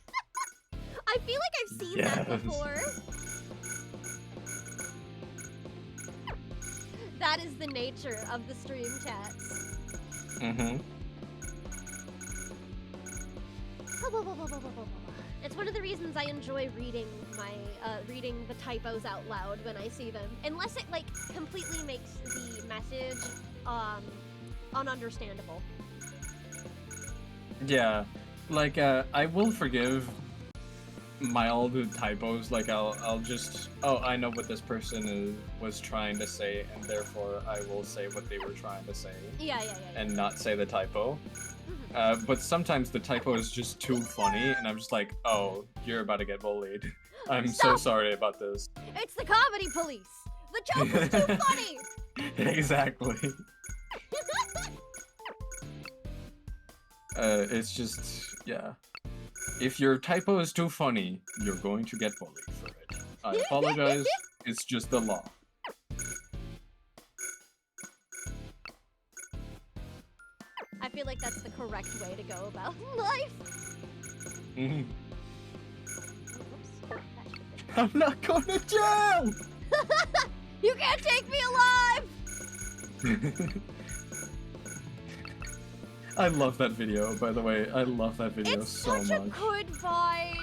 [SPEAKER 1] I feel like I've seen that
[SPEAKER 3] Yes.
[SPEAKER 1] before. That is the nature of the stream chats.
[SPEAKER 3] Mm-hmm.
[SPEAKER 1] It's one of the reasons I enjoy reading reading the typos out loud when I see them, unless it like completely makes the message ununderstandable.
[SPEAKER 3] Yeah, like I will forgive mild typos. Like I'll just, oh, I know what this person was trying to say, and therefore I will say what they were trying to say
[SPEAKER 1] Yeah.
[SPEAKER 3] and not say the typo.
[SPEAKER 1] Mhm.
[SPEAKER 3] But sometimes the typo is just too funny, and I'm just like, oh, you're about to get bullied. I'm so
[SPEAKER 1] Stop.
[SPEAKER 3] sorry about this.
[SPEAKER 1] It's the comedy police. The joke was too funny.
[SPEAKER 3] Exactly. It's just, yeah. If your typo is too funny, you're going to get bullied for it. I apologize. It's just the law.
[SPEAKER 1] I feel like that's the correct way to go about life.
[SPEAKER 3] Mhm.
[SPEAKER 1] Oops, that should've been-
[SPEAKER 3] I'm not going to jail!
[SPEAKER 1] You can't take me alive!
[SPEAKER 3] I love that video, by the way. I love that video
[SPEAKER 1] It's
[SPEAKER 3] so
[SPEAKER 1] such a
[SPEAKER 3] much.
[SPEAKER 1] good Vine.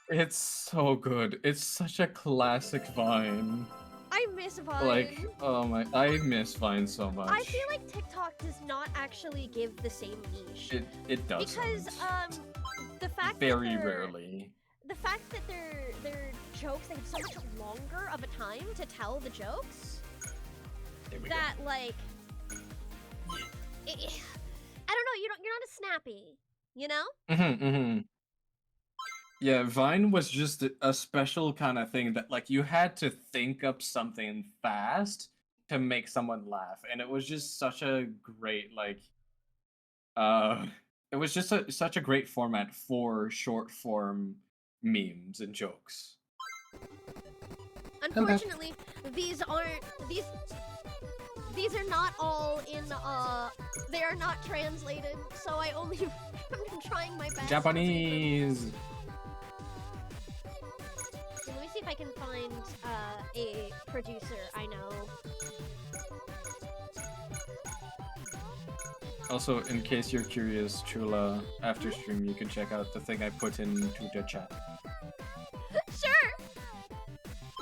[SPEAKER 3] It's so good. It's such a classic Vine.
[SPEAKER 1] I miss Vine.
[SPEAKER 3] Like, oh my, I miss Vine so much.
[SPEAKER 1] I feel like TikTok does not actually give the same niche.
[SPEAKER 3] it doesn't.
[SPEAKER 1] Because the fact
[SPEAKER 3] Very
[SPEAKER 1] that they're-
[SPEAKER 3] rarely.
[SPEAKER 1] the fact that their jokes, they have so much longer of a time to tell the jokes
[SPEAKER 3] There we
[SPEAKER 1] that like I don't know, you're not as snappy, you know?
[SPEAKER 3] Mm-hmm. Yeah, Vine was just a special kind of thing that like you had to think up something fast to make someone laugh, and it was just such a great like it was just such a great format for short form memes and jokes.
[SPEAKER 1] Unfortunately, these are not all in they are not translated, so I only I'm trying my best.
[SPEAKER 3] Japanese.
[SPEAKER 1] Let me see if I can find a producer I know.
[SPEAKER 3] Also, in case you're curious, Chula, after stream, you can check out the thing I put into the chat.
[SPEAKER 1] Sure.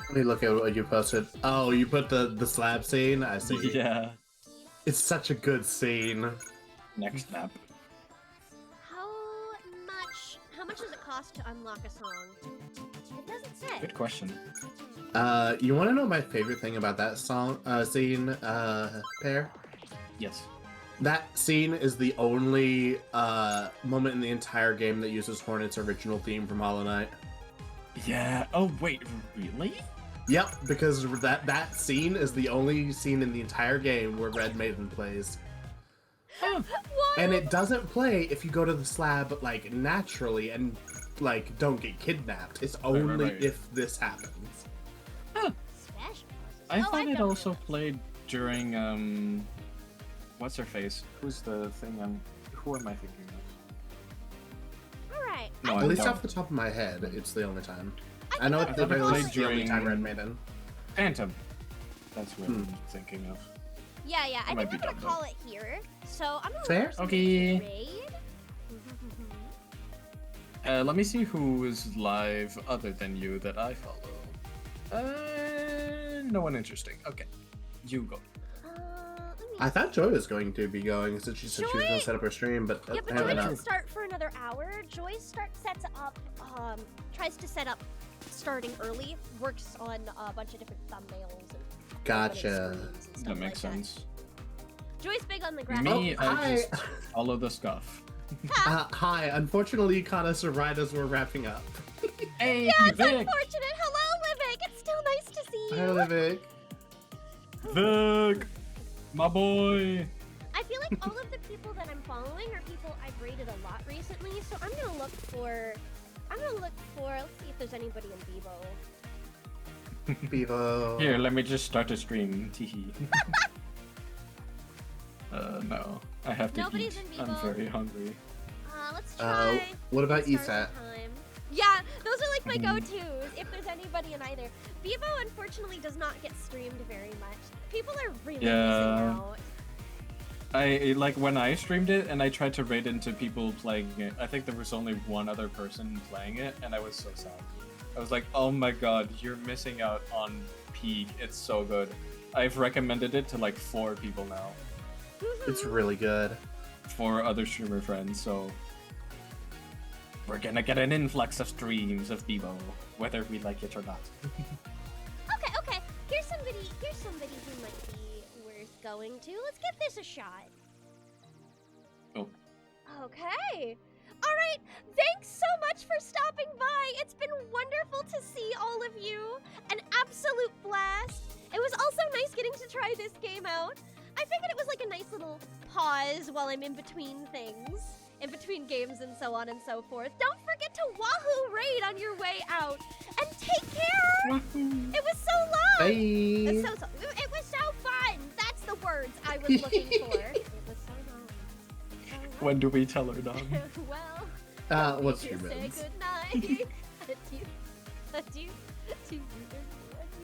[SPEAKER 6] Let me look at what you posted. Oh, you put the slab scene? I see.
[SPEAKER 3] Yeah.
[SPEAKER 6] It's such a good scene.
[SPEAKER 3] Next map.
[SPEAKER 1] How much does it cost to unlock a song? It doesn't say.
[SPEAKER 3] Good question.
[SPEAKER 6] You want to know my favorite thing about that scene, Pear?
[SPEAKER 3] Yes.
[SPEAKER 6] That scene is the only moment in the entire game that uses Hornet's original theme from Hollow Knight.
[SPEAKER 3] Yeah. Oh wait, really?
[SPEAKER 6] Yep, because that scene is the only scene in the entire game where Red Maiden plays.
[SPEAKER 1] What?
[SPEAKER 6] And it doesn't play if you go to the slab like naturally and like don't get kidnapped. It's only
[SPEAKER 3] right.
[SPEAKER 6] if this happens.
[SPEAKER 3] Huh.
[SPEAKER 1] Special.
[SPEAKER 3] I
[SPEAKER 1] Oh,
[SPEAKER 3] thought
[SPEAKER 1] I
[SPEAKER 3] it
[SPEAKER 1] don't
[SPEAKER 3] also
[SPEAKER 1] know.
[SPEAKER 3] played during what's her face? Who's the thing who am I thinking of?
[SPEAKER 1] All right.
[SPEAKER 3] No,
[SPEAKER 6] At
[SPEAKER 3] I
[SPEAKER 6] least
[SPEAKER 3] don't.
[SPEAKER 6] off the top of my head, it's the only time.
[SPEAKER 1] I
[SPEAKER 6] I know
[SPEAKER 1] think
[SPEAKER 6] at
[SPEAKER 3] I
[SPEAKER 6] the
[SPEAKER 3] thought it
[SPEAKER 6] very
[SPEAKER 3] played
[SPEAKER 6] least the only time Red
[SPEAKER 3] during-
[SPEAKER 6] Maiden.
[SPEAKER 3] Phantom. That's what I'm thinking of.
[SPEAKER 1] Yeah. I
[SPEAKER 3] might
[SPEAKER 1] think
[SPEAKER 3] be
[SPEAKER 1] I'm gonna
[SPEAKER 3] dumb,
[SPEAKER 1] call it here. So I'm gonna
[SPEAKER 6] Fair?
[SPEAKER 1] look for somebody to
[SPEAKER 3] Okay.
[SPEAKER 1] raid.
[SPEAKER 3] Let me see who is live other than you that I follow. No one interesting. Okay, you go.
[SPEAKER 1] Let me
[SPEAKER 6] I thought Joy was going to be going since she said she was
[SPEAKER 1] Joy-
[SPEAKER 6] going to set up her stream, but
[SPEAKER 1] Yeah, but Joy
[SPEAKER 6] apparently
[SPEAKER 1] doesn't
[SPEAKER 6] not.
[SPEAKER 1] start for another hour. Joy sets up, tries to set up starting early, works on a bunch of different thumbnails and
[SPEAKER 6] Gotcha.
[SPEAKER 1] screens and stuff
[SPEAKER 3] That makes
[SPEAKER 1] like
[SPEAKER 3] sense.
[SPEAKER 1] Joy's big on the graphics.
[SPEAKER 3] Me,
[SPEAKER 6] Oh,
[SPEAKER 3] I
[SPEAKER 6] hi.
[SPEAKER 3] just follow the stuff.
[SPEAKER 6] Hi, unfortunately, you caught us right as we're wrapping up.
[SPEAKER 3] Hey,
[SPEAKER 1] Yeah, it's
[SPEAKER 3] Vic!
[SPEAKER 1] unfortunate. Hello, Livik. It's still nice to see you.
[SPEAKER 6] Hi, Livik.
[SPEAKER 3] Vic! My boy!
[SPEAKER 1] I feel like all of the people that I'm following are people I've rated a lot recently, so I'm gonna look for. Let's see if there's anybody in Bebo.
[SPEAKER 6] Bevo.
[SPEAKER 3] Here, let me just start a stream. Teehee. No. I have to
[SPEAKER 1] Nobody's
[SPEAKER 3] eat.
[SPEAKER 1] in
[SPEAKER 3] I'm
[SPEAKER 1] Vivo.
[SPEAKER 3] very hungry.
[SPEAKER 1] Let's try.
[SPEAKER 6] What about
[SPEAKER 1] Start
[SPEAKER 6] ESAT?
[SPEAKER 1] time. Yeah, those are like my go-tos. If there's anybody in either, Bebo unfortunately does not get streamed very much. People are really
[SPEAKER 3] Yeah.
[SPEAKER 1] missing out.
[SPEAKER 3] I like when I streamed it and I tried to raid into people playing it. I think there was only one other person playing it, and I was so sad. I was like, "Oh my god, you're missing out on peak. It's so good." I've recommended it to like 4 people now,
[SPEAKER 6] It's really good.
[SPEAKER 3] 4 other streamer friends. So we're gonna get an influx of streams of Bebo, whether we like it or not.
[SPEAKER 1] Okay. Here's somebody who might be worth going to. Let's give this a shot.
[SPEAKER 3] Oh.
[SPEAKER 1] Okay. All right. Thanks so much for stopping by. It's been wonderful to see all of you. An absolute blast. It was also nice getting to try this game out. I figured it was like a nice little pause while I'm in between things, in between games and so on and so forth. Don't forget to Wahoo raid on your way out. And take care. It was so long.
[SPEAKER 6] Bye.
[SPEAKER 1] It was so fun. That's the words I was looking for. It was so long.
[SPEAKER 3] When do we tell her, Dom?
[SPEAKER 1] Well,
[SPEAKER 6] What's
[SPEAKER 1] we
[SPEAKER 6] your
[SPEAKER 1] say
[SPEAKER 6] minutes?
[SPEAKER 1] good night. Adieu. Adieu. To you.